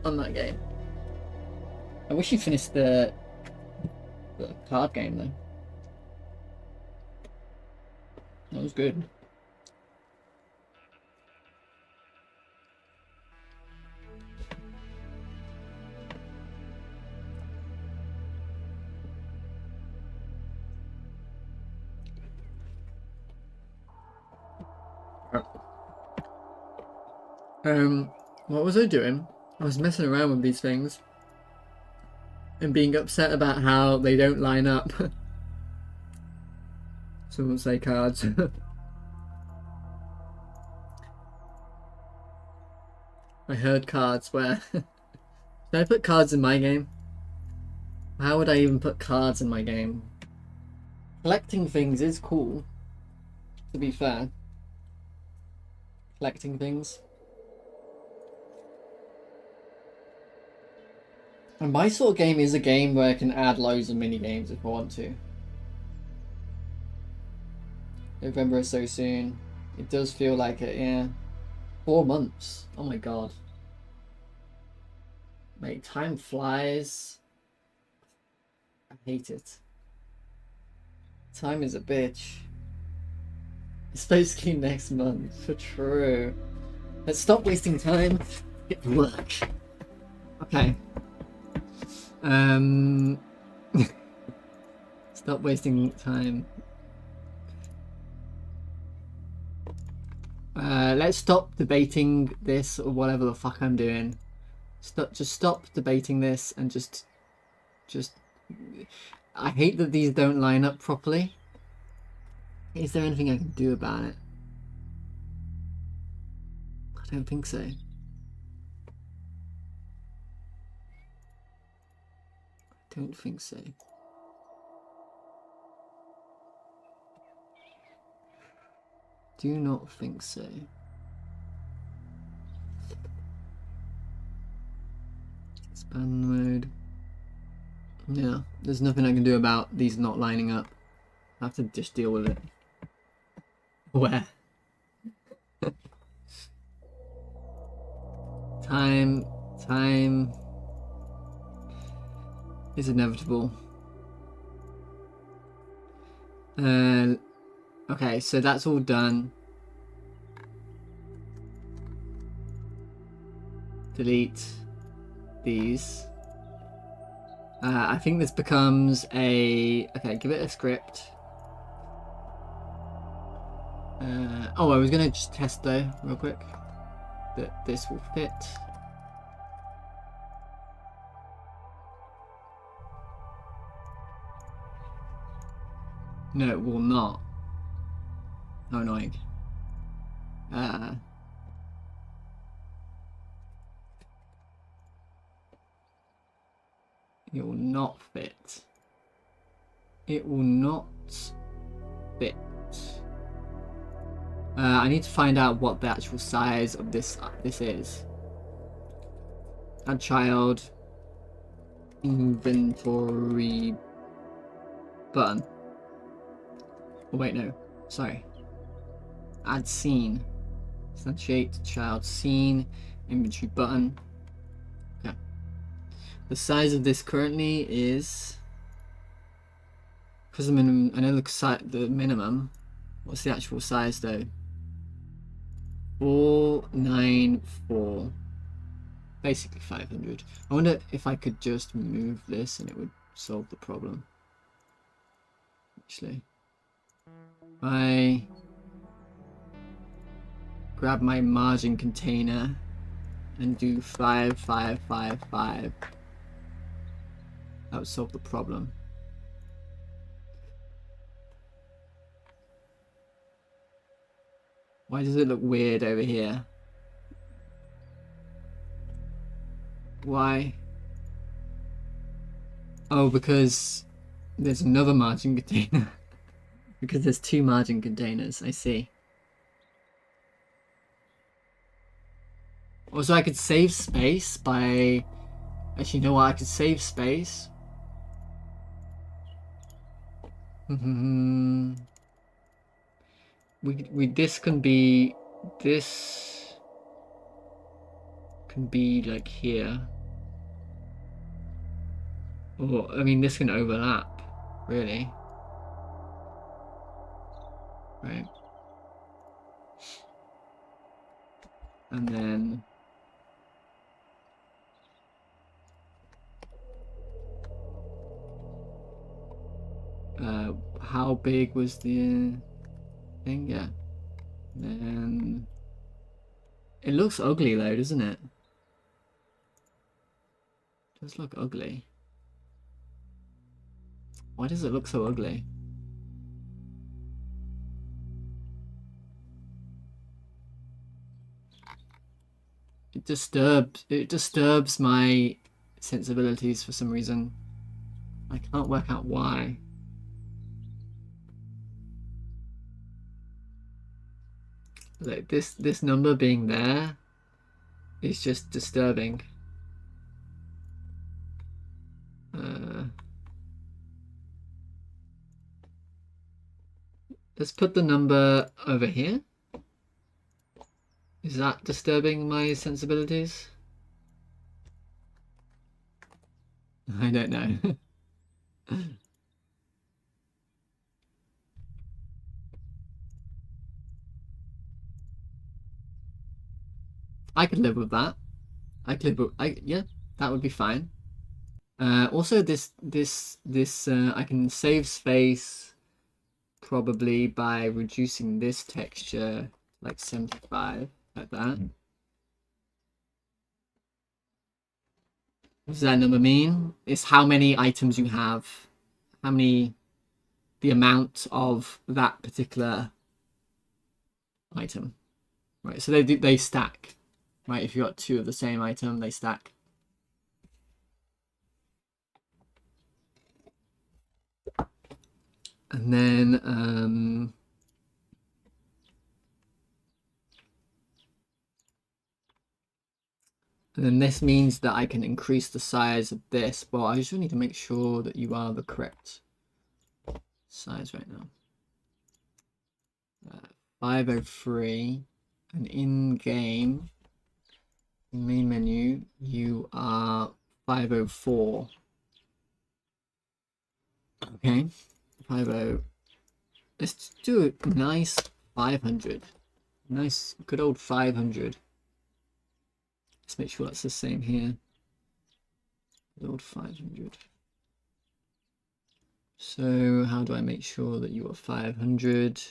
On that game. I wish you finished the card game though. That was good. What was I doing? I was messing around with these things and being upset about how they don't line up. Someone say cards. I heard cards where... Did I put cards in my game? How would I even put cards in my game? Collecting things is cool, to be fair. Collecting things. And my sort of game is a game where I can add loads of mini games if I want to. November is so soon. It does feel like it, yeah. 4 months. Oh my god. Mate, time flies. I hate it. Time is a bitch. It's basically next month, for true. Let's stop wasting time. Get to work. Okay. Stop wasting time. Let's stop debating this or whatever the fuck I'm doing. Just stop debating this and just... I hate that these don't line up properly. Is there anything I can do about it? I don't think so. I don't think so. Do not think so. Expand mode. Yeah, there's nothing I can do about these not lining up. I have to just deal with it. Where? Time is inevitable. Okay, so that's all done. Delete these. I think this becomes a... Okay, give it a script. Oh, I was going to just test though, real quick, that this will fit. No, it will not. How annoying. It will not fit. It will not fit. I need to find out what the actual size of this is. Add child inventory button. Oh wait, no. Sorry. Add scene. Instantiate child scene inventory button. Okay. The size of this currently is, because the minimum. I know the minimum. What's the actual size though? 494. Basically 500. I wonder if I could just move this and it would solve the problem. Actually, I grab my margin container and do 5, 5, 5, 5. That would solve the problem. Why does it look weird over here? Why? Oh, because there's another margin container. Because there's 2 margin containers, I see. Also, I could save space by... Actually, you know what? I could save space. This can be like here. Or, I mean, this can overlap, really. Right. And then how big was the thing? Yeah. And then it looks ugly though, doesn't it? It does look ugly. Why does it look so ugly? It disturbs my sensibilities for some reason. I can't work out why. Like this number being there is just disturbing. Let's put the number over here. Is that disturbing my sensibilities? I don't know. I could live with that. I could live with, yeah, that would be fine. Also, this I can save space probably by reducing this texture like 75, like that. What does that number mean? It's how many items you have, the amount of that particular item, right? So they stack, right? If you got two of the same item, they stack. And then this means that I can increase the size of this. Well, I just need to make sure that you are the correct size right now. 503, and in game main menu you are 504. Okay, 50. Let's do a nice 500. Nice, good old 500. Let's make sure that's the same here. Good old 500. So how do I make sure that you are 500?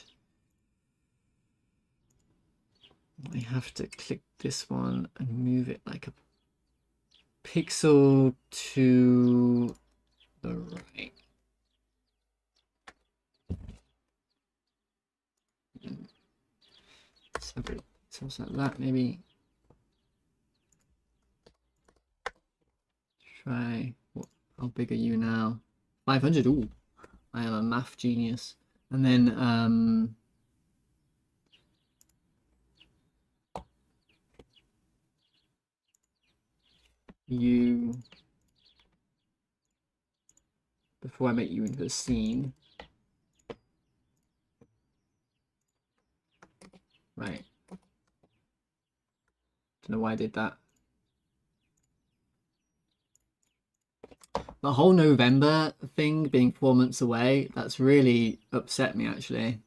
I have to click this one and move it like a pixel to the right. Something like that, maybe. Try, how big are you now? 500, ooh, I am a math genius. And then, you, before I make you into a scene. Right. Don't know why I did that. The whole November thing being 4 months away, that's really upset me, actually.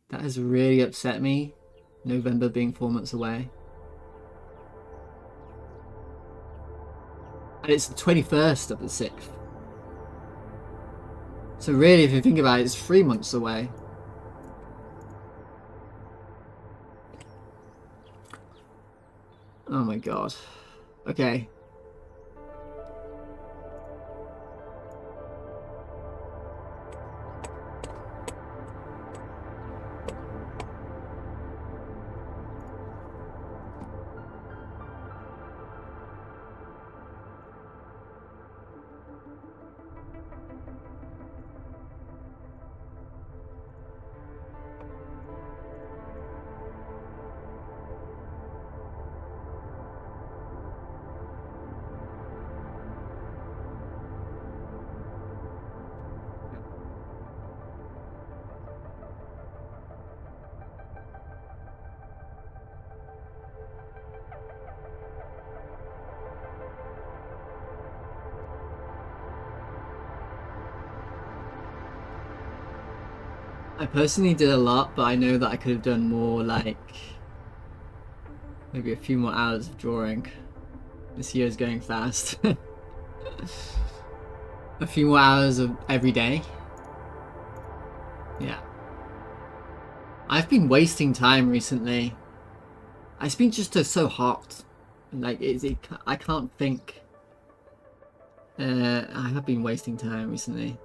That has really upset me. November being 4 months away. And it's the 21st of the 6th. So really, if you think about it, it's 3 months away. Oh my god. Okay. I personally did a lot, but I know that I could have done more, like Maybe a few more hours of drawing. This year is going fast. A few more hours of every day. Yeah. I've been wasting time recently. It's been just so hot. Like, I can't think. I have been wasting time recently.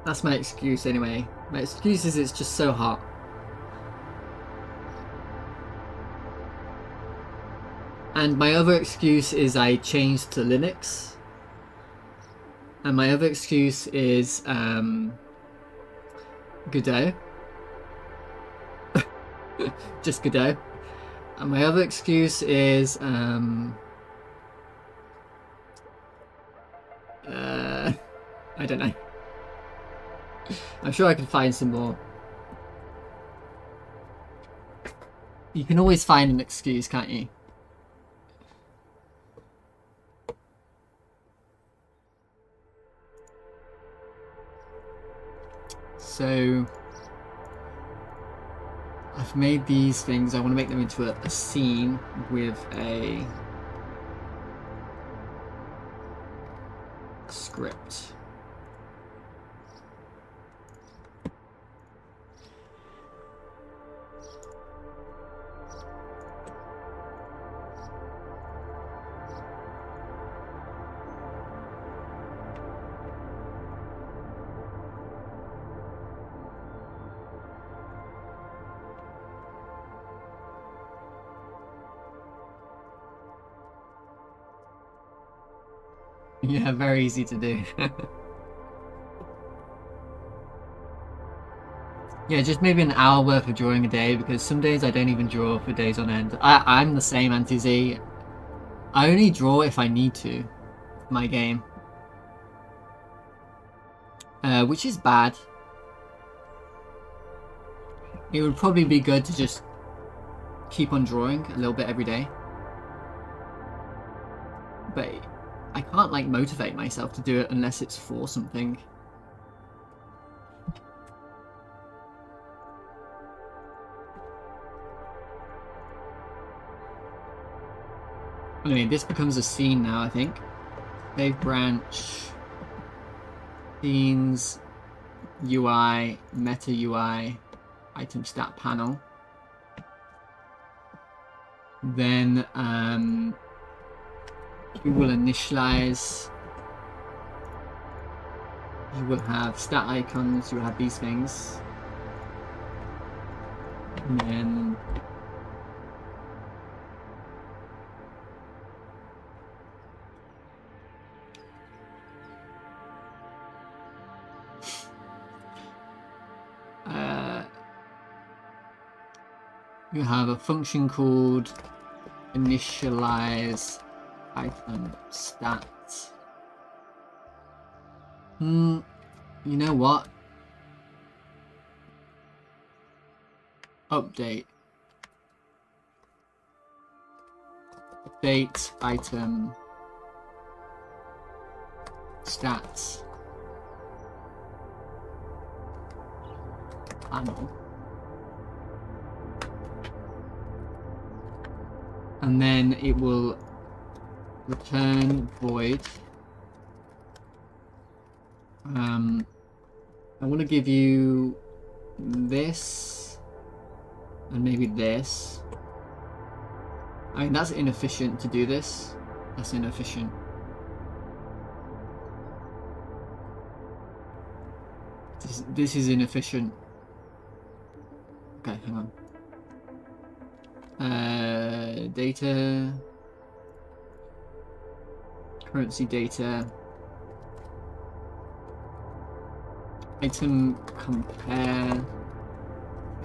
That's my excuse anyway. My excuse is it's just so hot. And my other excuse is I changed to Linux. And my other excuse is Godot. Just Godot. And my other excuse is I don't know. I'm sure I can find some more. You can always find an excuse, can't you? So I've made these things. I want to make them into a scene with a script. Yeah, very easy to do. Yeah, just maybe an hour worth of drawing a day, because some days I don't even draw for days on end. I'm the same, Anti-Z. I only draw if I need to, my game. Which is bad. It would probably be good to just keep on drawing a little bit every day. But I can't, like, motivate myself to do it unless it's for something. Anyway, this becomes a scene now, I think. Save branch, scenes, UI, meta UI, item stat panel. Then you will initialize. You will have stat icons. You will have these things, and then you have a function called initialize item stats. You know what? Update item stats panel. And then it will return void. I want to give you this and maybe this. I mean, that's inefficient to do this. That's inefficient. This is inefficient. Okay, hang on. Data, currency data, item compare,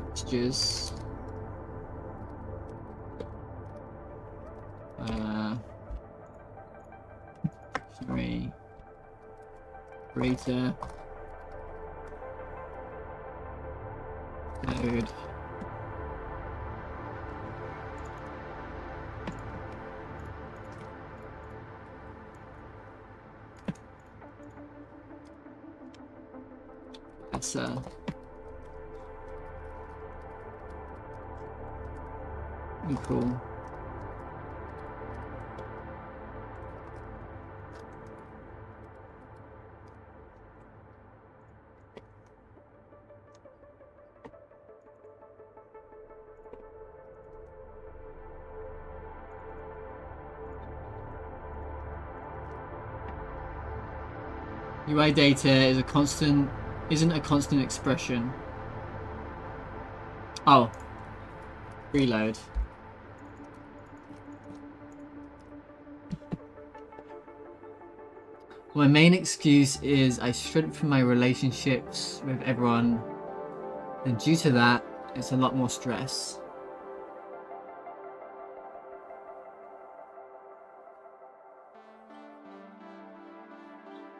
textures, sorry, greater, node. equal. UI data is a constant, isn't a constant expression. Oh. Reload. My main excuse is I strengthen my relationships with everyone, and due to that, it's a lot more stress.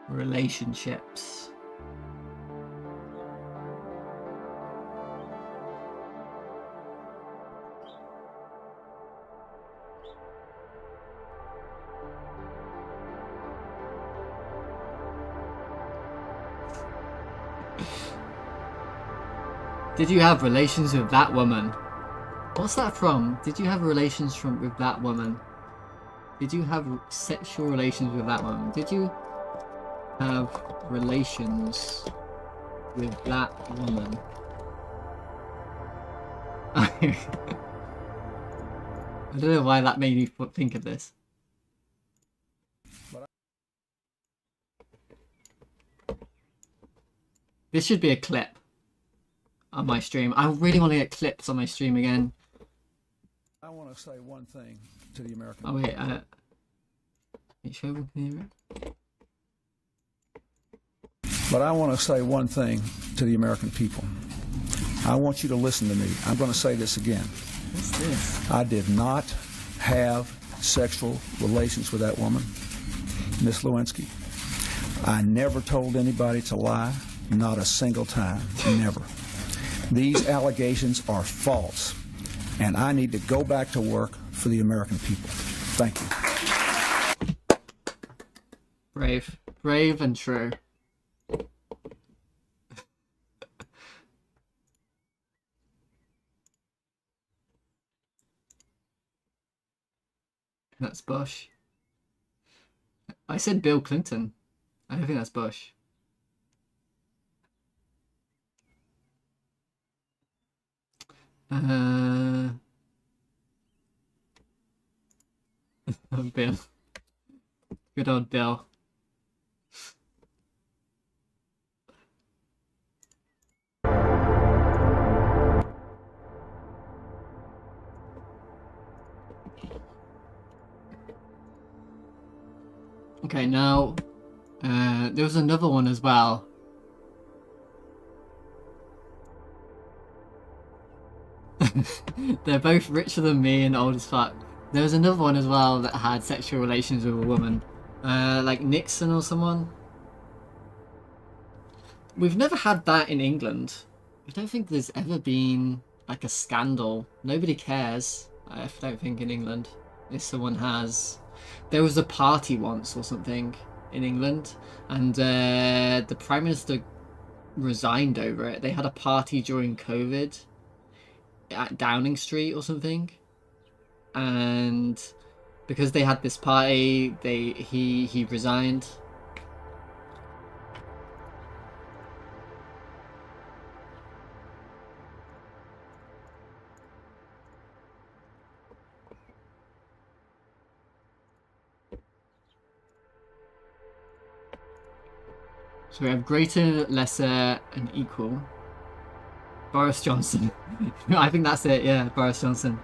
Relationships. Did you have relations with that woman? What's that from? Did you have relations with that woman? Did you have sexual relations with that woman? Did you have relations with that woman? I don't know why that made me think of this. This should be a clip on my stream. I really want to get clips on my stream again. I want to say one thing to the American people. Oh wait, you sure we can hear it? But I want to say one thing to the American people. I want you to listen to me. I'm going to say this again. What's this? I did not have sexual relations with that woman, Miss Lewinsky. I never told anybody to lie, not a single time, never. These allegations are false, and I need to go back to work for the American people. Thank you. Brave. Brave and true. That's Bush. I said Bill Clinton. I don't think that's Bush. Bill. Good old Bill. Okay, now there was another one as well. They're both richer than me and old as fuck. There was another one as well that had sexual relations with a woman. Like Nixon or someone. We've never had that in England. I don't think there's ever been like a scandal. Nobody cares, I don't think, in England. If someone has. There was a party once or something in England, and the Prime Minister resigned over it. They had a party during COVID at Downing Street or something, and because they had this party, he resigned. So we have greater, lesser, and equal. Boris Johnson. I think that's it, yeah, Boris Johnson.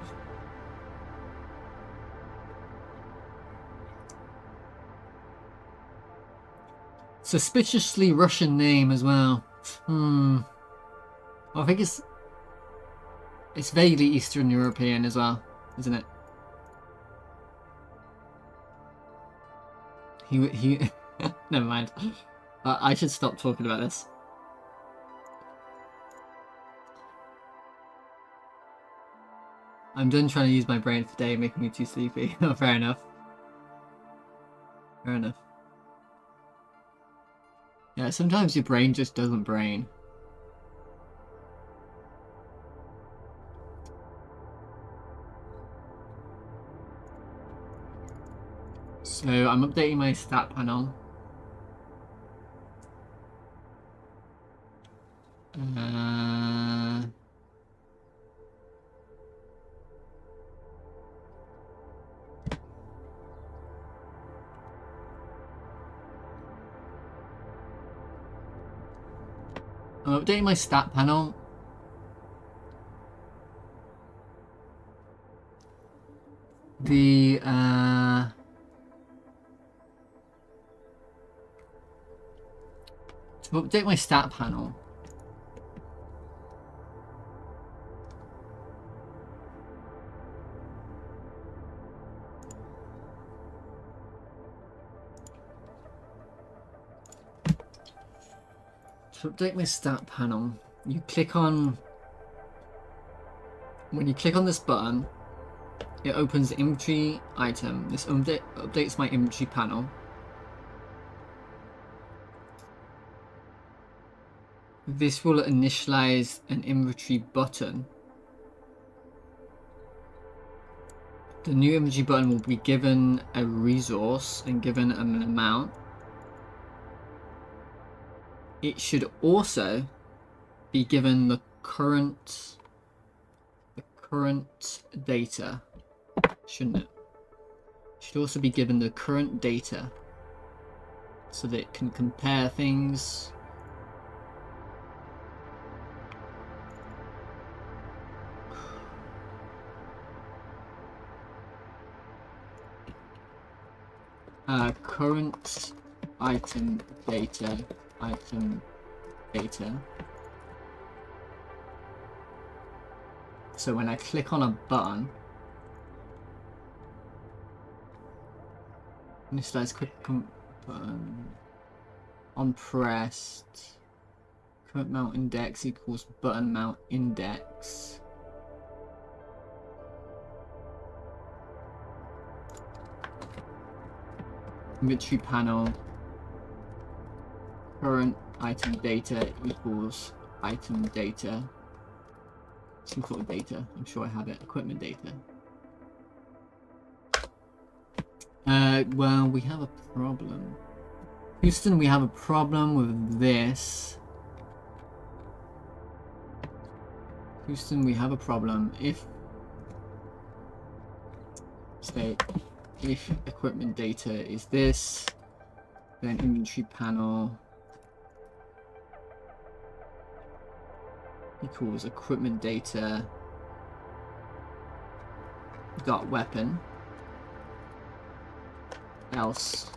Suspiciously Russian name as well. Well, I think it's vaguely Eastern European as well, isn't it? He never mind. I should stop talking about this. I'm done trying to use my brain for today, making me too sleepy. Oh, fair enough. Fair enough. Yeah, sometimes your brain just doesn't brain. So I'm updating my stat panel. I'm updating my stat panel. The to update my stat panel. To update my stat panel, you click on, when you click on this button, it opens the inventory item. This updates my inventory panel. This will initialize an inventory button. The new inventory button will be given a resource and given an amount. It should also be given the current data, shouldn't it? Should also be given the current data so that it can compare things. Current item data. So when I click on a button, initialize quick button on pressed, current mount index equals button mount index. Inventory panel, current item data equals item data. Some sort of data. I'm sure I have it. Equipment data. Well, we have a problem. Houston, we have a problem with this. Houston, we have a problem. If equipment data is this, then inventory panel equals equipment data dot weapon, else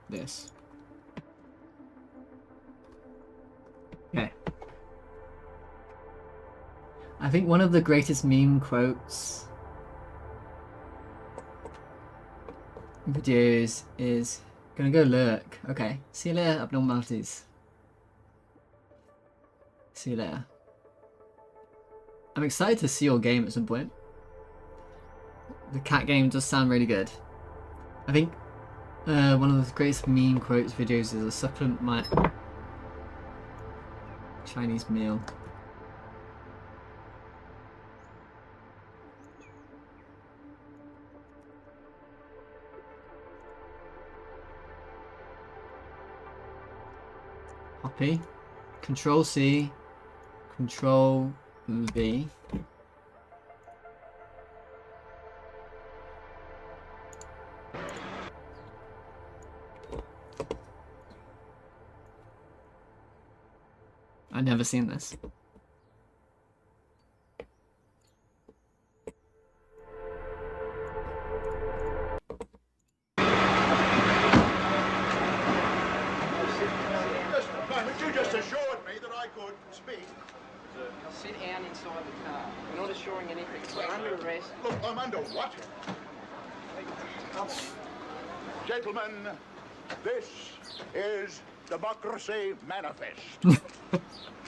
this. Okay. I think one of the greatest meme quotes videos is gonna go lurk. Okay, see you later, abnormalities. See you later. I'm excited to see your game at some point. The cat game does sound really good. I think one of the greatest meme quotes videos is a supplement my Chinese meal. Copy. Control C. Control V. I've never seen this. You just assured me that I could speak. Sit down inside the car. We're not assuring anything. We're under arrest. Look, I'm under what? Gentlemen, this is Democracy Manifest.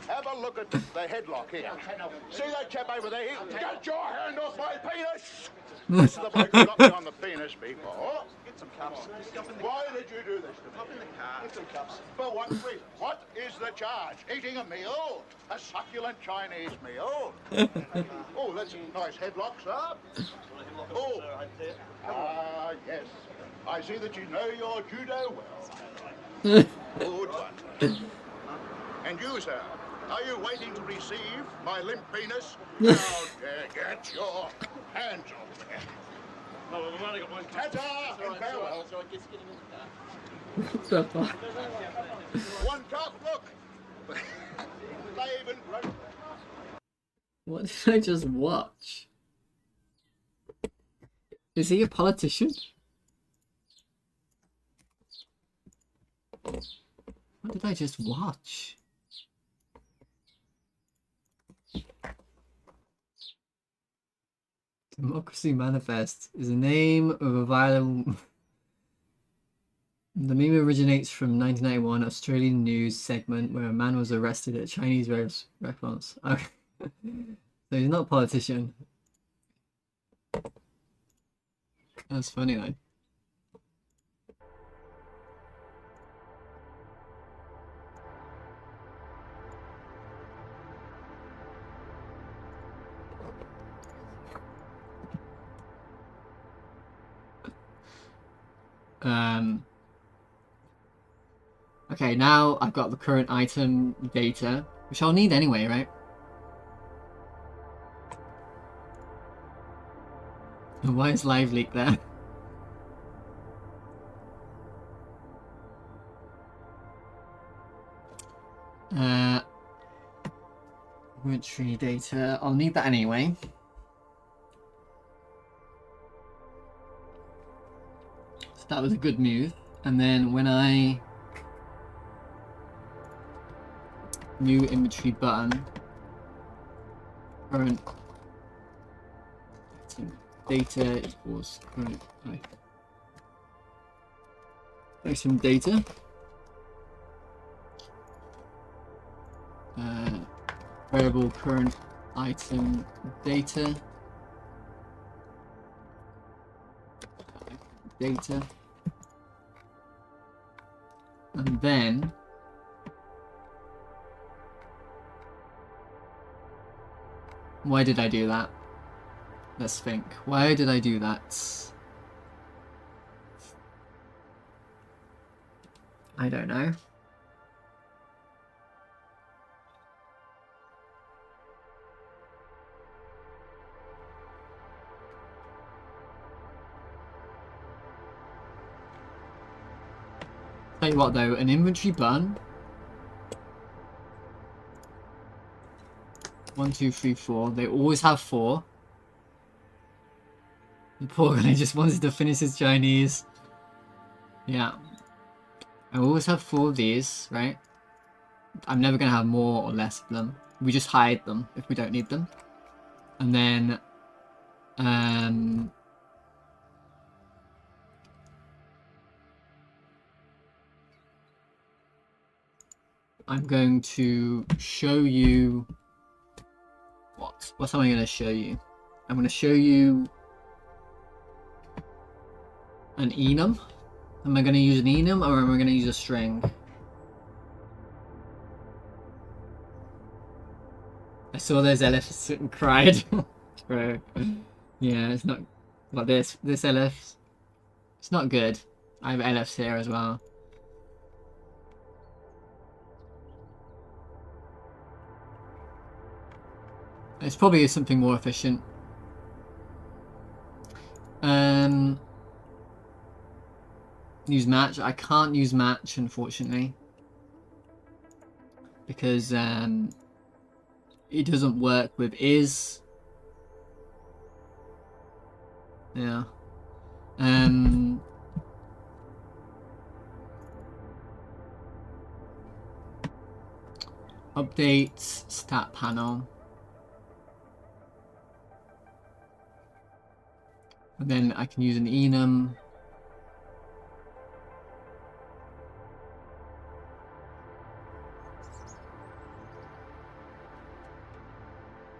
Have a look at the headlock here. See that chap over there? Get your hand off my penis! This is the bloke who got me on the penis before. Get some cups. Why did you do this to me? Hop in the car. Get some cups. For what reason? What is is the charge? Eating a meal? A succulent Chinese meal? Oh, that's a nice headlock, sir. Oh, yes. I see that you know your judo well. Good one. And you, sir, are you waiting to receive my limp penis? Now, get your hands off me. No, we've only got one. Ta-ta and farewell. So I guess getting in the car. What the fuck? One cup, look. They've been broken. What did I just watch? Is he a politician? What did I just watch? Democracy Manifest is the name of a viral... The meme originates from 1991 Australian news segment where a man was arrested at a Chinese restaurant. Okay. So he's not a politician. That's funny though. Okay, now I've got the current item data, which I'll need anyway, right? Why is live leak there? Inventory data, I'll need that anyway. So that was a good move. And then when I... New inventory button. Current data equals current item data. Variable current item data. Data. And then why did I do that? Let's think. Why did I do that? I don't know. Tell you what though, an inventory button. 1, 2, 3, 4. They always have 4. The poor guy just wanted to finish his Chinese. Yeah. I always have 4 of these, right? I'm never going to have more or less of them. We just hide them if we don't need them. And then... I'm going to show you... What am I going to show you? I'm going to show you an enum. Am I going to use an enum or am I going to use a string? I saw those LFs and cried. True. Yeah, it's not... What, this LF? It's not good. I have LFs here as well. It's probably something more efficient. Use match. I can't use match, unfortunately, because it doesn't work with is. Yeah. Update stat panel. And then I can use an enum.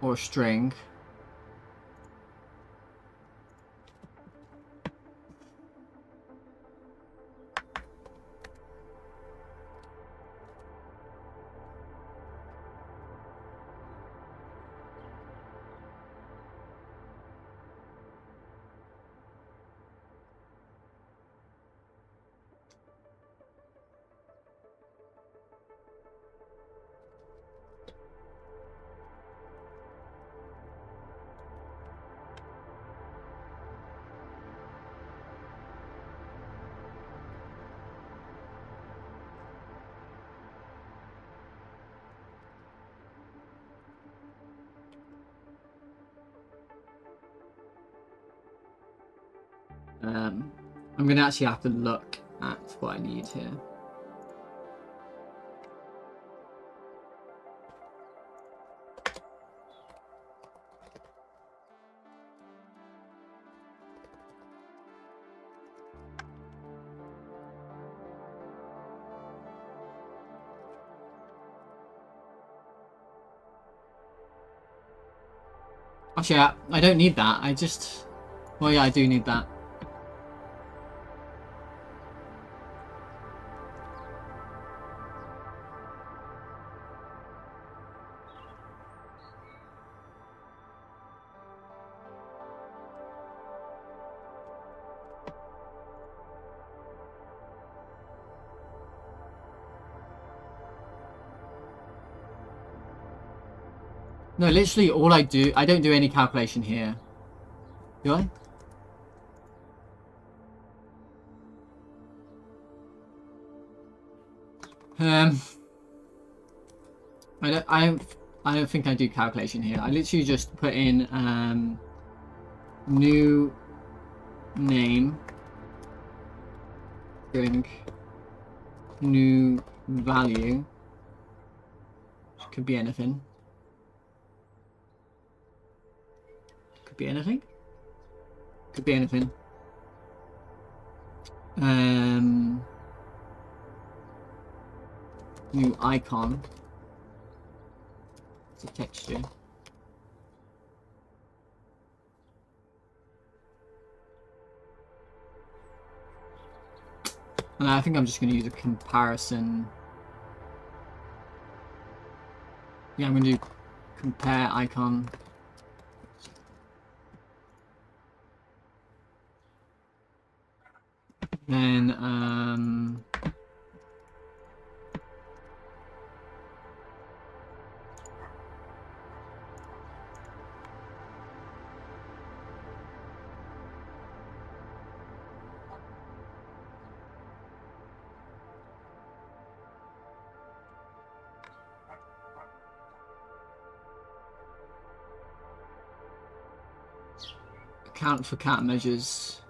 Or a string. I'm gonna actually have to look at what I need here. Actually, I don't need that. I just... Well, yeah, I do need that. No, literally all I do... I don't do any calculation here. Do I? I don't think I do calculation here. I literally just put in new name string new value. Could be anything. Could be anything. Could be anything. New icon. It's a texture. And I think I'm just going to use a comparison. Yeah, I'm going to do compare icon. Then, account for cat measures.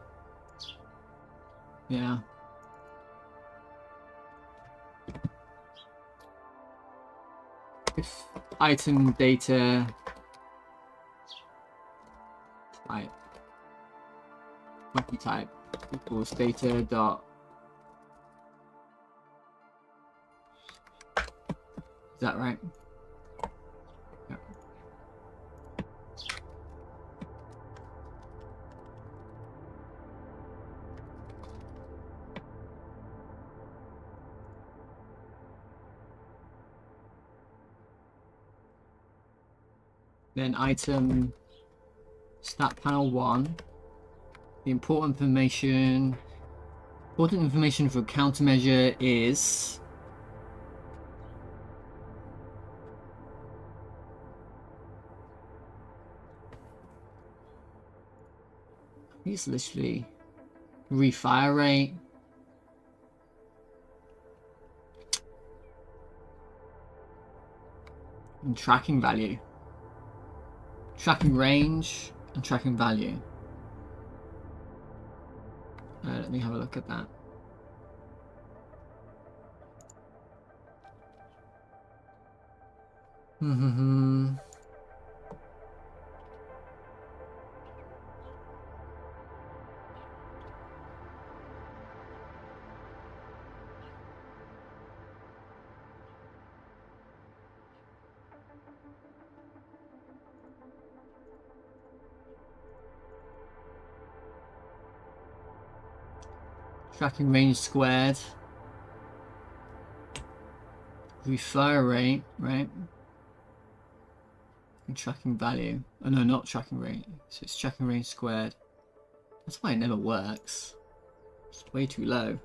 Yeah. If item data type monkey type equals data dot. Is that right? Yeah. Then item stat panel 1. The important information for countermeasure is it's literally refire rate. And tracking value. Tracking range and tracking value. Let me have a look at that. Tracking range squared. Refire rate, right? And tracking value. Oh no, not tracking rate. So it's tracking range squared. That's why it never works. It's way too low.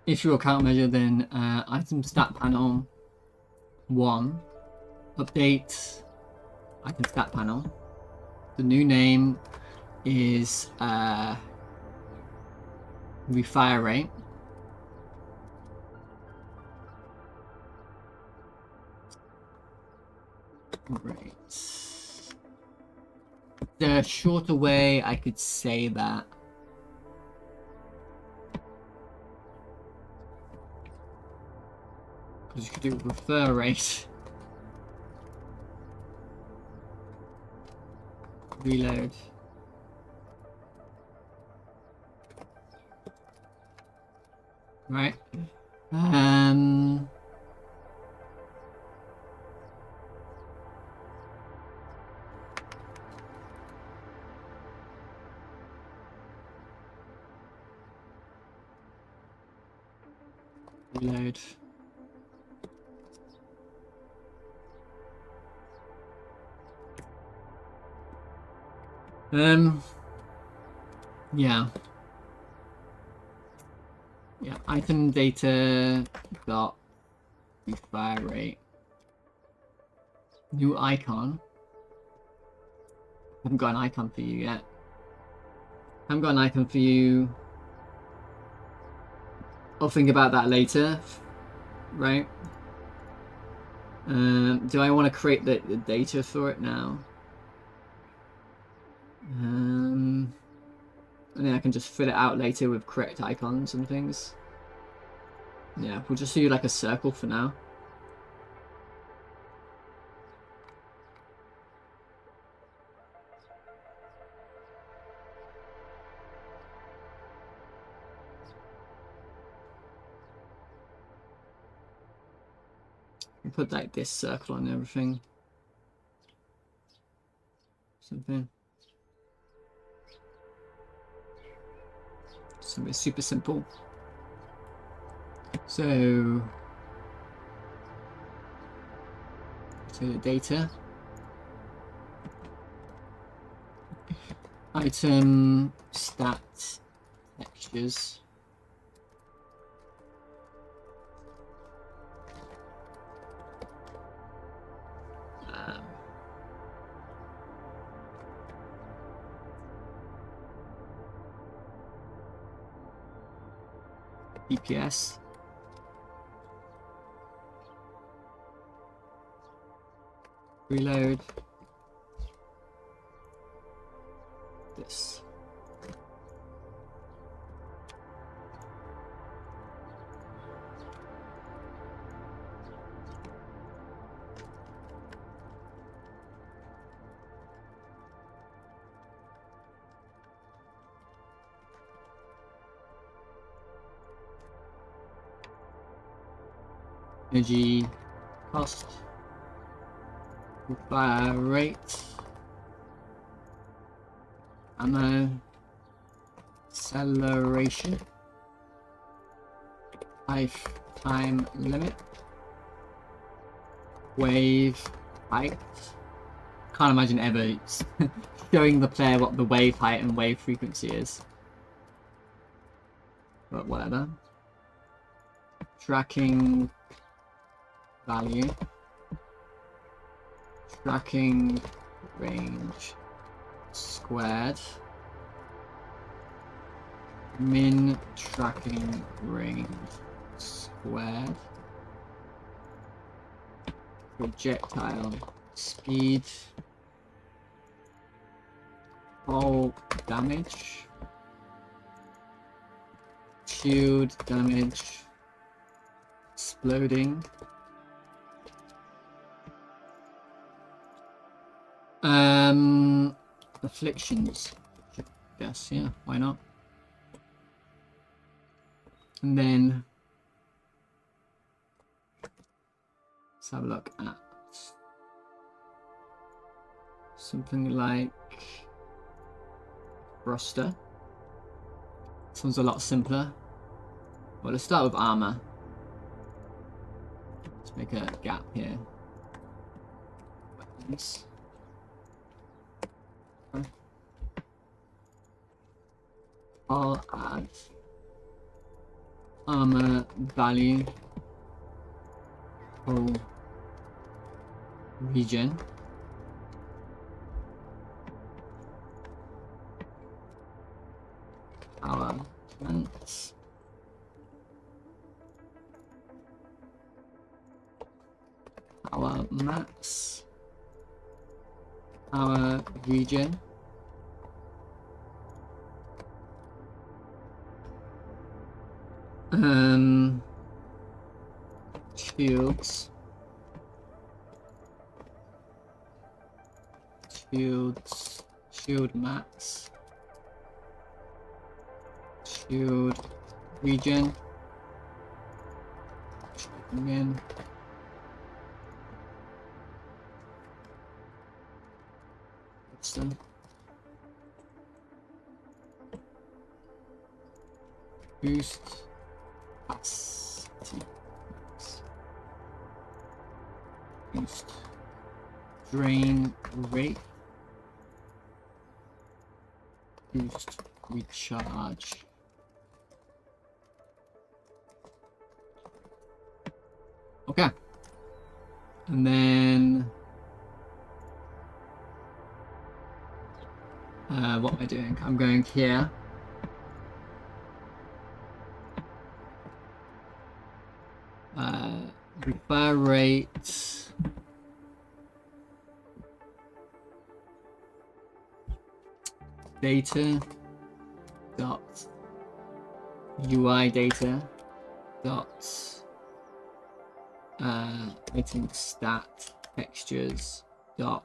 issue account measure, then item stat panel 1, update item stat panel. The new name is refire rate. Great. The shorter way I could say that. Because you could do refer rate. Reload. Right. Reload. Yeah. Yeah, item data dot refire rate. New icon. Haven't got an icon for you yet. Haven't got an icon for you. I'll think about that later. Right? Do I want to create the data for it now? And then I can just fill it out later with correct icons and things. Yeah, we'll just do like a circle for now. Put like this circle on everything. Something super simple. So the data. Item stat textures. EPS. Reload. This. Energy cost, fire rate, ammo, acceleration, lifetime limit, wave height. Can't imagine ever showing the player what the wave height and wave frequency is, but whatever. Tracking value, tracking range squared, min tracking range squared, projectile speed, fall damage, shield damage, exploding, afflictions. Yes, yeah, why not? And then let's have a look at something like roster. This one's a lot simpler. Well, let's start with armor. Let's make a gap here. Weapons. I'll add armor value whole region. Power max. Power max. Power region. Shields. Shield max. Shield region. Again. Boost capacity. Boost drain rate. Boost recharge. Okay. And then what am I doing? I'm going here. Repair rate. Data dot UI data dot item stat textures dot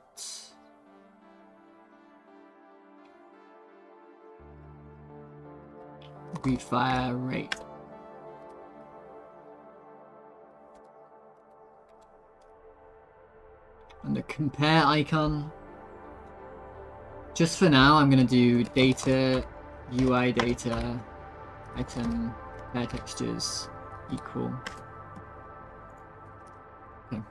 refire rate. And the compare icon. Just for now, I'm going to do data, UI data, item, compare textures equal. Okay.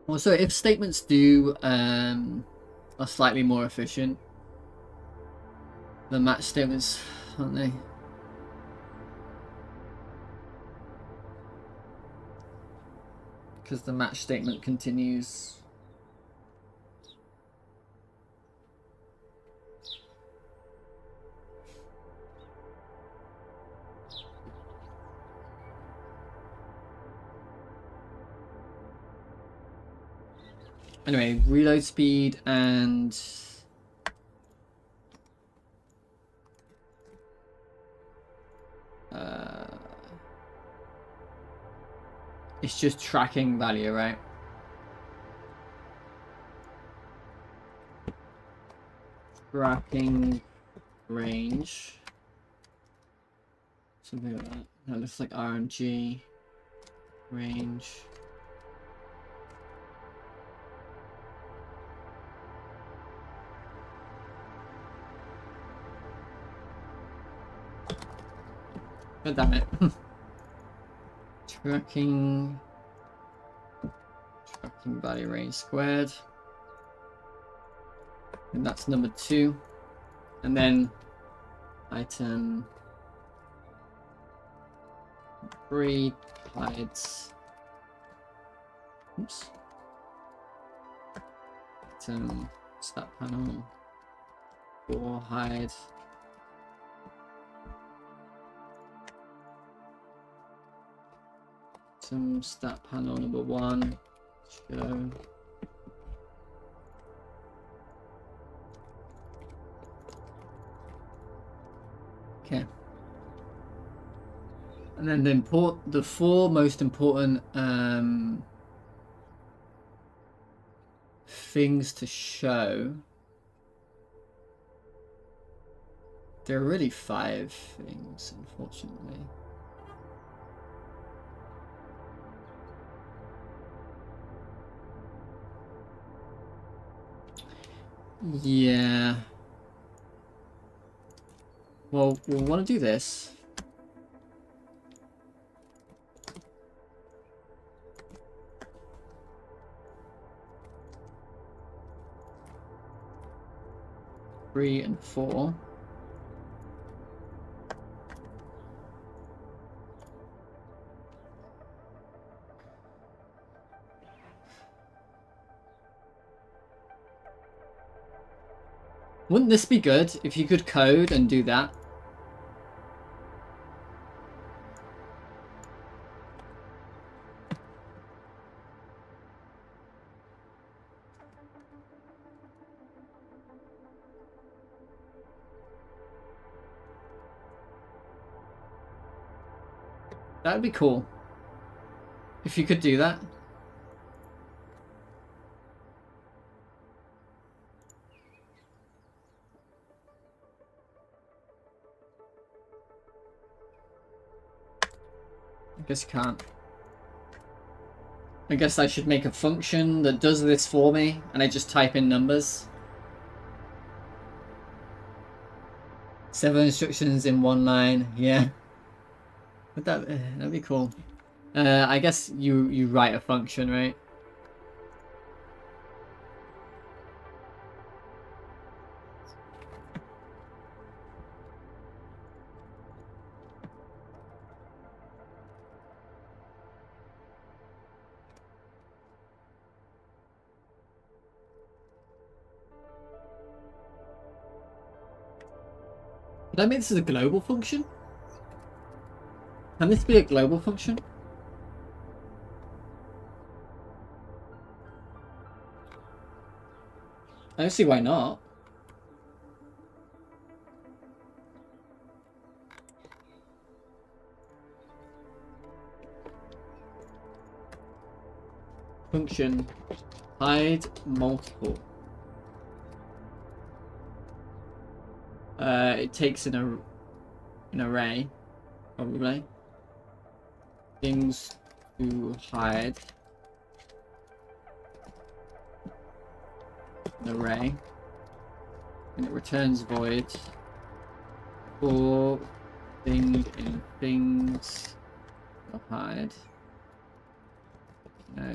Also, if statements do are slightly more efficient, the match statements, aren't they? Because the match statement continues. Anyway, reload speed and it's just tracking value, right? Tracking range. Something like that. That looks like RMG range. God damn it. Tracking value range squared. And that's number 2. And then item 3 hides. Oops. Item stat panel 4 hide. Some stat panel number 1 show. Okay. And then the 4 most important things to show. There are really 5 things, unfortunately. Yeah. Well, we'll want to do this. Three and 4. Wouldn't this be good if you could code and do that? That would be cool. If you could do that. I guess you can't. I guess I should make a function that does this for me, and I just type in numbers. 7 instructions in 1 line, yeah. Would that'd be cool. I guess you write a function, right? Did I make this as a global function? Can this be a global function? I don't see why not. Function hide multiple. It takes an array, probably. Things to hide. An array. And it returns void for thing in things to hide. No.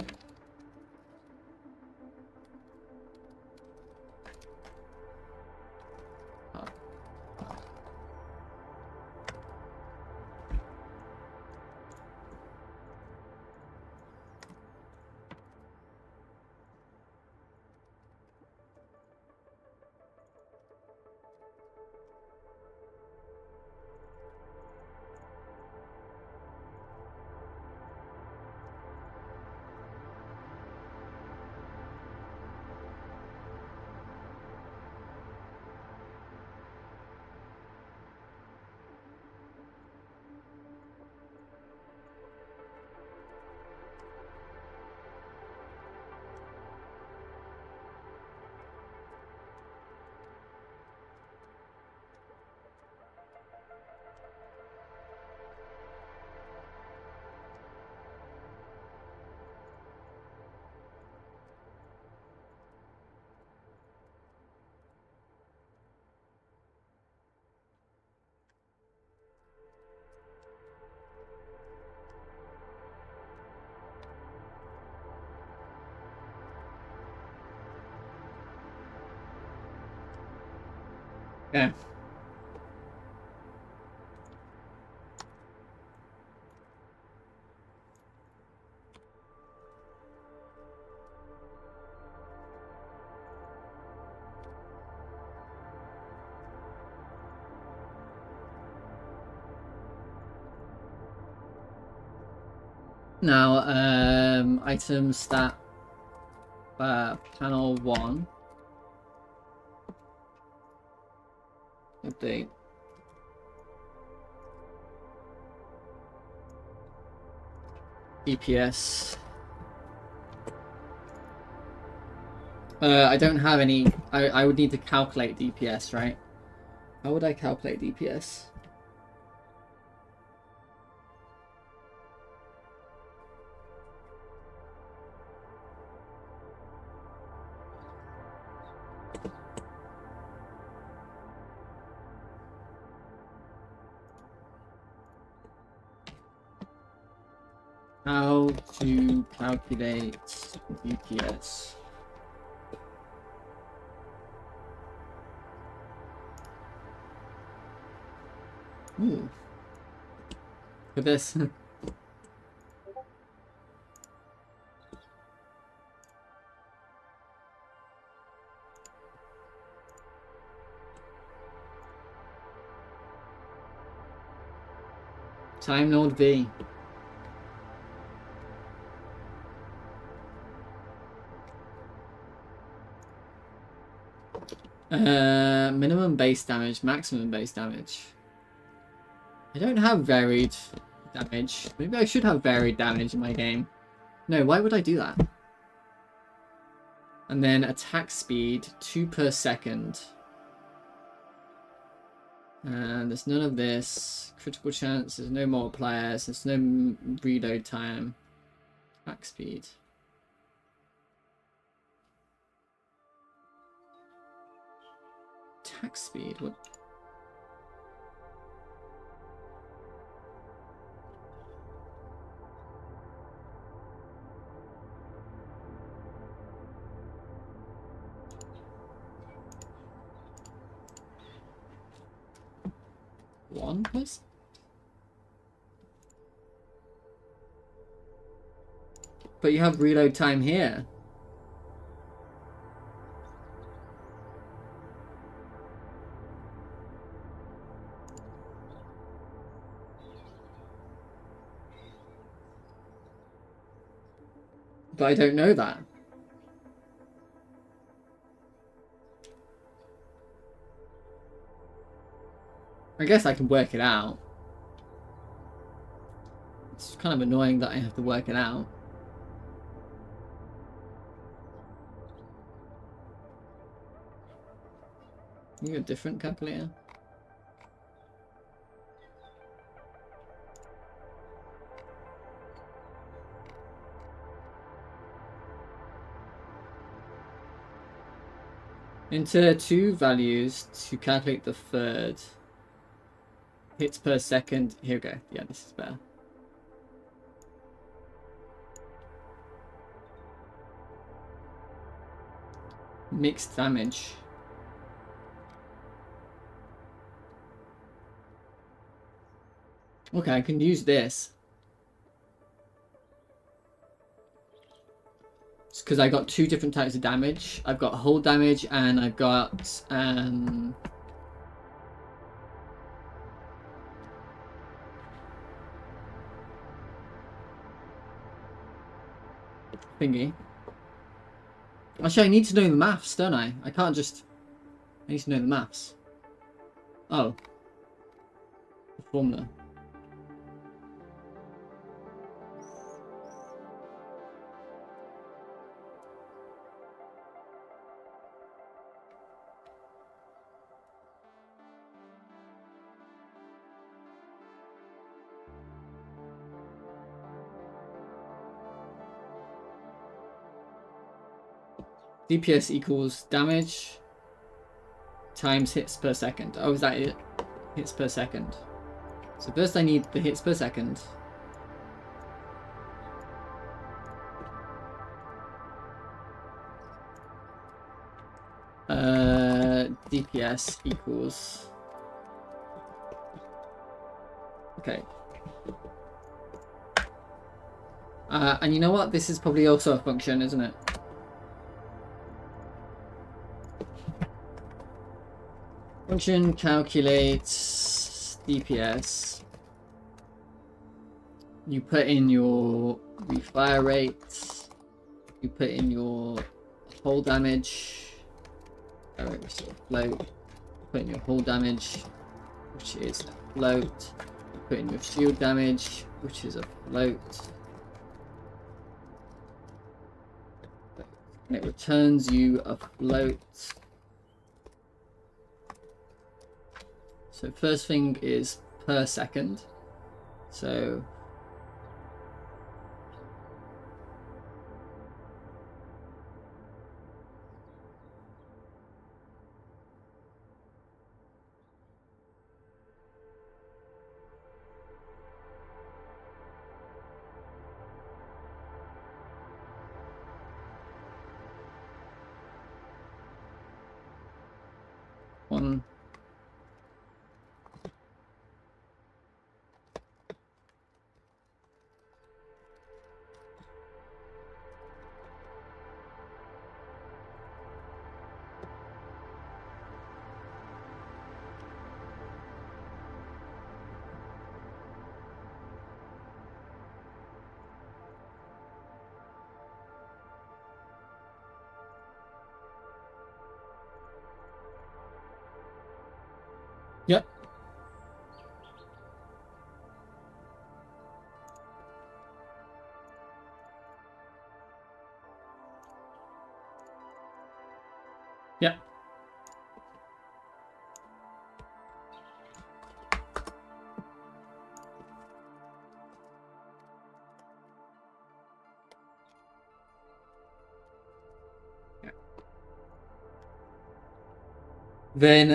Okay. Now, item stat panel 1. Update. DPS. I don't have any. I would need to calculate DPS, right? How would I calculate DPS? How to calculate DPS. Ooh. Look at this. Time Lord V. Minimum base damage, maximum base damage. I don't have varied damage. Maybe I should have varied damage in my game. No, why would I do that? And then attack speed, 2 per second. And there's none of this. Critical chance, there's no multipliers, there's no reload time. Attack speed. Attack speed, what? One person? But you have reload time here. But I don't know that. I guess I can work it out. It's kind of annoying that I have to work it out. You got a different calculator? Enter 2 values to calculate the third. Hits per second. Here we go. Yeah, this is better. Mixed damage. Okay, I can use this. It's because I got 2 different types of damage. I've got hold damage and I've got thingy. Actually, I need to know the maths, don't I? I can't just... I need to know the maths. Oh. The formula. DPS equals damage times hits per second. Oh, is that it? Hits per second. So first I need the hits per second. DPS equals... Okay. And you know what? This is probably also a function, isn't it? Function calculates DPS. You put in your refire rate. You put in your hull damage. Float. Put in your hull damage, which is a float. You put in your shield damage, which is a float. And it returns you a float. So first thing is per second. So One. Yep. Yep. Then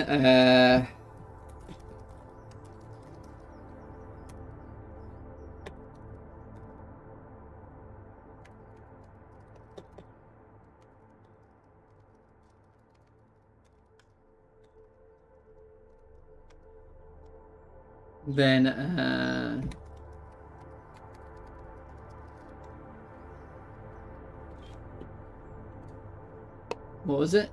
what was it?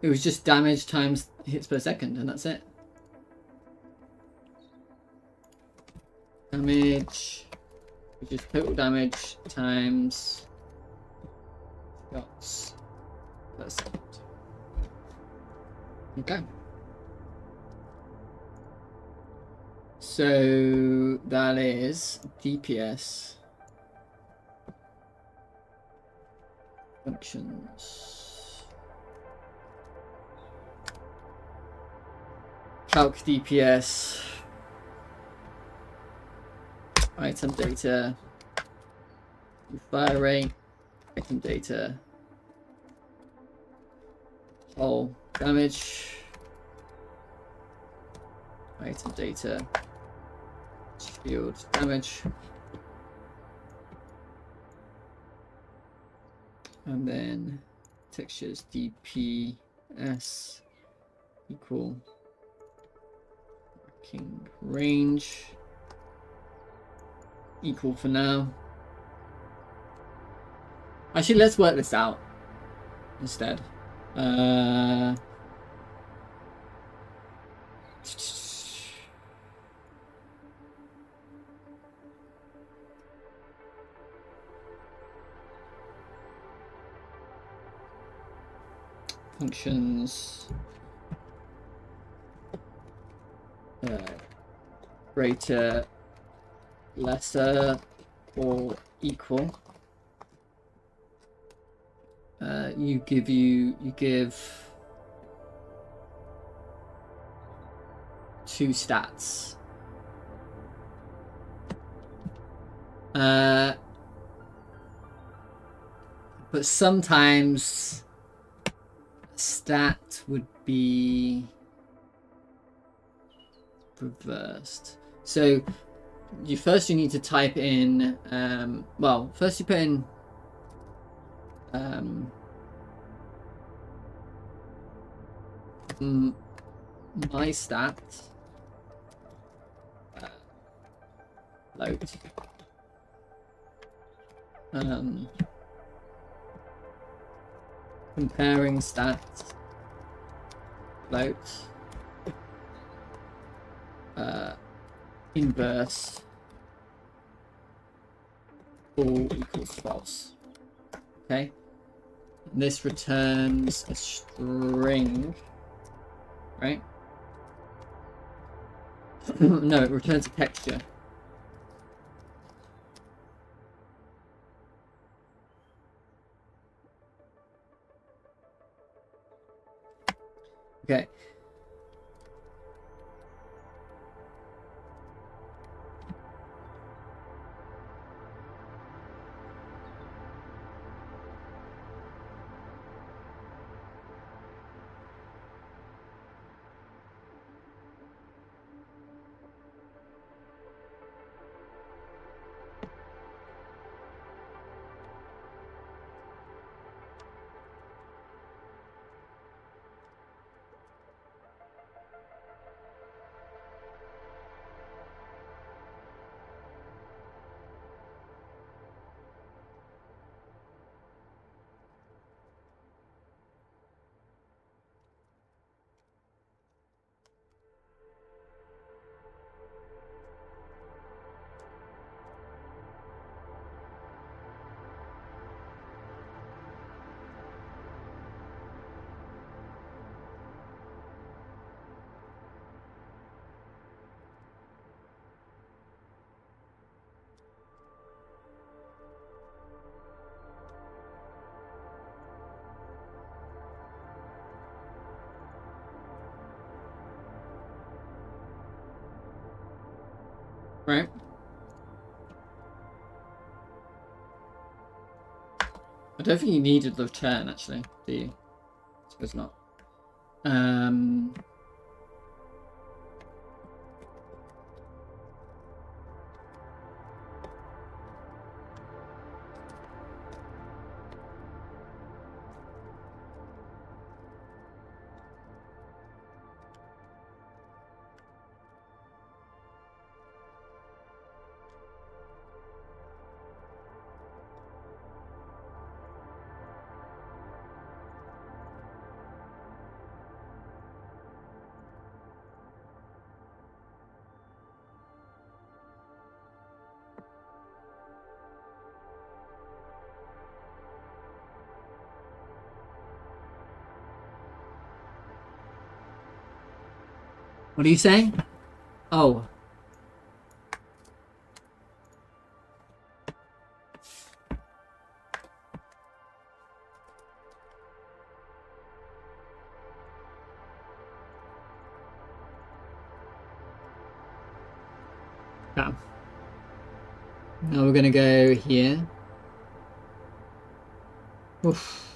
It was just damage times hits per second, and that's it. Damage, which is total damage times shots per second. Okay. So that is DPS functions. Calc DPS, item data, fire rate, item data, hull damage, item data, shield damage, and then textures DPS equal range equal for now. Actually, let's work this out instead. Functions greater, lesser, or equal. You give two stats. But sometimes stat would be reversed. So you need to type in well, first you put in my stat load comparing stats load inverse all equals false. Okay, and this returns a string, right? No, it returns a texture. Okay. Right. I don't think you needed the turn, actually, do you? I suppose not. What are you saying? Oh. Yeah. Now we're gonna go here. Oof.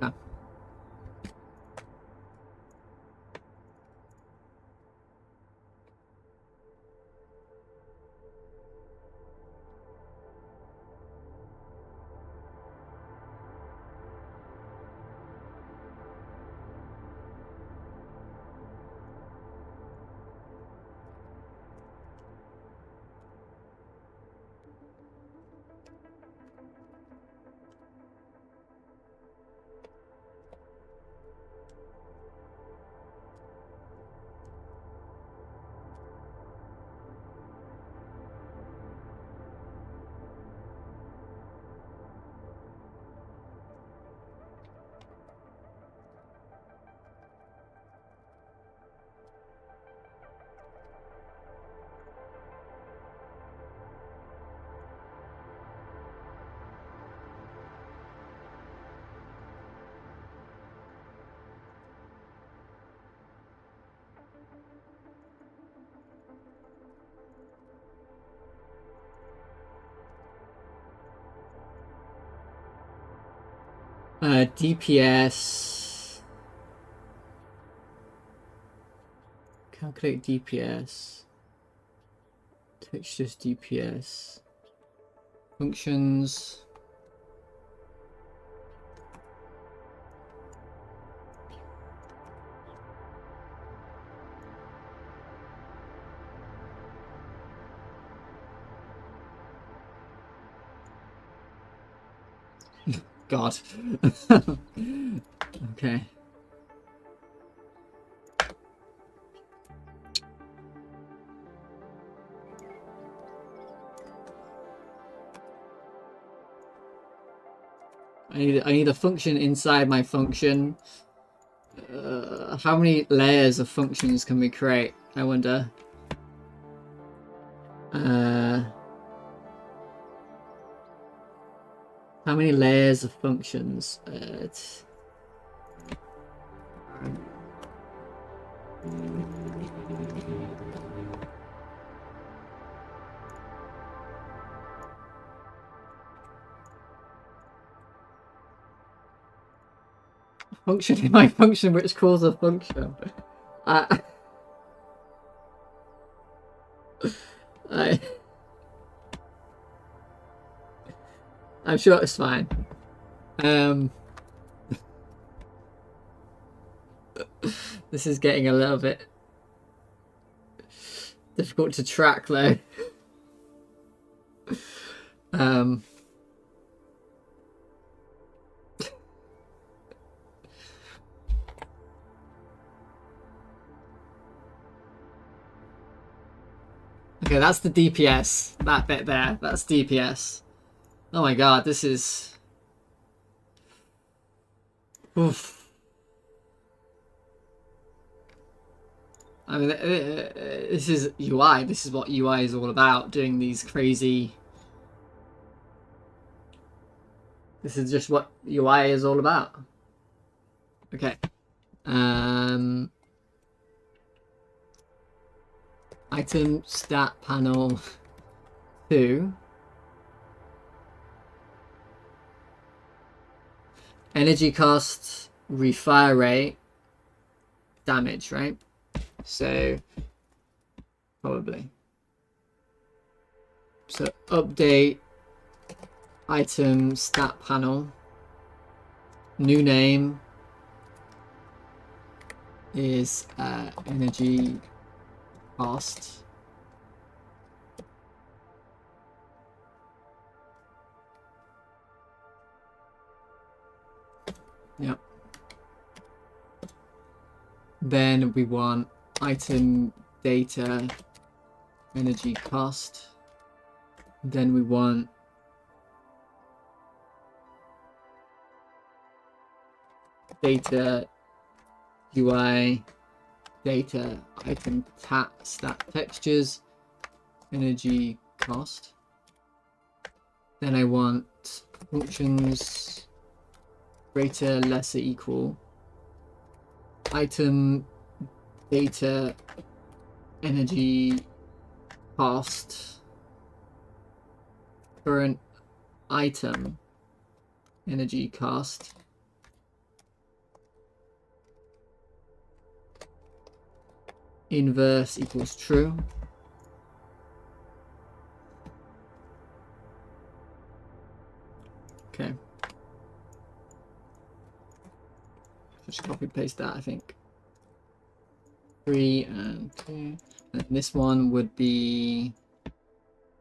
Yeah. DPS. Calculate DPS. Textures DPS. Functions. God. Okay. I need a function inside my function. How many layers of functions can we create? I wonder. How many layers of functions? Function in my function which calls a function. I'm sure it's fine. This is getting a little bit difficult to track though. um. Okay, that's the DPS. That bit there. That's DPS. Oh my god, this is... Oof. I mean, this is UI. This is what UI is all about. Doing these crazy... This is just what UI is all about. Okay. Item stat panel 2. Energy cost, refire rate, damage, right? So, probably. So, update item stat panel. New name is energy cost. Yep. Then we want item data energy cost. Then we want data UI data item stat textures energy cost. Then I want functions greater lesser equal item data energy cost current item energy cost inverse equals true. Okay. Just copy paste that, I think. 3 and 2. And this one would be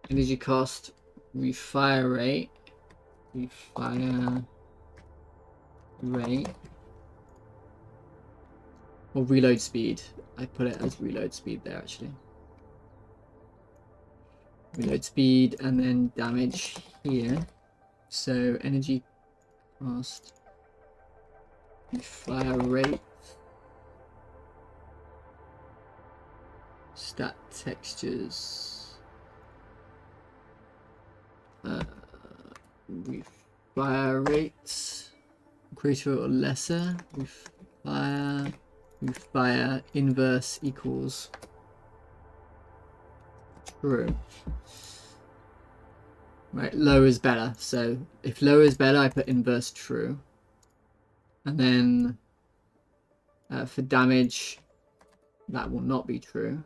energy cost, refire rate, or reload speed. I put it as reload speed there actually. Reload speed and then damage here. So energy cost, refire rate, stat textures, refire rates, greater or lesser, refire inverse equals true. Right, low is better. So if low is better, I put inverse true. And then for damage, that will not be true.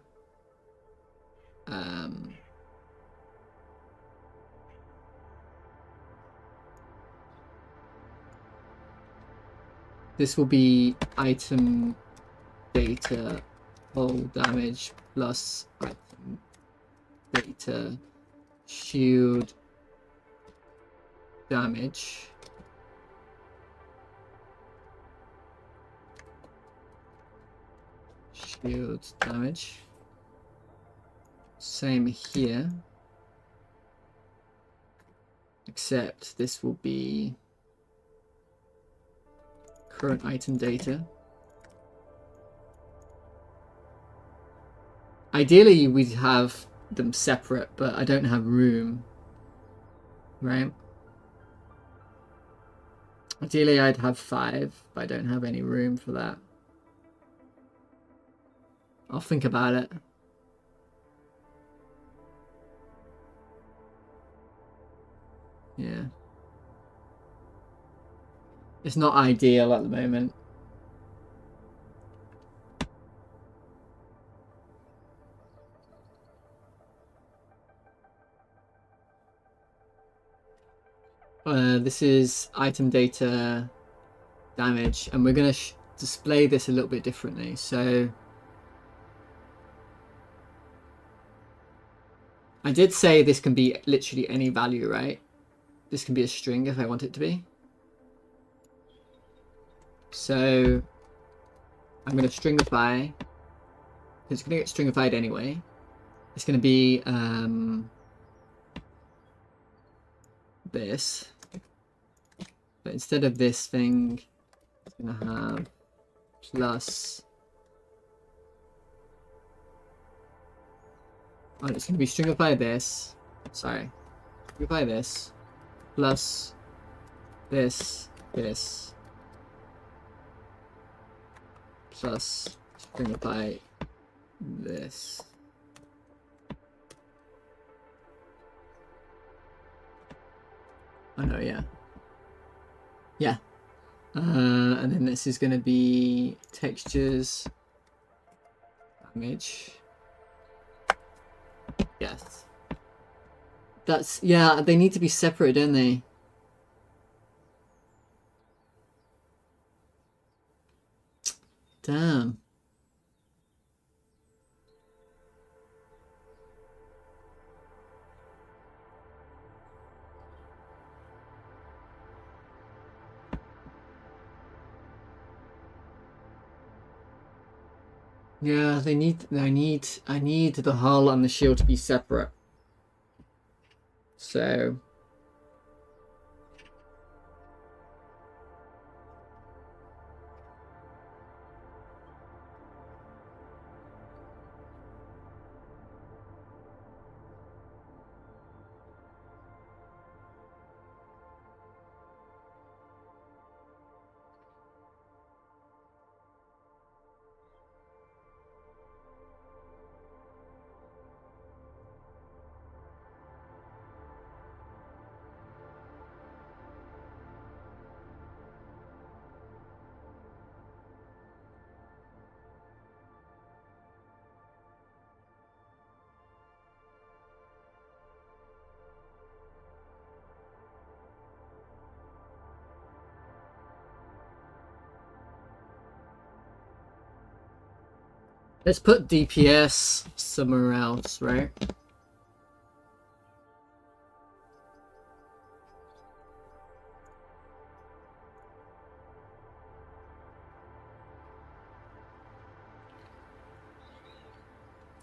This will be item data whole damage plus item data shield damage. Shield damage. Same here. Except this will be current item data. Ideally we'd have them separate, but I don't have room. Right? Ideally I'd have 5, but I don't have any room for that. I'll think about it. Yeah. It's not ideal at the moment. This is item data damage, and we're going to display this a little bit differently. So I did say this can be literally any value, right? This can be a string if I want it to be. So I'm going to stringify. It's going to get stringified anyway. It's going to be this. But instead of this thing, it's going to have plus. Oh, it's going to be stringify this. Sorry. Stringify this. Plus this. Plus stringify this. Oh no, yeah. Yeah. And then this is going to be textures. Image. Yes. That's, yeah, they need to be separate, don't they? Damn. Yeah, I need the hull and the shield to be separate. So let's put DPS somewhere else, right?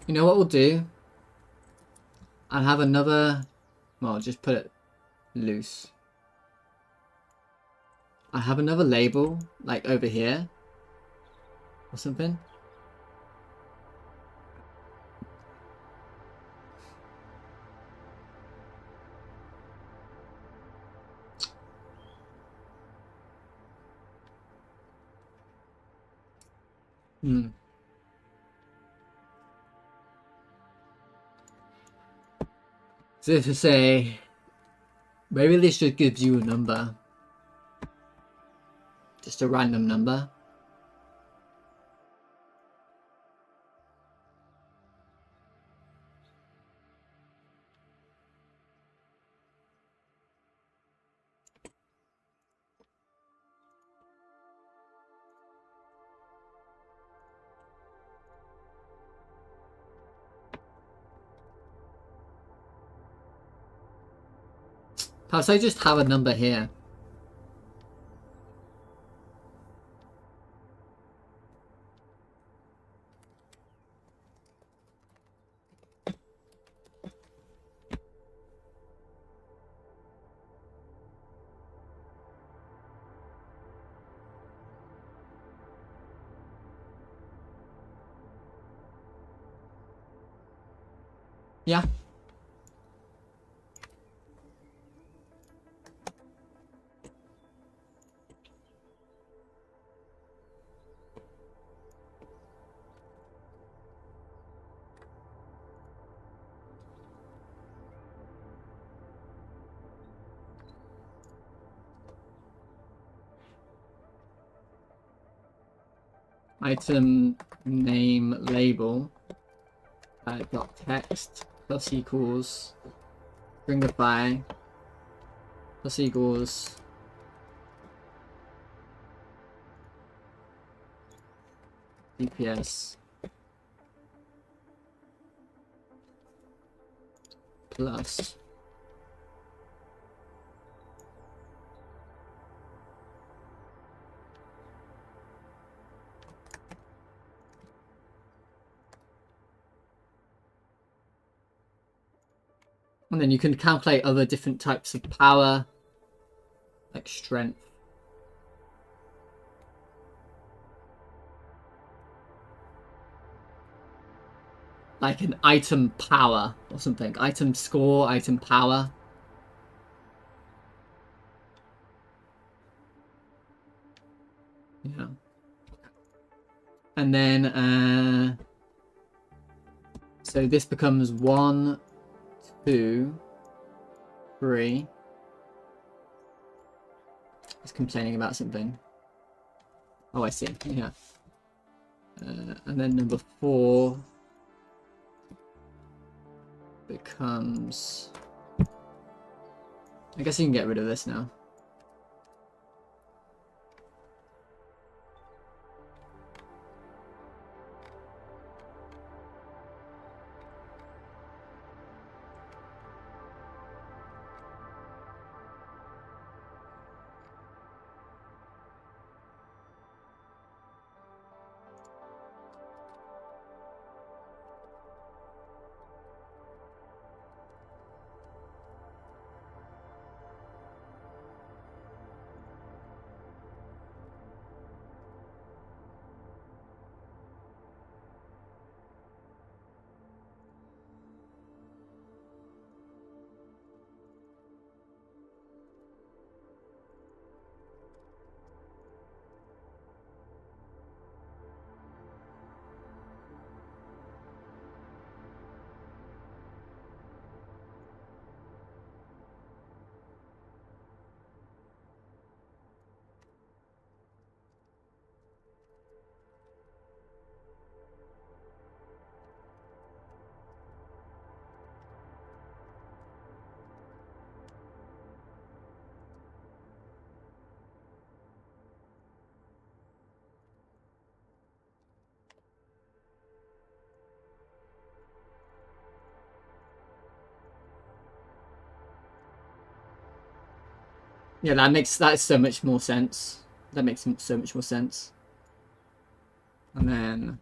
You know what we'll do? I'll have another, well, just put it loose. I have another label, like over here or something. So to say, maybe this just gives you a number. Just a random number. Perhaps I just have a number here. Yeah. Item name label dot text plus equals stringify plus equals DPS plus. And then you can calculate other different types of power, like strength. Like an item power or something. Item score, item power. Yeah. And then, so this becomes 1, 2, 3. It's complaining about something. Oh, I see. Yeah. And then number 4 becomes... I guess you can get rid of this now. Yeah, that's so much more sense. That makes so much more sense. And then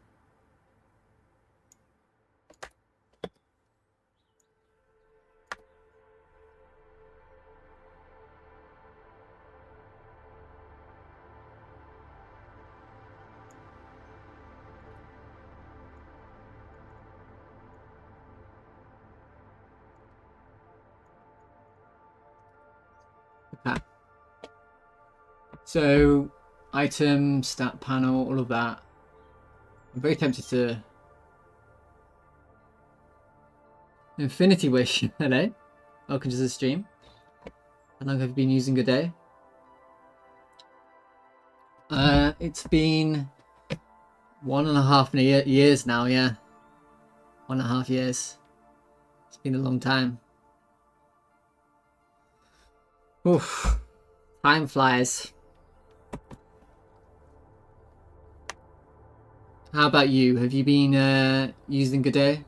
okay. So item, stat panel, all of that. I'm very tempted to Infinity Wish. Hello, welcome to the stream. How long have you been using Godot? It's been 1.5 years now. Yeah, 1.5 years. It's been a long time. Oof, time flies. How about you? Have you been using Godot?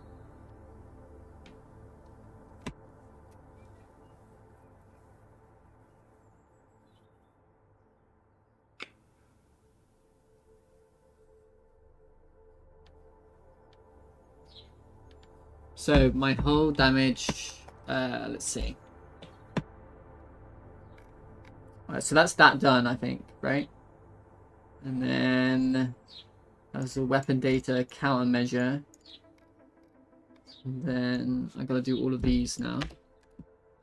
So my whole damage, let's see. Alright, so that's that done, I think, right? And then that's the weapon data countermeasure. And then I gotta do all of these now.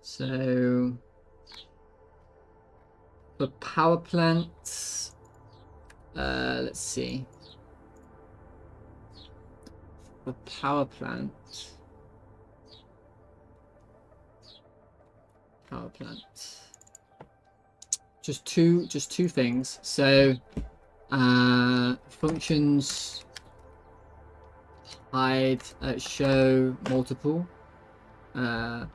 So for power plants, let's see. For power plant. Just two things. So functions hide, show multiple, panel,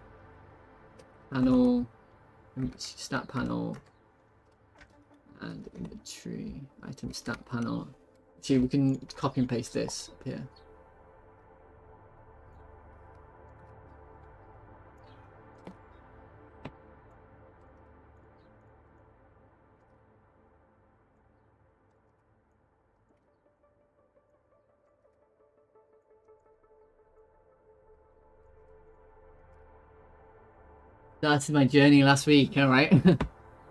stat panel, and inventory item stat panel. See, we can copy and paste this up here. Started my journey last week. All right.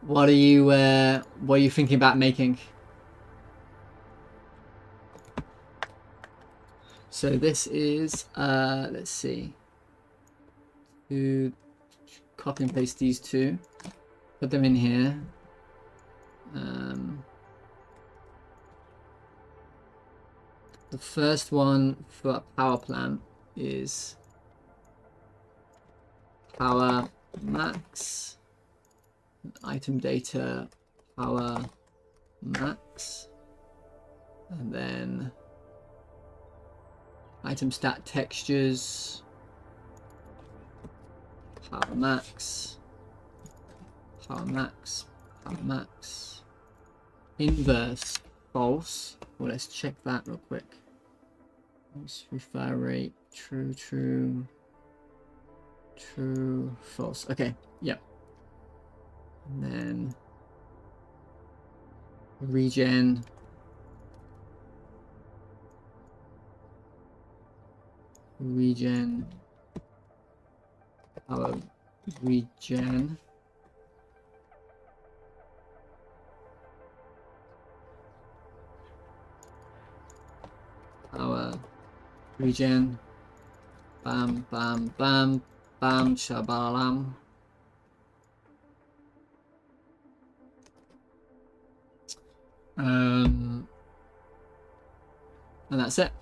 What are you thinking about making? So this is let's see. To copy and paste these two, put them in here. The first one for a power plant is power max, item data power max, and then item stat textures power max, power max, power max, inverse false. Well, let's check that real quick. Refire rate true, true, true, false. Okay, yep. And then regen, power regen, power regen, bam, bam, bam, bam, shabalam. And that's it.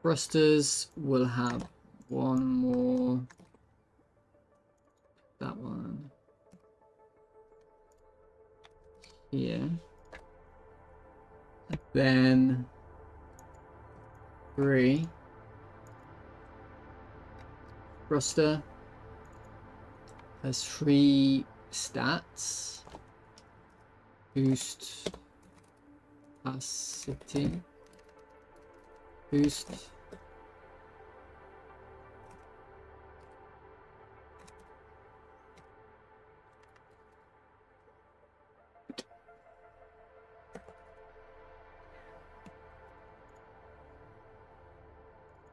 Thrusters will have one more. That one here. And then 3. Thruster has 3 stats. Boost capacity. Boost.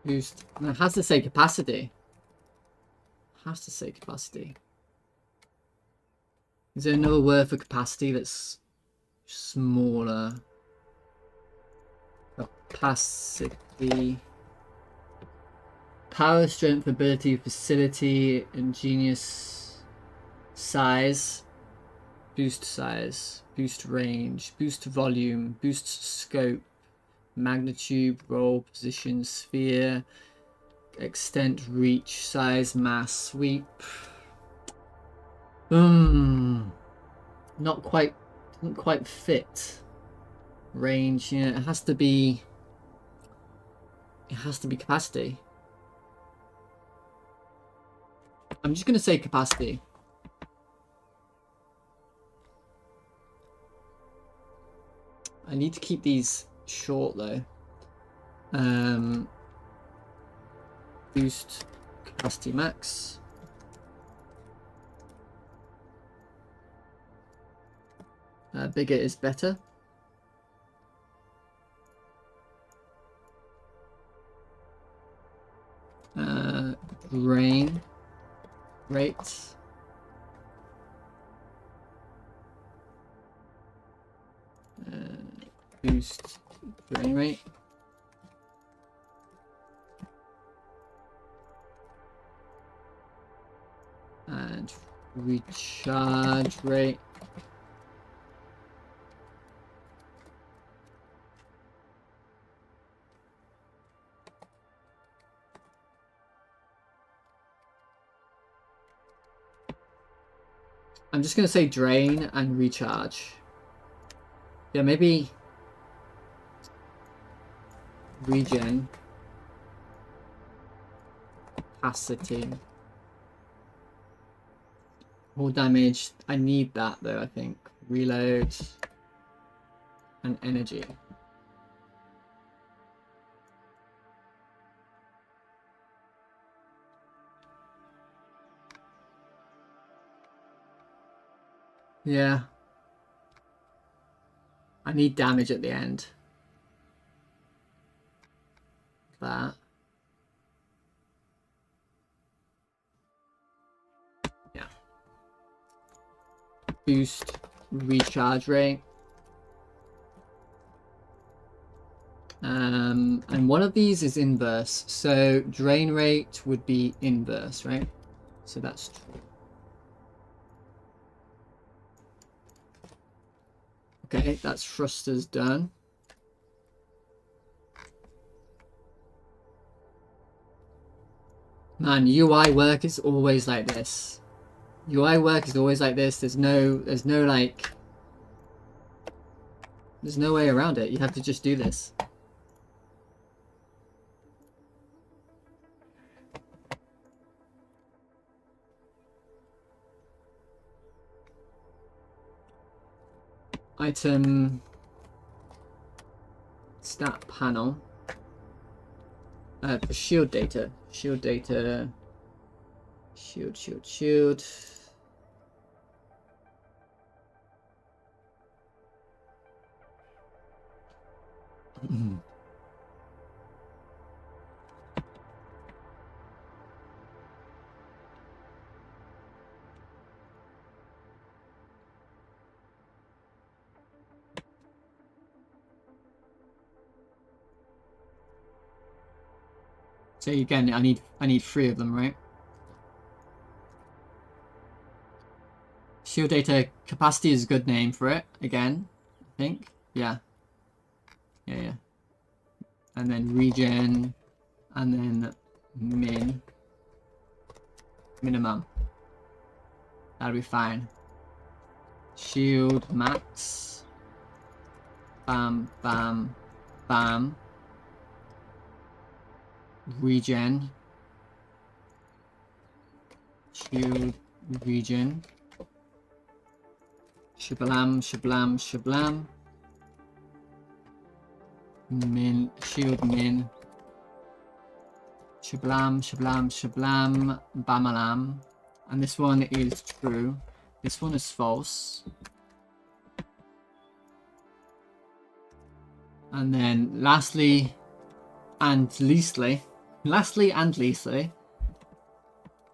Boost. No, it has to say capacity. Has to say capacity. Is there another word for capacity that's smaller? Capacity. Power, strength, ability, facility, ingenious, size, boost size, boost range, boost volume, boost scope, magnitude, roll, position, sphere, extent, reach, size, mass, sweep. Not quite, doesn't quite fit. Range, yeah, it has to be capacity. I'm just gonna say capacity. I need to keep these short though. Boost capacity max. Bigger is better. Drain rate. Boost drain rate. And recharge rate. I'm just going to say drain and recharge. Yeah, maybe regen, capacity, more damage. I need that though, I think. Reload and energy. Yeah. I need damage at the end. that. Yeah. Boost recharge rate. And one of these is inverse, so drain rate would be inverse, right? So that's true. Okay, that's thrusters done. Man, UI work is always like this. UI work is always like this. There's no like, there's no way around it. You have to just do this. Item stat panel. Shield data. Shield data. Shield. So again, I need 3 of them, right? Shield data capacity is a good name for it. Again, I think. Yeah. And then regen, and then minimum. That'll be fine. Shield max. Bam, bam, bam. Regen. Shield regen. Shablam, shablam, shablam. Min, shield min. Shablam, shablam, shablam, bamalam. And this one is true. This one is false. And then lastly and leastly,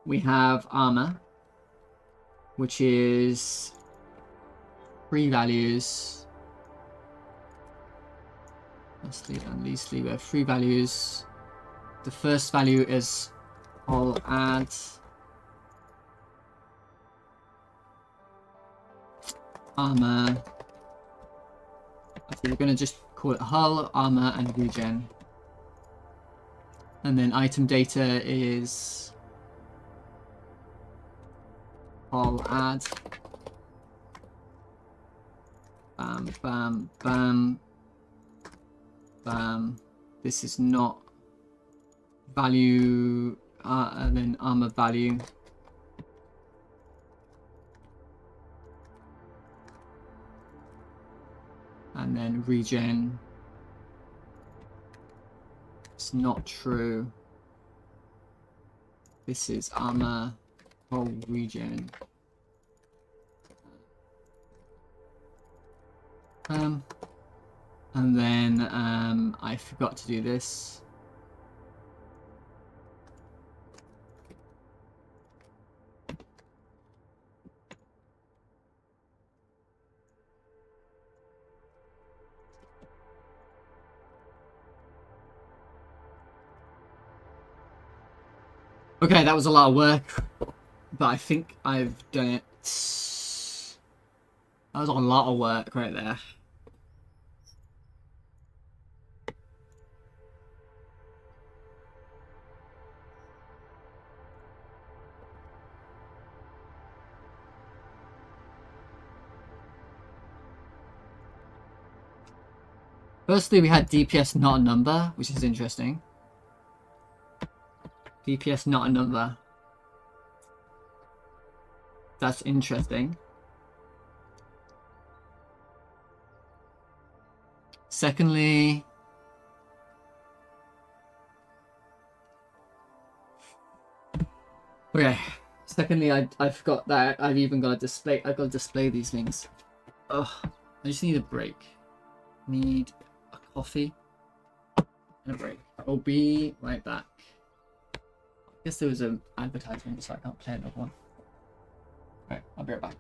we have armor, which is 3 values. Lastly and leastly, we have 3 values. The first value is all add. Armor. Okay, we're gonna just call it hull, armor, and regen. And then item data is all add. Bam, bam, bam, bam. This is not value, and then armor value. And then regen. It's not true. This is armor, whole regen. And then I forgot to do this. Okay, that was a lot of work, but I think I've done it. That was a lot of work right there. Firstly, we had DPS not a number, which is interesting. DPS not a number. That's interesting. Secondly, okay. Secondly, I forgot that I've even got to display. I've got to display these things. Ugh. I just need a break. Need a coffee. in a break. I'll be right back. I guess there was an advertisement, so I can't play another one. Alright, I'll be right back.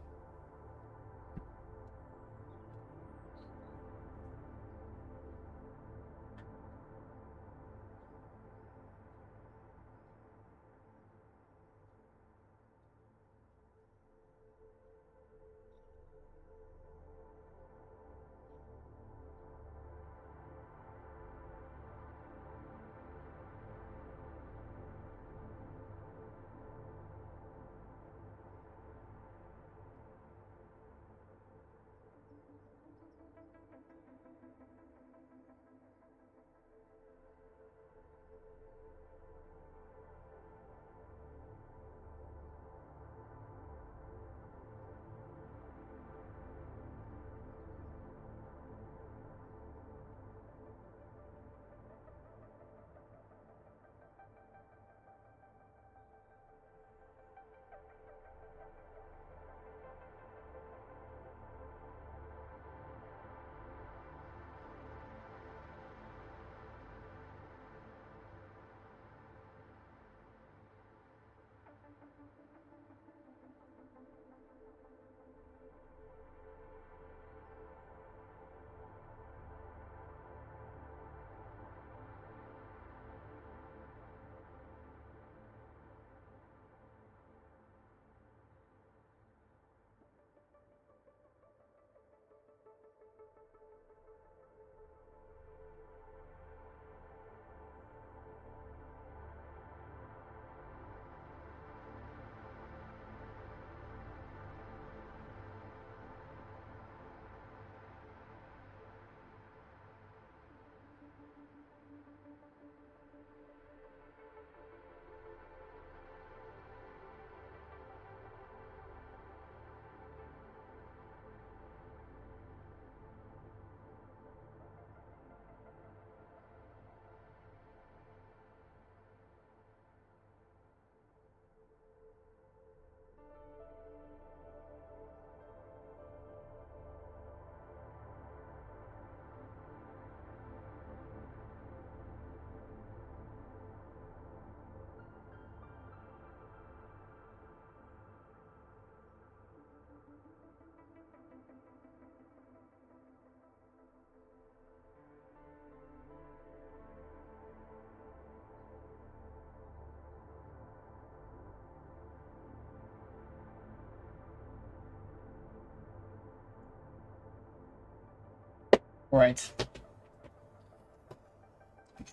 Right.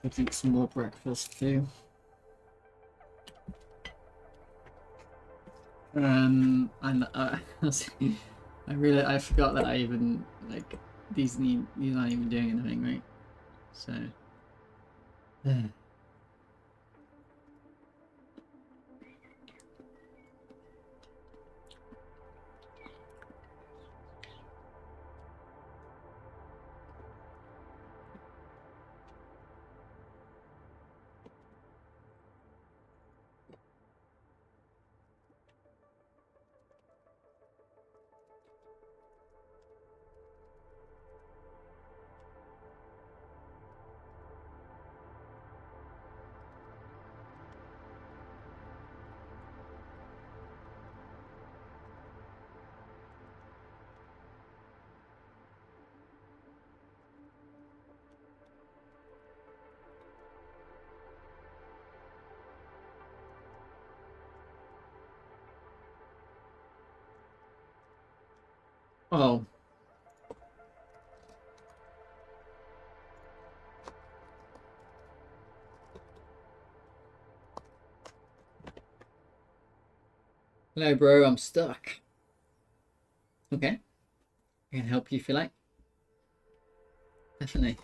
I think some more breakfast too. And I forgot that I even like these aren't even doing anything, right? So oh. Hello, bro. I'm stuck. Okay. I can help you if you like. Definitely.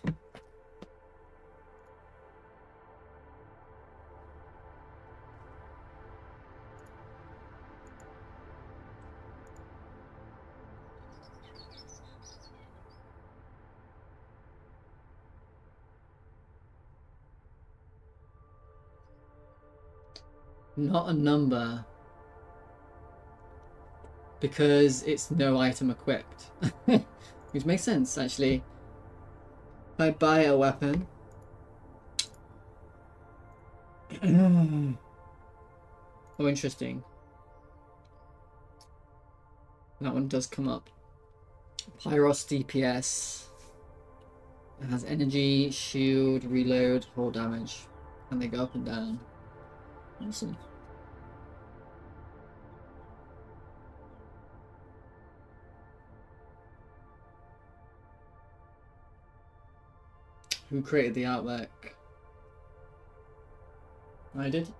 Not a number. Because it's no item equipped. Which makes sense, actually. If I buy a weapon, Oh, interesting. That one does come up. Pyros DPS. It has energy, shield, reload, whole damage. And they go up and down. Awesome. Who created the artwork? I did.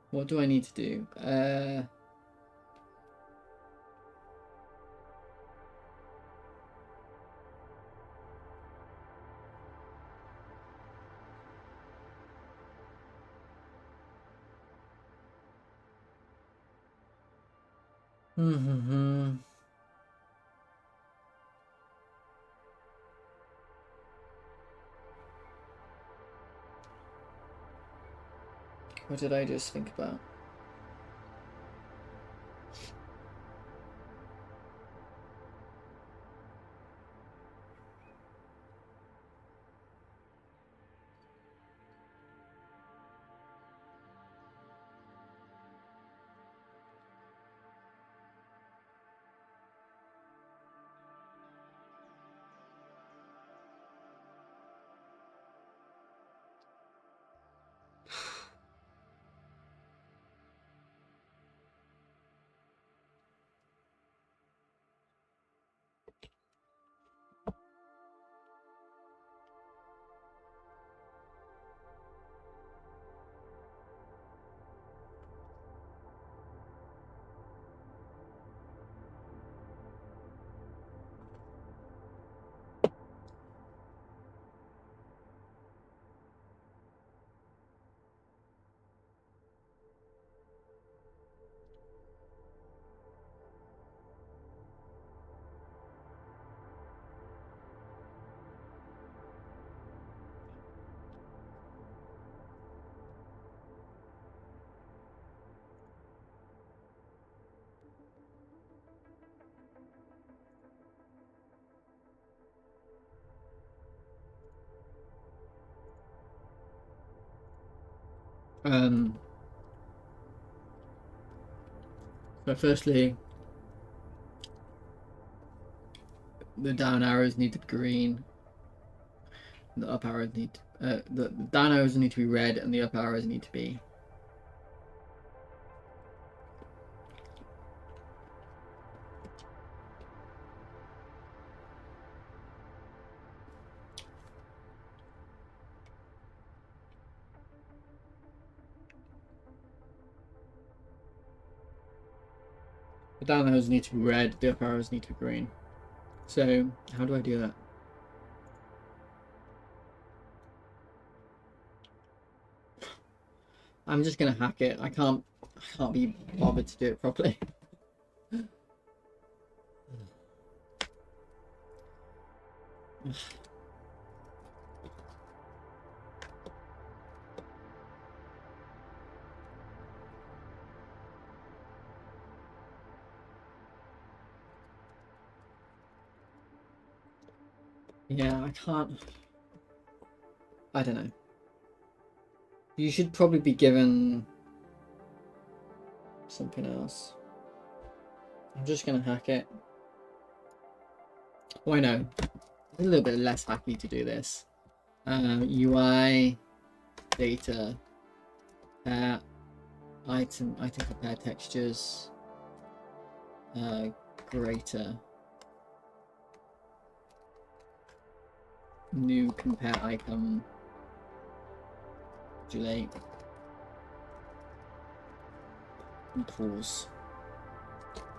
What do I need to do? What did I just think about? So firstly, the down arrows need to be green. The up arrows need the down arrows need to be red, and the up arrows need to be the down arrows need to be red. The up arrows need to be green. So how do I do that? I'm just gonna hack it. I can't be bothered to do it properly. Yeah, I can't. I don't know. You should probably be given something else. I'm just gonna hack it. Why no? A little bit less hacky to do this. UI data pair item compare textures greater new compare icon modulate equals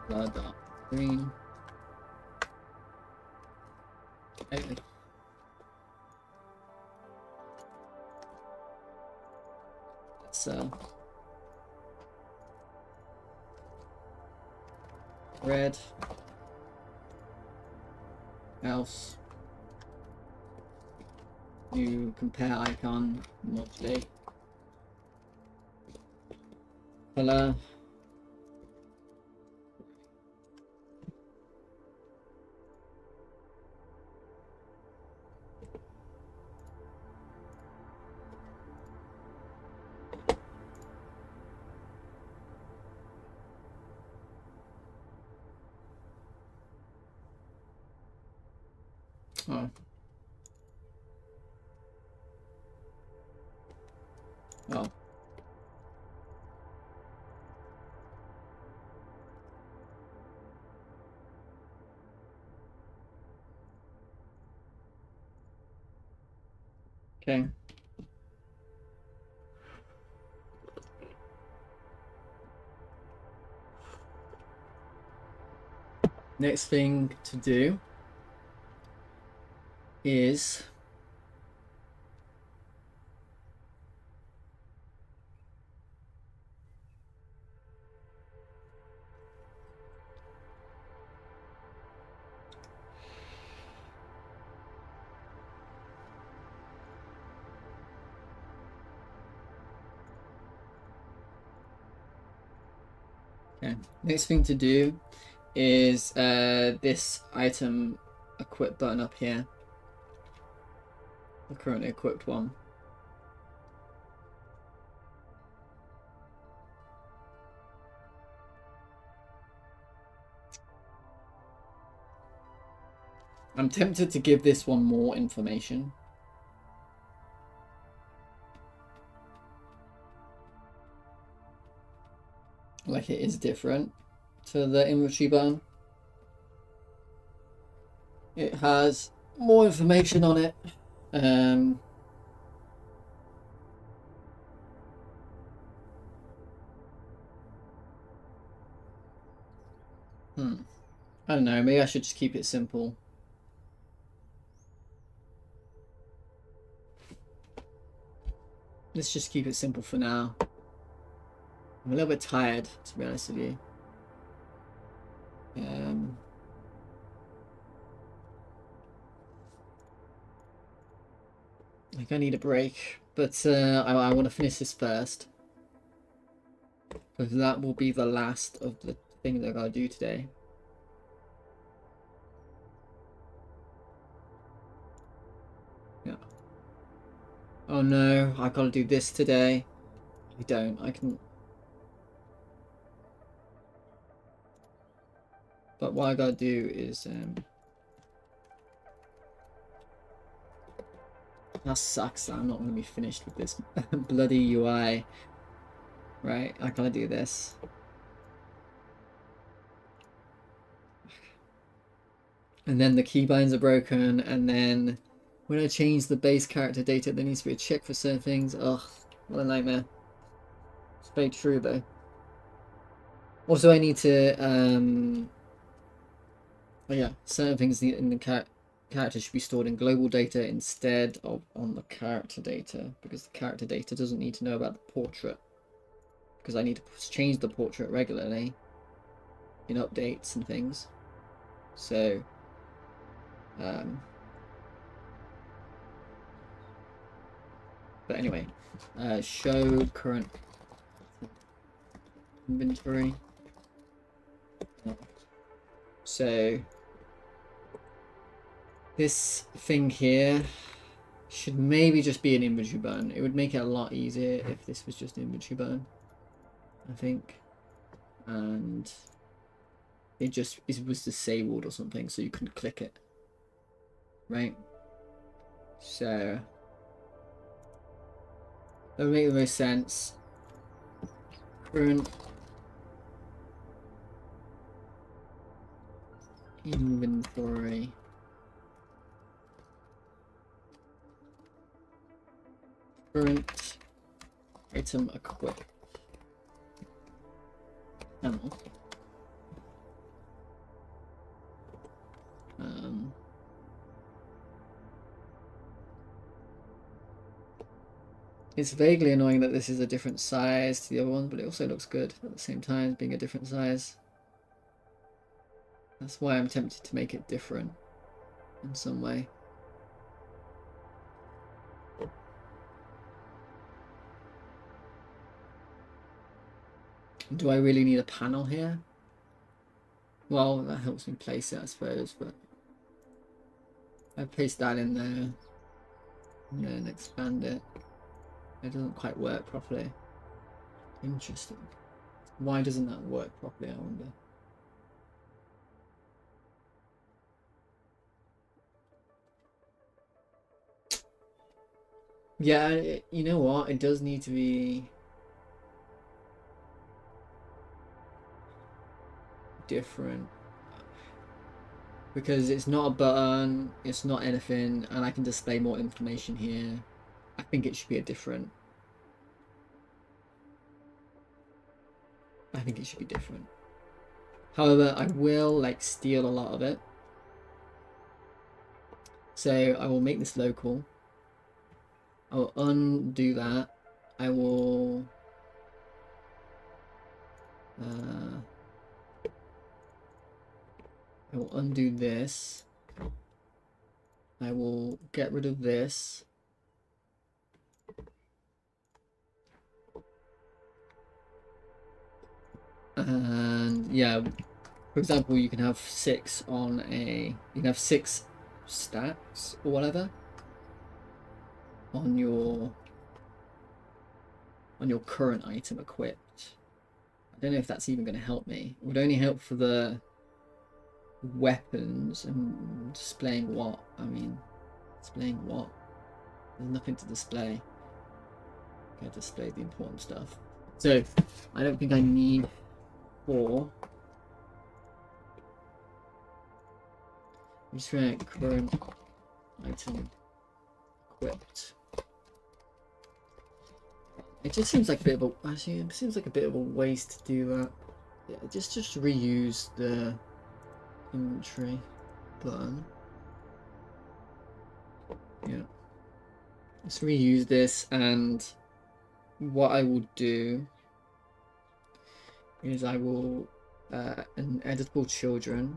blur dark green. Okay. Let's red else new compare icon modulate color Oh. Oh. Okay. Next thing to do is okay. Next thing to do is this item equip button up here. The currently equipped one. I'm tempted to give this one more information. Like it is different to the inventory button. It has more information on it. I don't know, maybe I should just keep it simple. Let's just keep it simple for now. I'm a little bit tired, to be honest with you. Like I need a break, but I want to finish this first. Because that will be the last of the thing that I gotta do today. Yeah. Oh no, I gotta do this today. I don't, I can... But what I gotta do is... That sucks that I'm not gonna be finished with this bloody UI. Right, I gotta do this. And then the keybinds are broken, and then when I change the base character data, there needs to be a check for certain things. Ugh, what a nightmare. It's very true though. Also, I need to, oh yeah, certain things in the character should be stored in global data instead of on the character data, because the character data doesn't need to know about the portrait. Because I need to change the portrait regularly in updates and things. So, but anyway, show current inventory. So this thing here should maybe just be an inventory button. It would make it a lot easier if this was just an inventory button, I think. And it was disabled or something, so you couldn't click it. Right? So that would make the most sense. Current inventory. Current item equipped. Panel. It's vaguely annoying that this is a different size to the other one, but it also looks good at the same time, being a different size. That's why I'm tempted to make it different in some way. Do I really need a panel here? Well, that helps me place it, I suppose, but I place that in there and then expand it. It doesn't quite work properly. Interesting. Why doesn't that work properly, I wonder? Yeah, you know what? It does need to be different because it's not a button, it's not anything, and I can display more information here. I think it should be a different. I think it should be different. However, I will like steal a lot of it. So I will make this local. I will undo that. I will undo this. I will get rid of this. And yeah, for example, you can have 6 on a, you can have 6 stacks or whatever on your current item equipped. I don't know if that's even going to help me. It would only help for the weapons and displaying what? I mean, displaying what? There's nothing to display. Okay, display the important stuff. So I don't think I need 4. I'm just going to current item equipped. It just seems like a bit of a, actually it seems like a bit of a waste to do that. Yeah, just reuse the inventory button. Yeah. Let's reuse this, and what I will do is I will an editable children,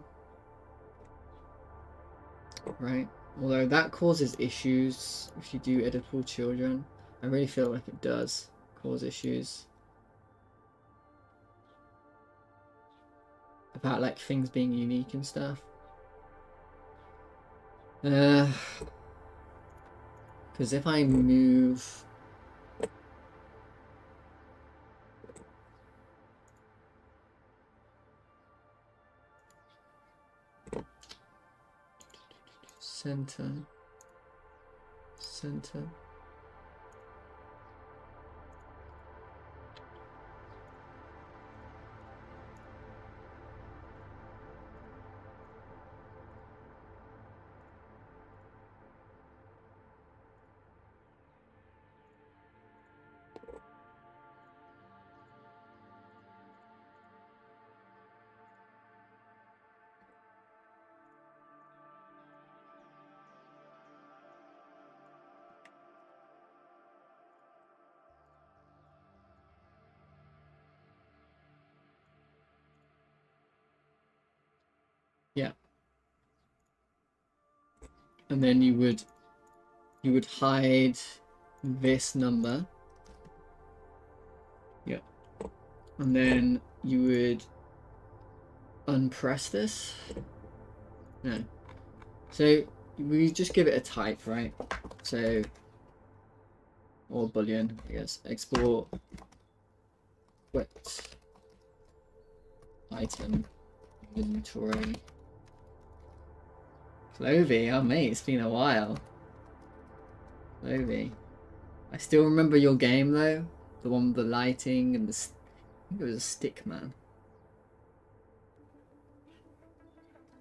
right? Although that causes issues if you do editable children. I really feel like it does cause issues about like things being unique and stuff. Because if I move center. Yeah. And then you would hide this number. Yeah. And then you would unpress this. No. So we just give it a type, right? So, or boolean, I guess. Export equipped item inventory. Clovey, oh mate, it's been a while. Clovey. I still remember your game though. The one with the lighting and the... I think it was a stick man.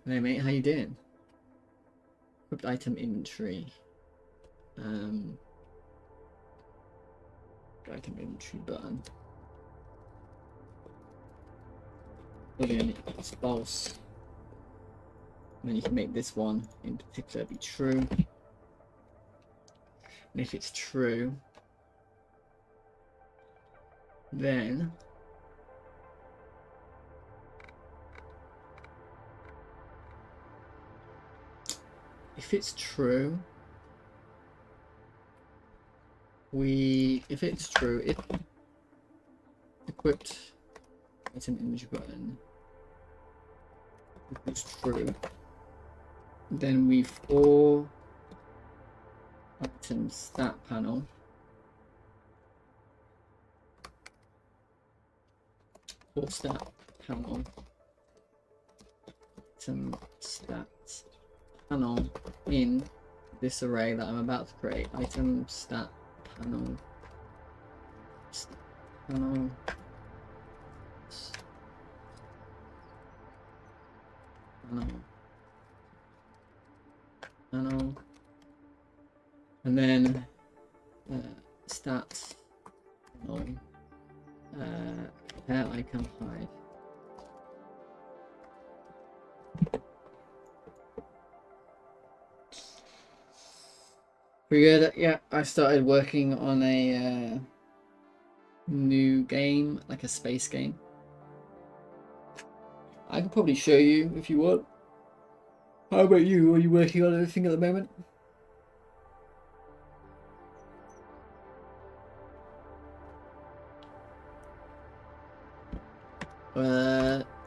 Hey mate, how you doing? Equipped item inventory. Item inventory button. Boolean is false. And then you can make this one in particular be true. And if it's true, then if it's true, if equipped item image button equals true, then we for item stat panel item stat panel in this array that I'm about to create, item stat panel, panel, panel, panel, and then stats, panel, pair icon hide. Pretty good. Yeah, I started working on a new game, like a space game. I can probably show you if you want. How about you? Are you working on anything at the moment?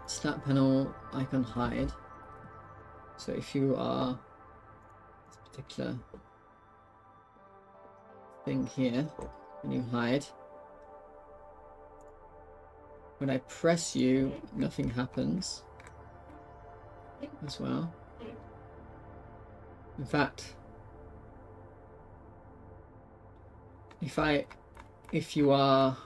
Stat panel icon hide. So if you are this particular thing here and you hide, when I press you, nothing happens as well. In fact, if you are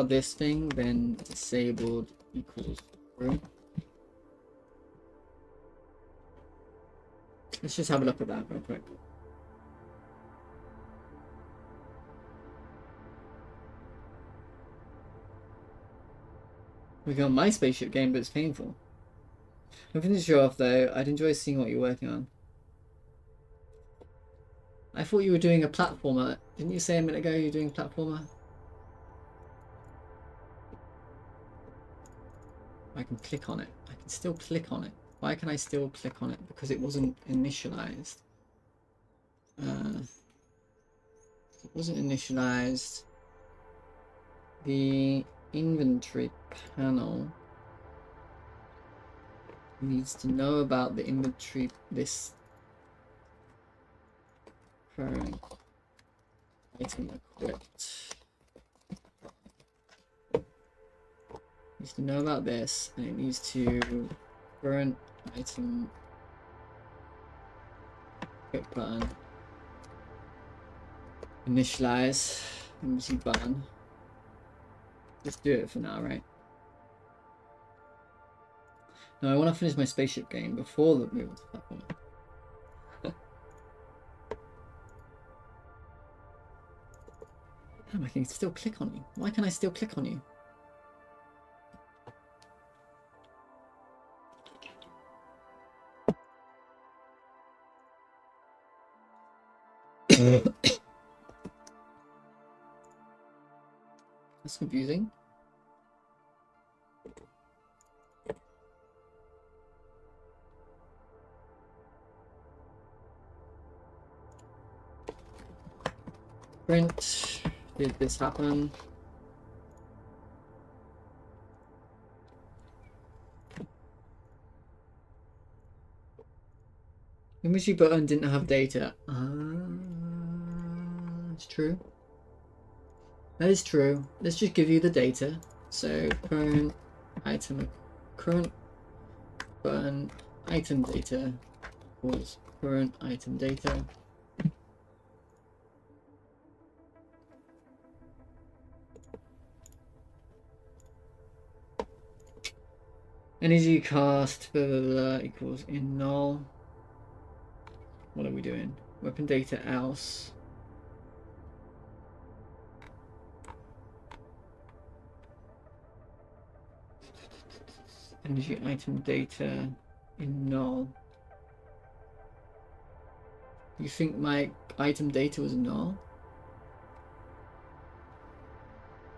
this thing, then disabled equals true. Let's just have a look at that real quick. Working on my spaceship game, but it's painful. Nothing to show off though. I'd enjoy seeing what you're working on. I thought you were doing a platformer. Didn't you say a minute ago you're doing a platformer? I can click on it. I can still click on it. Why can I still click on it? Because it wasn't initialized. It wasn't initialized. The inventory panel needs to know about the inventory list. Current item equipped. Needs to know about this, and it needs to current item equip button. Initialize inventory button. Just do it for now, right? No, I want to finish my spaceship game before the move to platform. Damn, I can still click on you. Why can I still click on you? That's confusing. Print. Did this happen? Inventory button didn't have data. It's true. That is true. Let's just give you the data. So current item, current button item data equals current item data. Energy cost blah, blah, blah, equals in null. What are we doing? Weapon data else. Energy item data in null. You think my item data was null?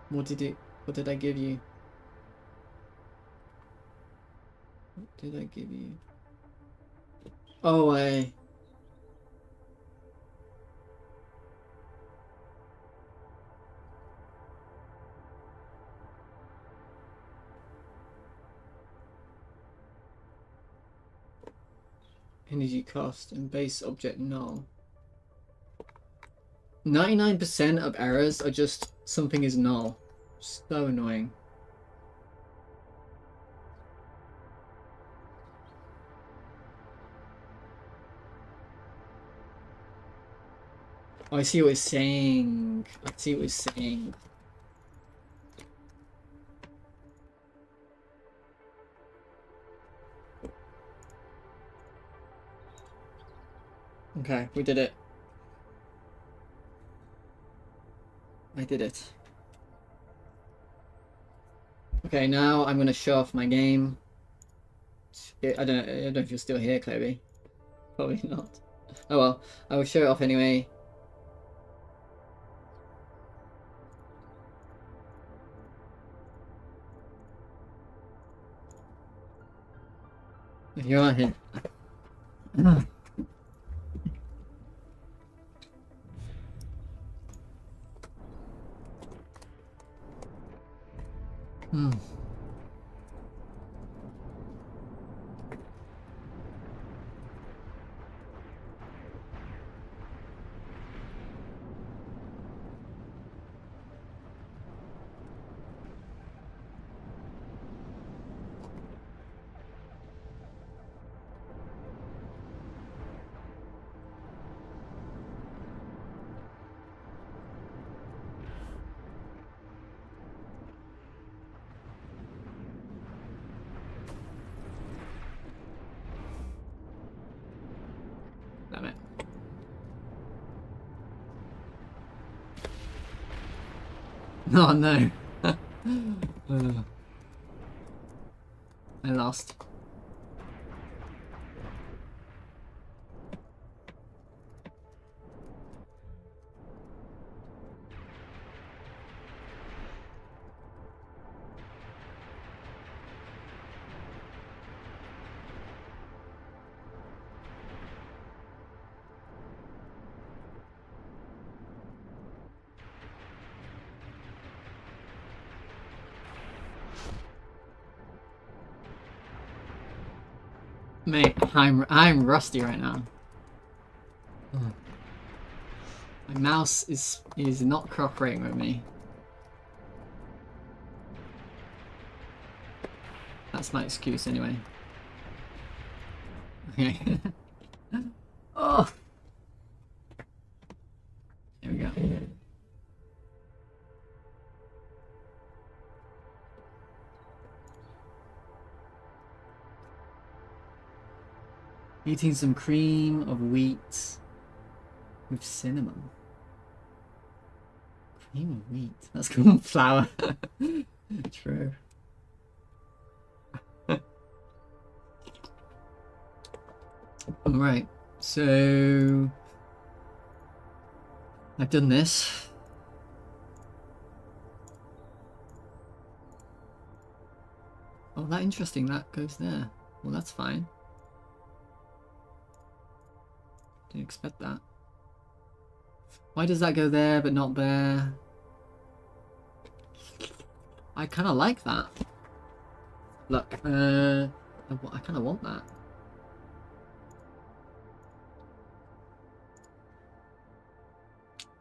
What did I give you? What did I give you? Oh, energy cost and base object null. 99% of errors are just something is null. So annoying. Oh, I see what it's saying. I see what it's saying. Okay, we did it. I did it. Okay, now I'm gonna show off my game. I don't know if you're still here, Chloe. Probably not. Oh well, I will show it off anyway. You are here. Hmm. Damn it. Oh no. I lost. Mate, I'm rusty right now. My mouse is not cooperating with me. That's my excuse anyway. Okay. Oh. There we go. Eating some cream of wheat with cinnamon. Cream of wheat. That's called flour. True. Alright, so I've done this. Oh, that interesting. That goes there. Well, that's fine. Didn't expect that. Why does that go there but not there? I kind of like that. Look, I kind of want that.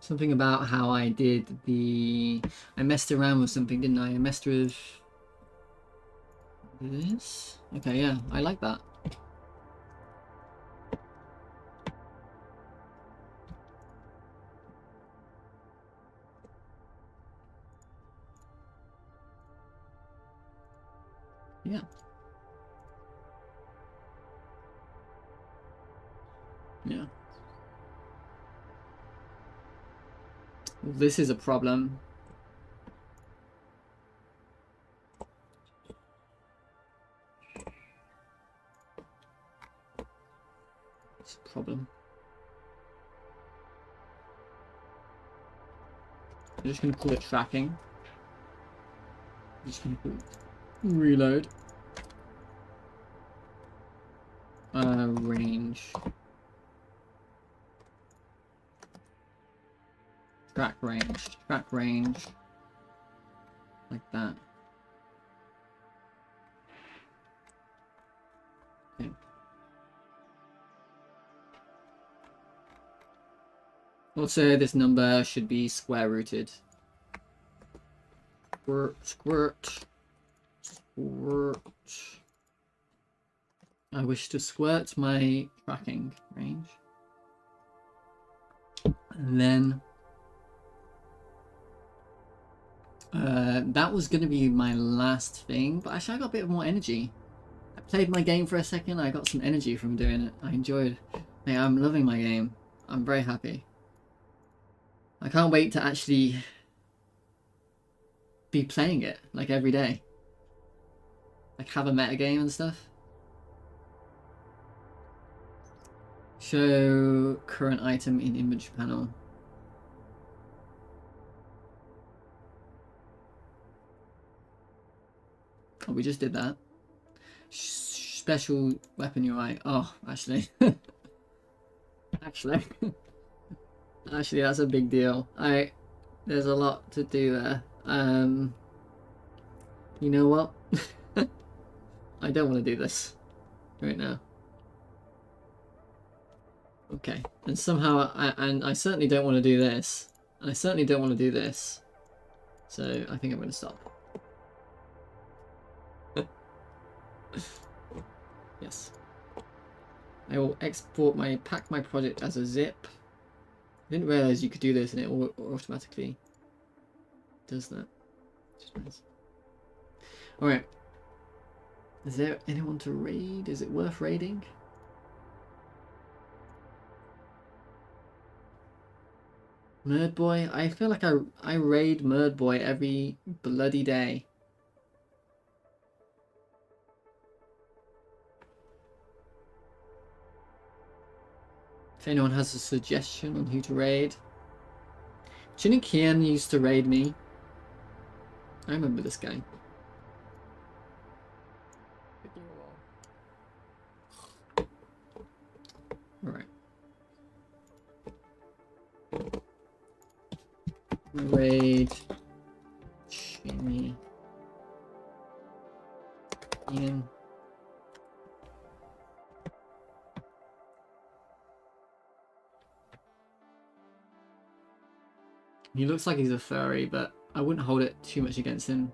Something about how I did the... I messed around with something, didn't I? I messed with... this? Okay, yeah, I like that. Yeah. Yeah. Well, this is a problem. It's a problem. I'm just gonna call it tracking. I'm just gonna call it reload. Range. Track range. Like that. Okay. Also, this number should be square rooted. Squirt. I wish to squirt my tracking range. And then that was going to be my last thing, but actually I got a bit more energy. I played my game for a second, I got some energy from doing it. I enjoyed it. Mate, I'm loving my game. I'm very happy. I can't wait to actually be playing it, like, every day. Like, have a meta game and stuff. Show current item in image panel. Oh, we just did that. Special weapon UI. Oh, actually. Actually, that's a big deal. There's a lot to do there. You know what? I don't want to do this right now. Okay, and somehow I certainly don't want to do this. And I certainly don't want to do this. So I think I'm going to stop. Yes. I will pack my project as a zip. I didn't realize you could do this and it automatically does that. Just nice. Alright. Is there anyone to raid? Is it worth raiding? Murd Boy? I feel like I raid Murd Boy every bloody day. If anyone has a suggestion on who to raid. Chinikian used to raid me. I remember this guy. Alright. Raid Chinikian. He looks like he's a furry, but I wouldn't hold it too much against him.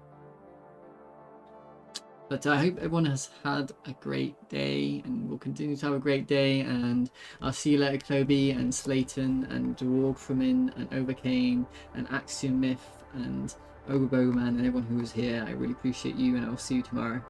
But I hope everyone has had a great day and will continue to have a great day. And I'll see you later, Cloby and Slayton and Dwargframin and Overcane and Axiom Myth and Overbowman and everyone who was here. I really appreciate you, and I'll see you tomorrow.